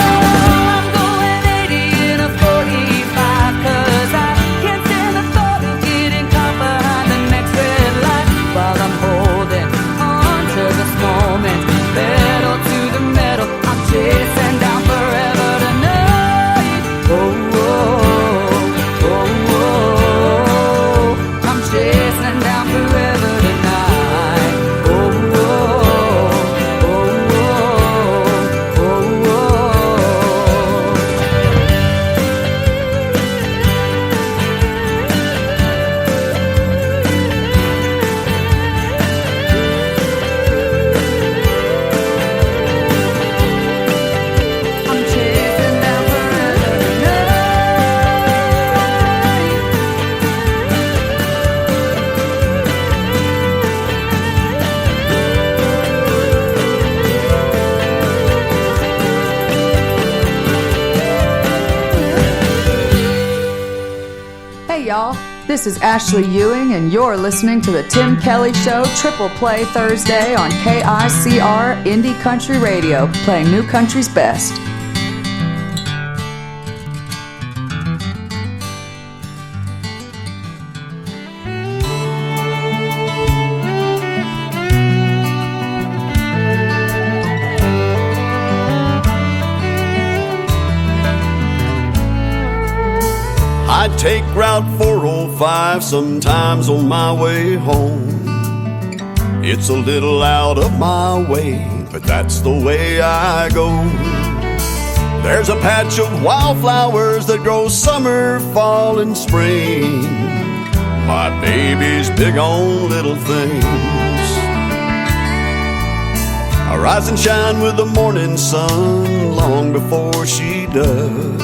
I'm going 80 in a 45, 'cause I can't stand the thought of getting caught behind the next red light. While I'm holding on to this moment, pedal to the metal. I'm chasing down forever tonight. Oh, oh, oh, oh. I'm chasing down forever tonight. Oh, oh, oh, oh, oh, oh. I'm chasing down forever tonight. Hey y'all, this is Ashley Ewing, and you're listening to the Tim Kelly Show Triple Play Thursday on KICR Indie Country Radio, playing new country's best. I take Route 405 sometimes on my way home. It's a little out of my way, but that's the way I go. There's a patch of wildflowers that grow summer, fall, and spring. My baby's big on little things. I rise and shine with the morning sun long before she does.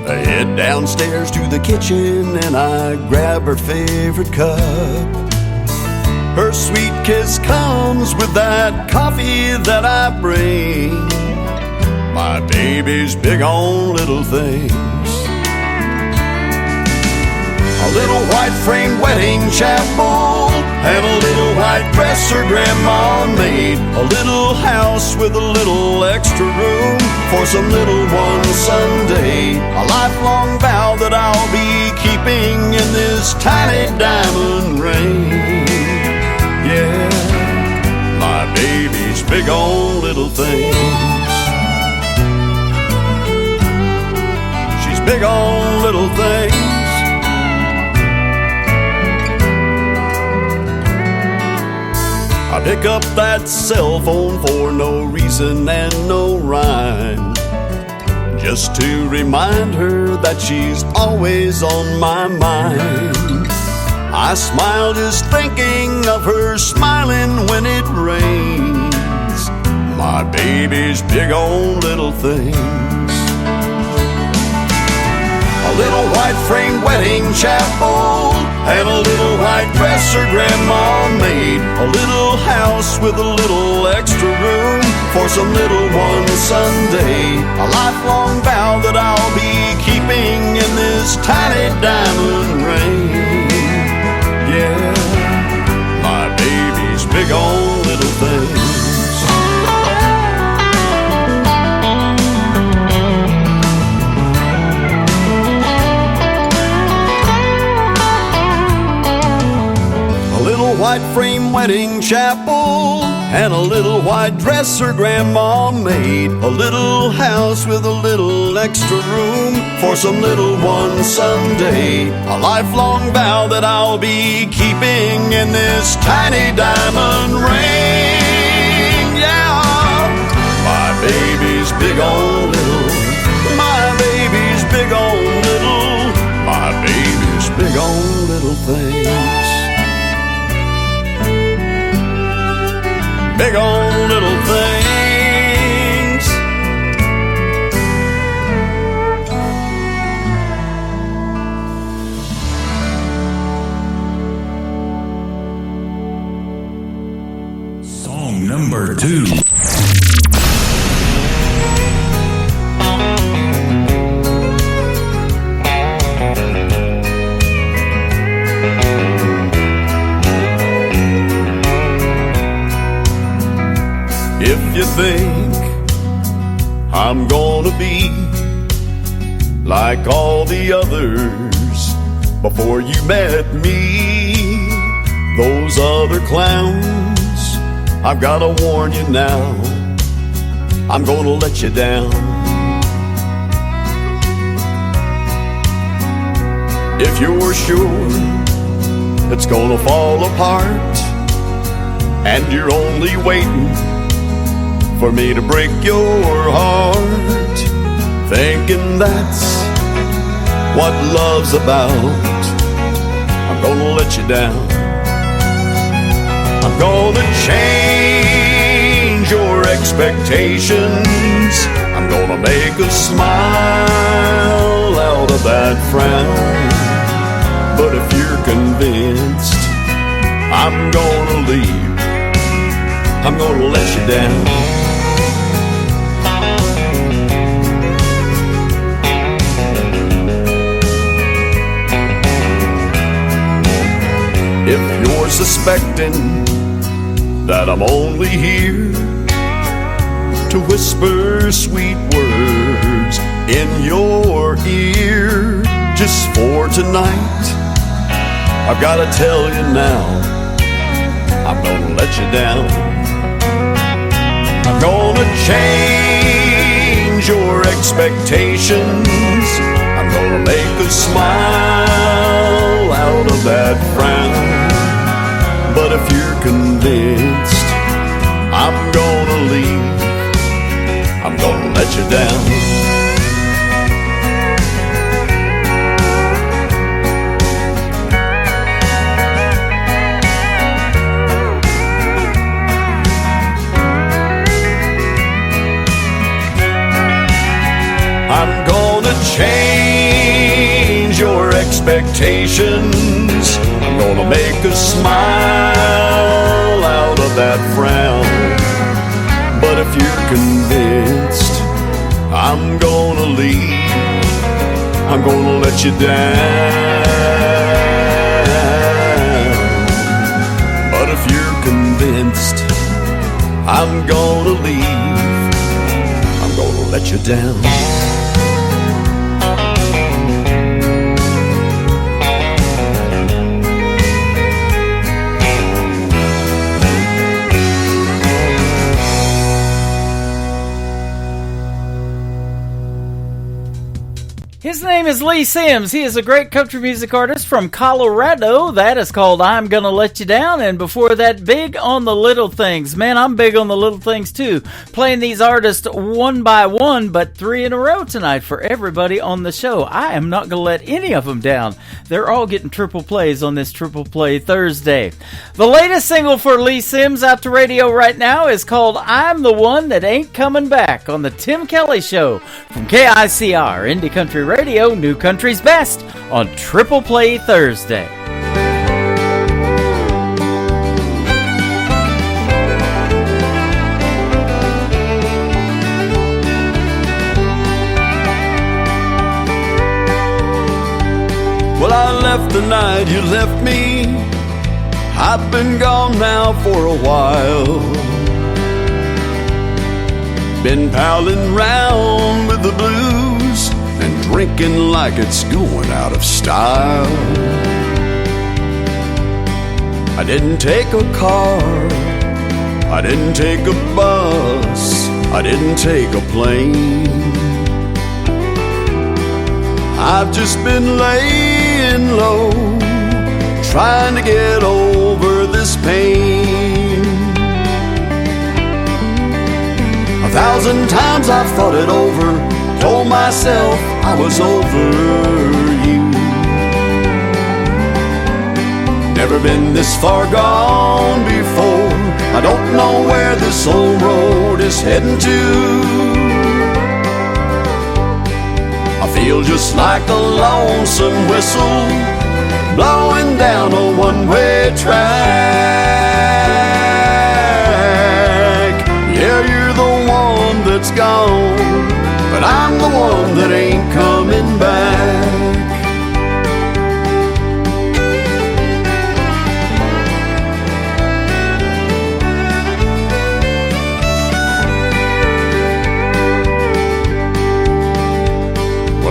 I head downstairs to the kitchen and I grab her favorite cup. Her sweet kiss comes with that coffee that I bring. My baby's big on little things. A little white frame wedding chapel and a little white dress her grandma made. A little house with a little extra room for some little one someday. A lifelong vow that I'll be keeping in this tiny diamond ring. Yeah, my baby's big on little things. She's big on little things. I pick up that cell phone for no reason and no rhyme, just to remind her that she's always on my mind. I smile just thinking of her smiling when it rains. My baby's big on little things. A little white frame wedding chapel and a little white dress her grandma made. A little house with a little extra room for some little one someday. A lifelong vow that I'll be keeping in this tiny diamond ring. Yeah, my baby's big on little things. White frame wedding chapel and a little white dress her grandma made. A little house with a little extra room for some little one someday. A lifelong vow that I'll be keeping in this tiny diamond ring. Yeah, my baby's big on little. My baby's big on little. My baby's big on little things. Big on little things. Song number 2. If you think I'm gonna be like all the others before you met me, those other clowns, I've gotta warn you now, I'm gonna let you down. If you're sure it's gonna fall apart and you're only waiting for me to break your heart, thinking that's what love's about, I'm gonna let you down. I'm gonna change your expectations. I'm gonna make a smile out of that frown. But if you're convinced I'm gonna leave, I'm gonna let you down. If you're suspecting that I'm only here to whisper sweet words in your ear just for tonight, I've gotta tell you now, I'm gonna let you down. I'm gonna change your expectations. I'm gonna make a smile out of that frown. But if you're convinced I'm gonna leave, I'm gonna let you down. I'm gonna change your expectations. I'm gonna make a smile out of that frown. But if you're convinced I'm gonna leave, I'm gonna let you down. But if you're convinced I'm gonna leave, I'm gonna let you down. His name is Lee Sims. He is a great country music artist from Colorado. That is called I'm Gonna Let You Down. And before that, Big on the Little Things. Man, I'm big on the little things too. Playing these artists one by one, but 3 in a row tonight for everybody on the show. I am not gonna let any of them down. They're all getting triple plays on this Triple Play Thursday. The latest single for Lee Sims out to radio right now is called I'm the One That Ain't Coming Back on the Tim Kelly Show from KICR, Indie Country Radio, New Country's Best on Triple Play Thursday. Well, I left the night you left me. I've been gone now for a while. Been palling round with the blues and drinking like it's going out of style. I didn't take a car, I didn't take a bus, I didn't take a plane. I've just been laying low, trying to get over this pain. 1,000 times I've thought it over, told myself I was over you. Never been this far gone before. I don't know where this old road is heading to. I feel just like a lonesome whistle blowing down a one-way track.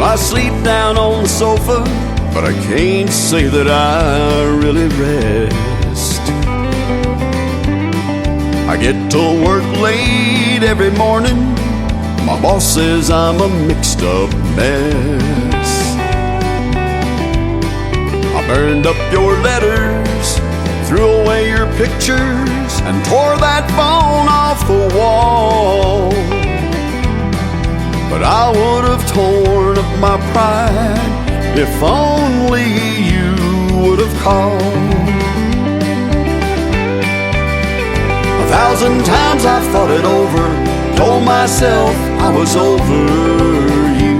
I sleep down on the sofa, but I can't say that I really rest. I get to work late every morning. My boss says I'm a mixed up mess. I burned up your letters, threw away your pictures, and tore that phone off the wall. But I would have torn up my pride if only you would have called. 1,000 times I thought it over, told myself I was over you.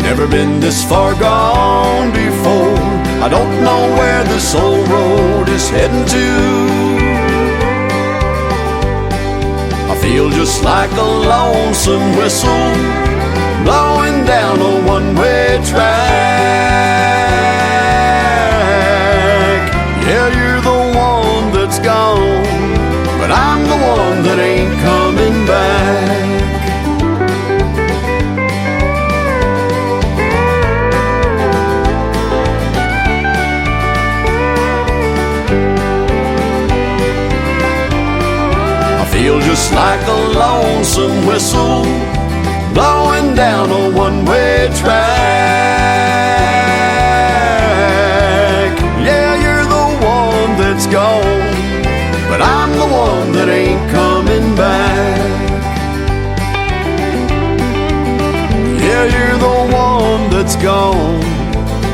Never been this far gone before. I don't know where this old road is heading to. I feel just like a lonesome whistle blowing down a one-way track. Yeah, you're the one that's gone, but I'm the one that ain't coming back. I feel just like a lonesome whistle blowing down a one-way track. Yeah, you're the one that's gone, but I'm the one that ain't coming back. Yeah, you're the one that's gone,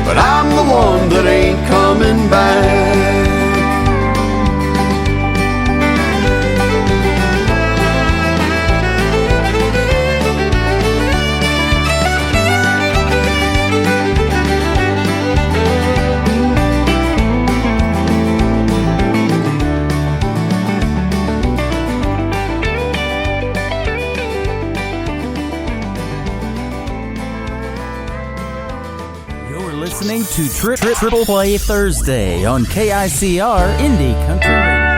but I'm the one that ain't coming back. Listening to Triple Play Thursday on KICR Indie Country Radio.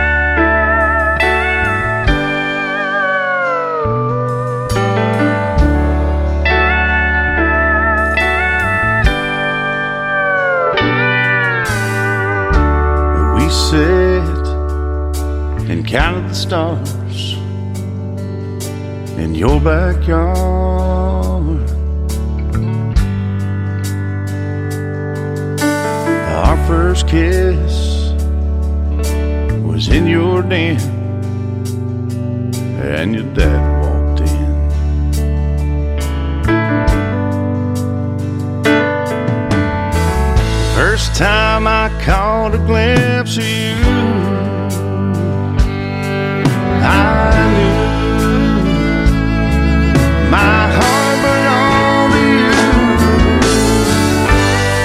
We sit and counted the stars in your backyard. Our first kiss was in your den, and your dad walked in. First time I caught a glimpse of you, I knew my heart belonged to you.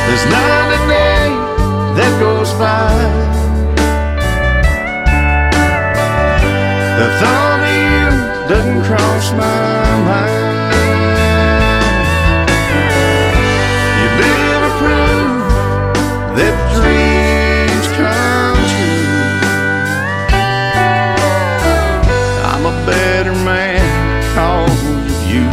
There's not a day that goes by, the thought of you doesn't cross my mind. You live to prove that dreams come true. I'm a better man because of you.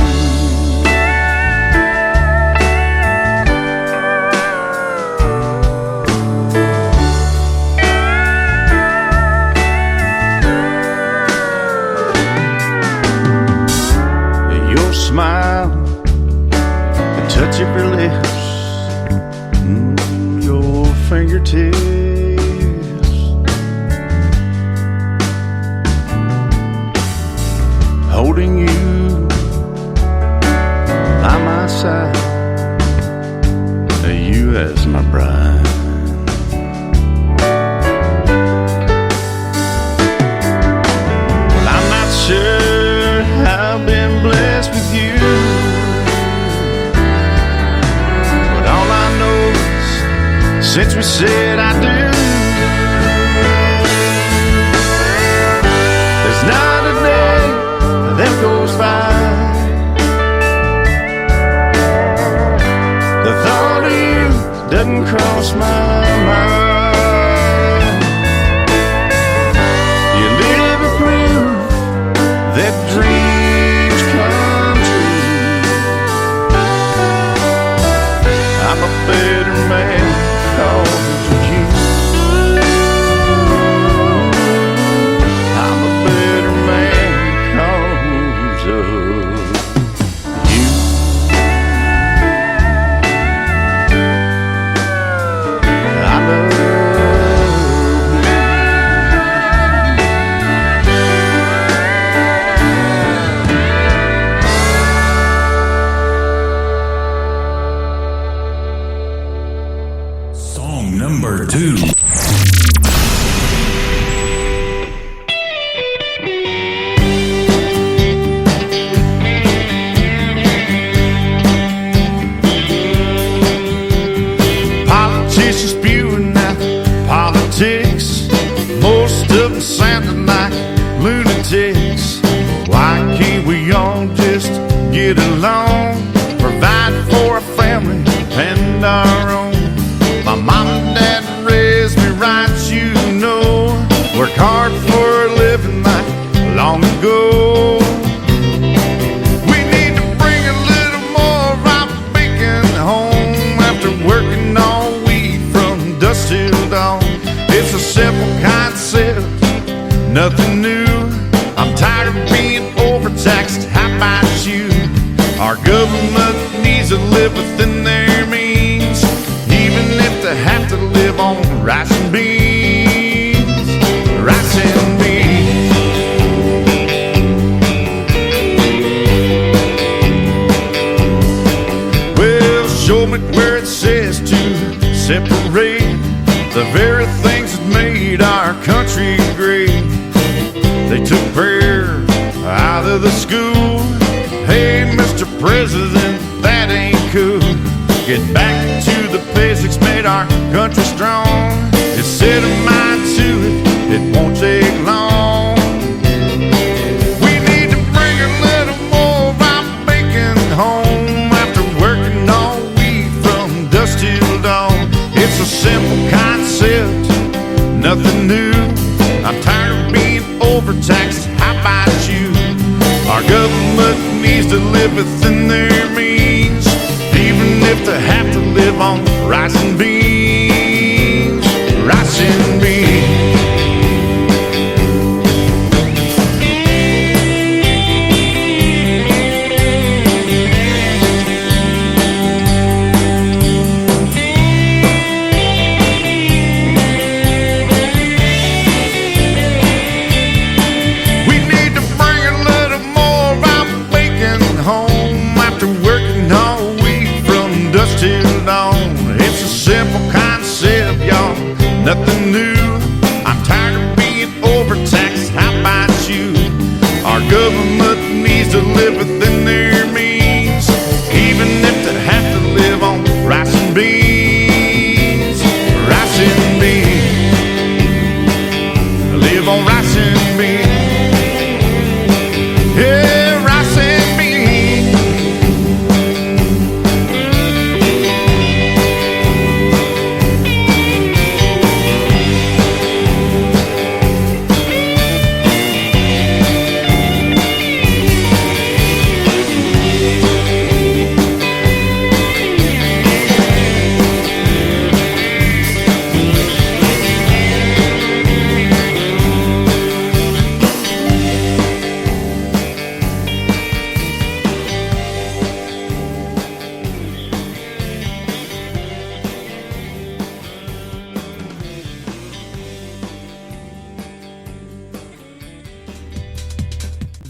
Smile, the touch of your lips, your fingertips, holding you by my side, you as my bride. Well, I'm not sure I've been blessed with you, but all I know is since we said I do, there's not a day that goes by, the thought of you doesn't cross my mind. You live to prove that dreams come true. politics. Most of them sounding like lunatics. Why can't we all just get along? Provide for a family and our own. My mom and dad raised me right, you know. Worked hard for a living like long ago. We need to bring a little more of our bacon home after working all week from dusk till dawn. It's a simple concept, nothing new. I'm tired of being overtaxed, how about you? Our government needs to live within their means, even if they have to live on rice and beans. Rice and beans. Well, show me where it says to separate the very things that made our country great. They took prayer out of the school. Hey, Mr. President, that ain't cool. Get back to the basics, made our country strong. Just set a mind to it, it won't take long. We need to bring a little more of our bacon home after working all week from dusk till dawn. It's a simple concept, nothing new. I'm tired of being overtaxed, how about you? Our government needs to live within their means, even if they have to live on rice and beans. Rice and beans. It's a simple concept, y'all, nothing new. I'm tired of being overtaxed, how about you? Our government needs to live within their means, even if they have to live on rice and beans. Rice and beans. Live on rice and beans. Yeah, rice and beans.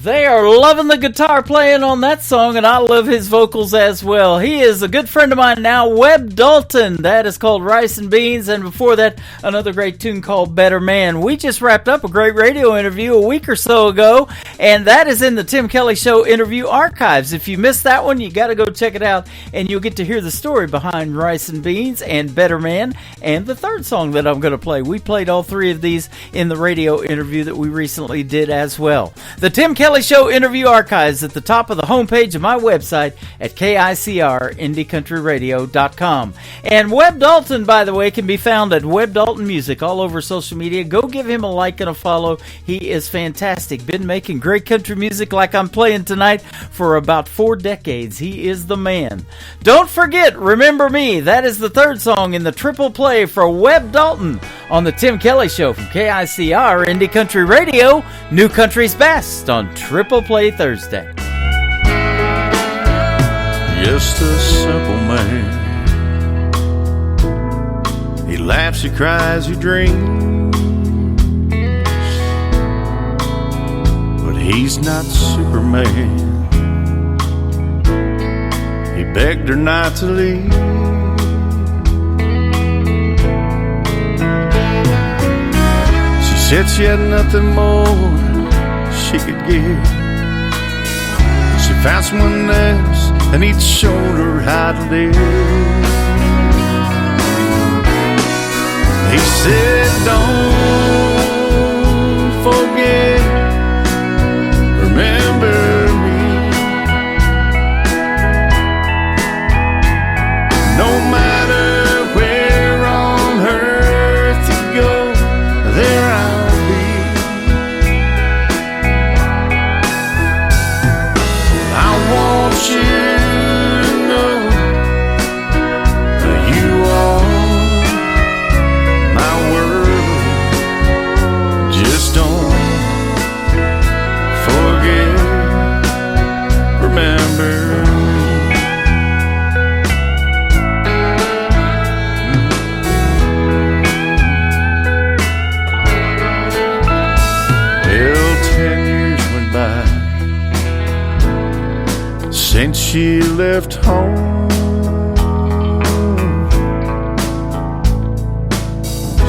They are loving the guitar playing on that song, and I love his vocals as well. He is a good friend of mine now, Webb Dalton. That is called Rice and Beans, and before that, another great tune called Better Man. We just wrapped up a great radio interview a week or so ago, and that is in the Tim Kelly Show interview archives. If you missed that one, you got to go check it out, and you'll get to hear the story behind Rice and Beans and Better Man, and the third song that I'm going to play. We played all three of these in the radio interview that we recently did as well. The Tim Kelly Show interview archives at the top of the homepage of my website at KICRIndieCountryRadio.com. And Webb Dalton, by the way, can be found at Webb Dalton Music all over social media. Go give him a like and a follow. He is fantastic. Been making great country music like I'm playing tonight for about 4 decades. He is the man. Don't forget, Remember Me. That is the third song in the triple play for Webb Dalton on the Tim Kelly Show from KICR Indie Country Radio, New Country's Best on Triple Play Thursday. Just a simple man. He laughs, he cries, he dreams, but he's not Superman. He begged her not to leave. She said she had nothing more she could give. She found someone else and he'd shown her how to live. He said, don't forget, remember me. No matter where on earth you go, there I'll be. I want you to know that you are my world. Just don't forget, remember me. Well, 10 years went by since she left home.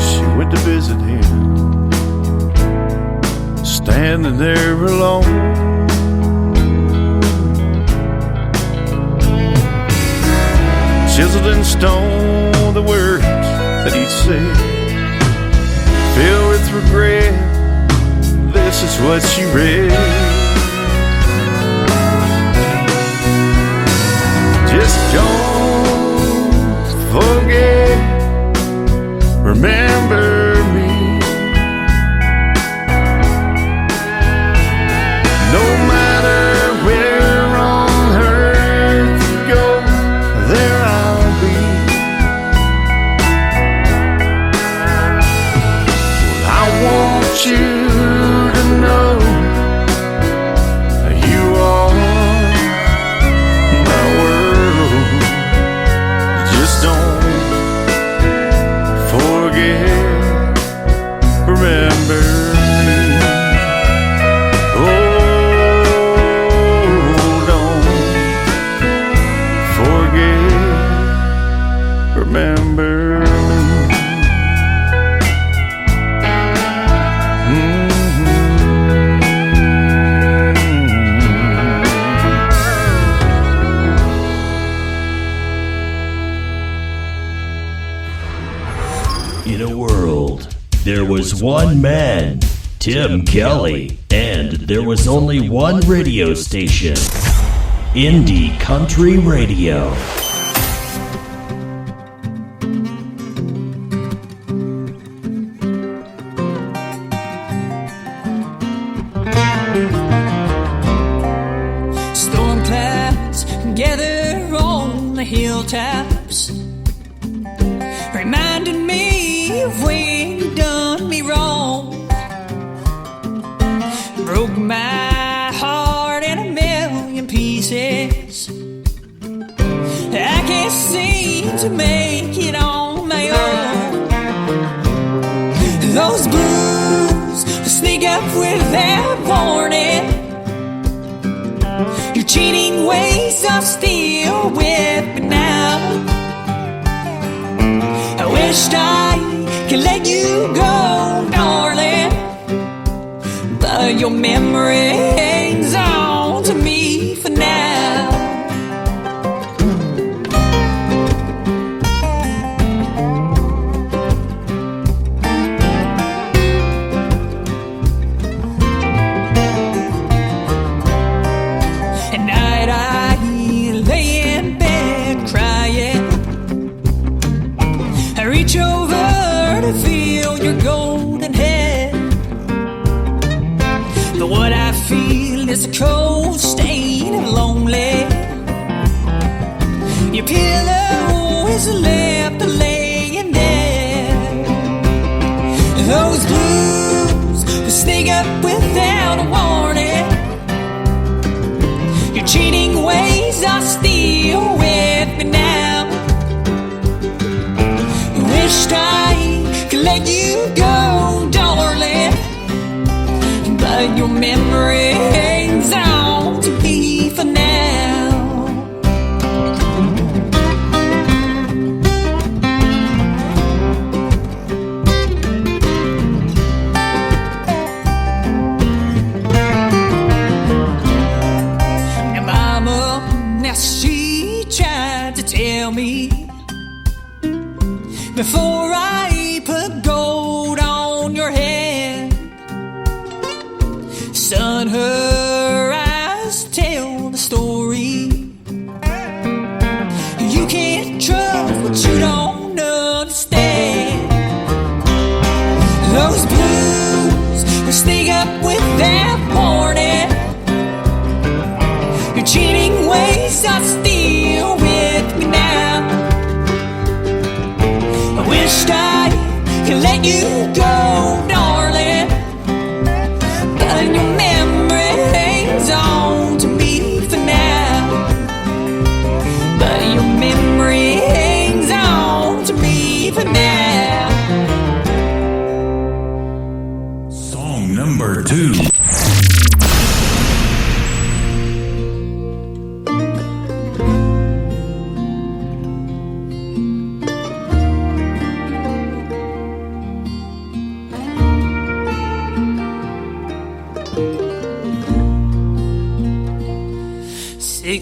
She went to visit him, standing there alone. Chiseled in stone the words that he'd said, filled with regret. This is what she read. Just don't forget, remember me. No matter where on earth you go, there I'll be. Well, I want you to know you are my world. Just don't forget, remember me. Oh, don't forget, remember me. In a world, there was one man, Tim Kelly, and there was only one radio station, Indie Country Radio. Storm clouds gather on the hilltops, reminding me of when you done me wrong. Broke my heart in a million pieces. I can't seem to make it on my own. Those blues sneak up without warning. Your cheating ways are still with me now. I wished I could let you go, darling, but your memory hangs on to me for now. At night I lay in bed crying. I reach over to feel your golden head, but what I feel is a cold stain of lonely. Your pillow is left laying there. Those blues will sneak up without a warning. Your cheating ways are still with me now. Wished I could let you go, darling, but your memory hangs on to me for now. Now, Mama, now she tried to tell me before I put but her eyes tell the story. You can't trust what you don't understand. Those blues will sneak up with that morning. Your cheating ways are still with me now. I wished I could let you go, darling, but your memory hangs on to me for now. But your memory hangs on to me for now. Song number 2.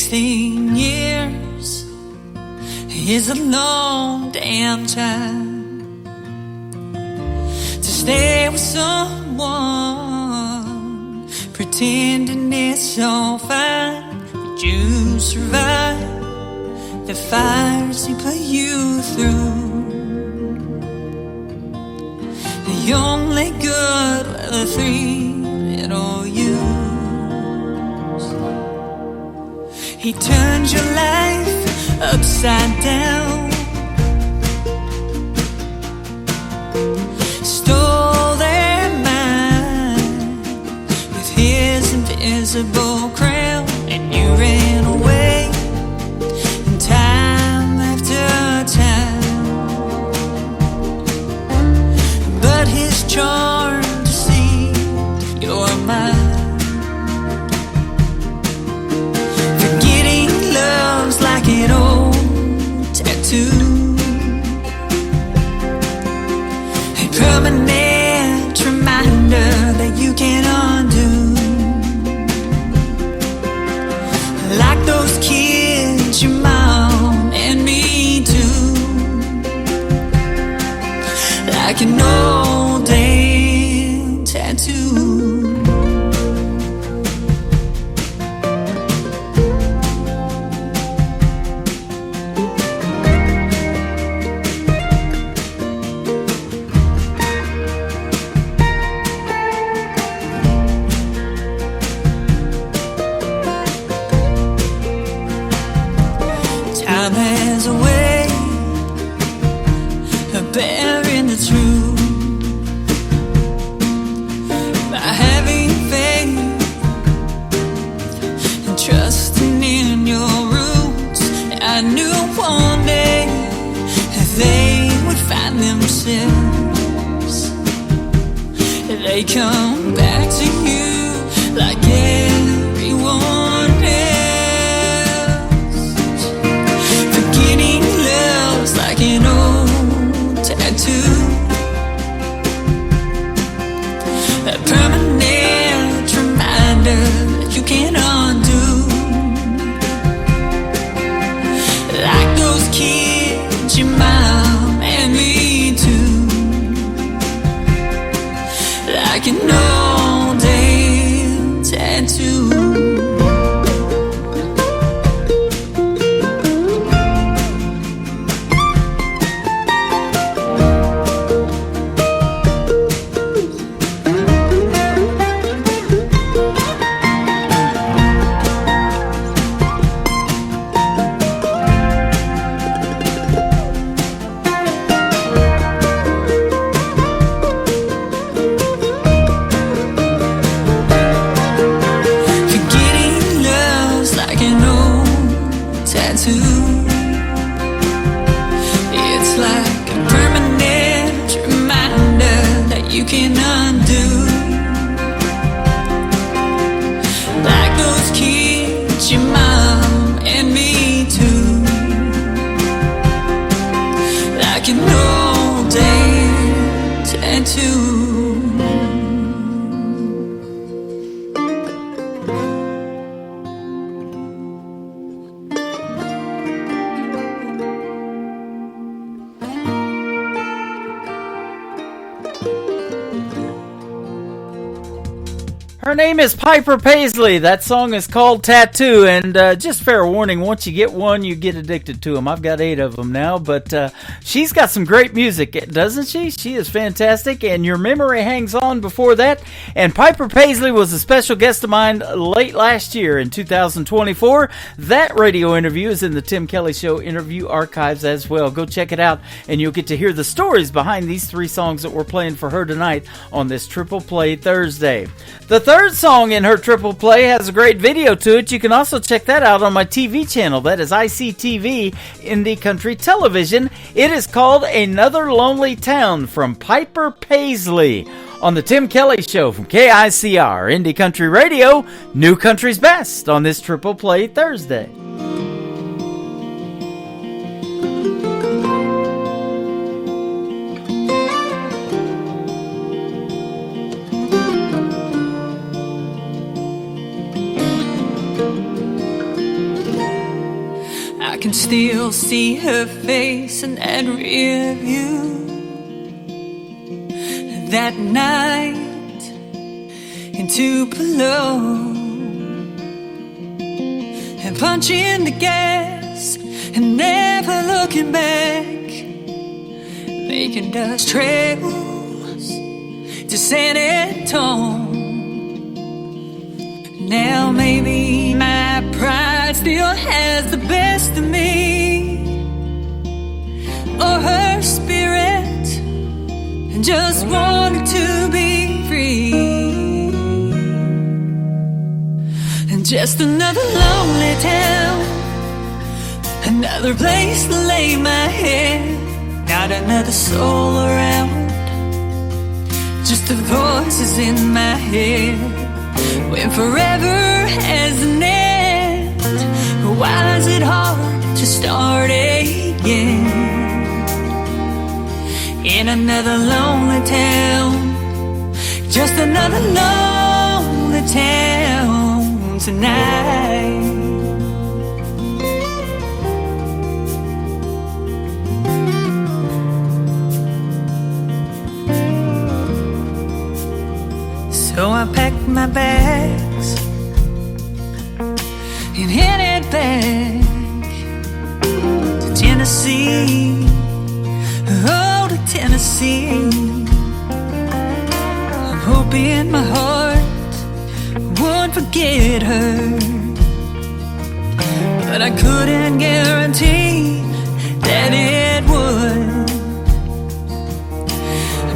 Years is a long damn time to stay with someone, pretending it's all fine, but you survive the fires he put you through. The only good were the 3 little you. He turned your life upside down, stole their mind with his invisible crown, and you ran away time after time. But his charm deceived your mind. Like an old tattoo, a permanent reminder that you can't undo. Like those kids, your mom and me too. Like an old damn tattoo. Time has a way of bearing the truth. By having faith and trusting in your roots, I knew one day that they would find themselves. They come back to you like everyone else. Forgetting love's like an old tattoo, a permanent reminder that you can't undo. Like those kids, your mom and me too. Like an old damn tattoo. It's like a permanent reminder that you can undo. Like those kids, your mom and me too. Like an old damn tattoo. Her name is Piper Paisley. That song is called Tattoo, and just fair warning, once you get one, you get addicted to them. I've got 8 of them now, but she's got some great music, doesn't she? She is fantastic, and Your Memory Hangs On before that. And Piper Paisley was a special guest of mine late last year in 2024. That radio interview is in the Tim Kelly Show interview archives as well. Go check it out, and you'll get to hear the stories behind these 3 songs that we're playing for her tonight on this Triple Play Thursday. The third song in her Triple Play has a great video to it. You can also check that out on my TV channel. That is ICTV Indie Country Television. It is called Another Lonely Town from Piper Paisley on the Tim Kelly Show from KICR Indie Country Radio, New Country's Best on this Triple Play Thursday. I can still see her face in that rear view. That night in Tupelo, and punching the gas and never looking back, making dust trails to San Antonio. Now maybe my pride still has the best of me, or her spirit just wanted to be free. And just another lonely town, another place to lay my head, not another soul around, just the voices in my head. When forever has an end, why is it hard to start again? In another lonely town, just another lonely town tonight. So I packed my bags and headed back to Tennessee. Oh, to Tennessee. I'm hoping my heart won't forget her, but I couldn't guarantee that it would.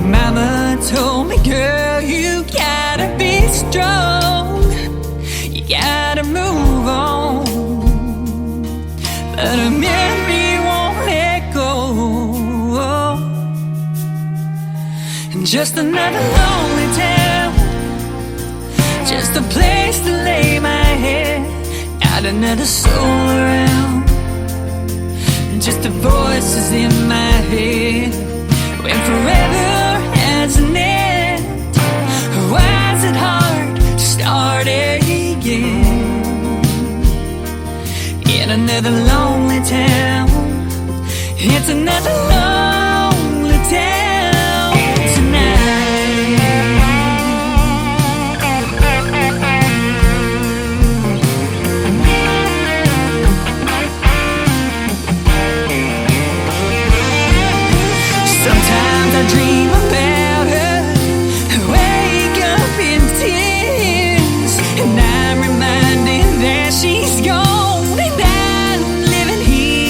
Mama told me, girl, you gotta be strong, you gotta move on, but a memory won't let go. And just another lonely town, just a place to lay my head, not another soul around, just the voices in my head. When forever has an end, why is it hard to start again? In another lonely town, it's another lonely town tonight. Sometimes I dream about her, wake up in tears, and I'm reminded that she's gone and I'm living here.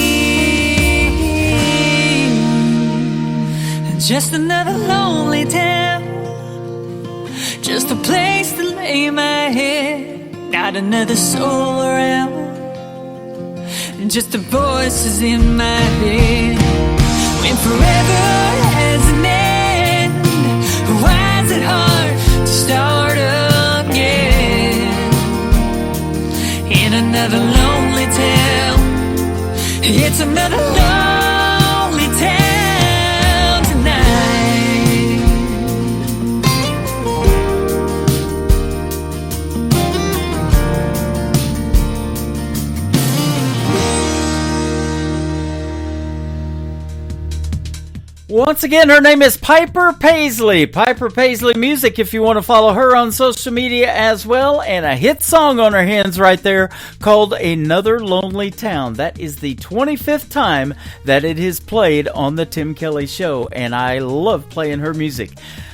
Just another lonely town, just a place to lay my head, not another soul around, just the voices in my head. When forever has an end, why is it hard to start again? In another lonely town, it's another lonely town tonight. Once again, her name is Piper Paisley. Piper Paisley Music, if you want to follow her on social media as well. And a hit song on her hands right there called Another Lonely Town. That is the 25th time that it has played on the Tim Kelly Show. And I love playing her music.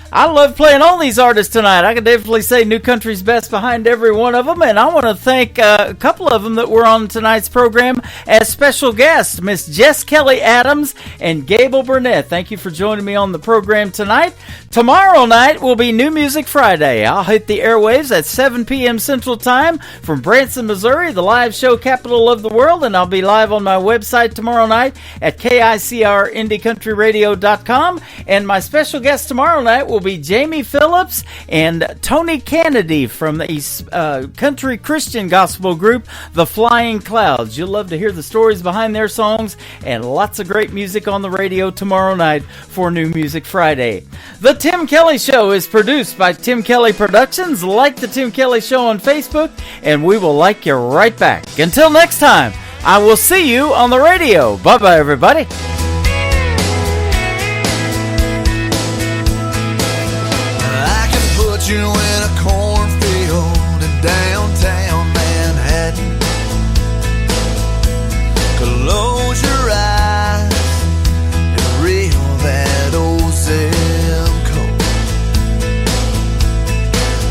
I love playing all these artists tonight. I can definitely say New Country's best behind every one of them. And I want to thank a couple of them that were on tonight's program as special guests, Miss Jess Kelly Adams and Gable Burnett. Thank you for joining me on the program tonight. Tomorrow night will be New Music Friday. I'll hit the airwaves at 7 p.m. Central Time from Branson, Missouri, the live show capital of the world. And I'll be live on my website tomorrow night at KICRIndieCountryRadio.com. And my special guest tomorrow night will be Jamie Phillips and Tony Kennedy from the country Christian gospel group, The Flying Clouds. You'll love to hear the stories behind their songs and lots of great music on the radio tomorrow night for New Music Friday. The Tim Kelly Show is produced by Tim Kelly Productions. Like the Tim Kelly Show on Facebook, and we will like you right back. Until next time, I will see you on the radio. Bye-bye, everybody. You in a cornfield in downtown Manhattan. Close your eyes and reel that old zip code.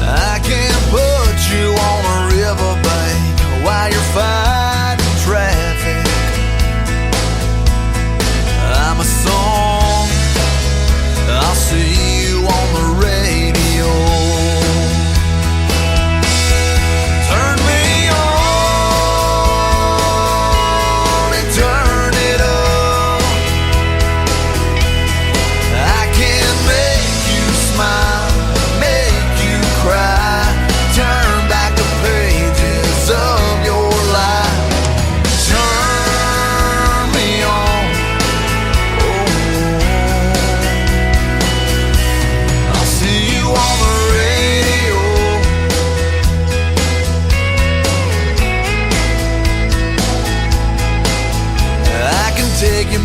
I can put you on a riverbank while you're fighting traffic. I'm a song, I'll see you on the radio.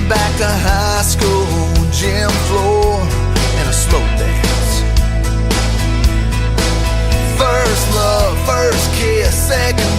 Back to high school, gym floor, and a slow dance. First love, first kiss, second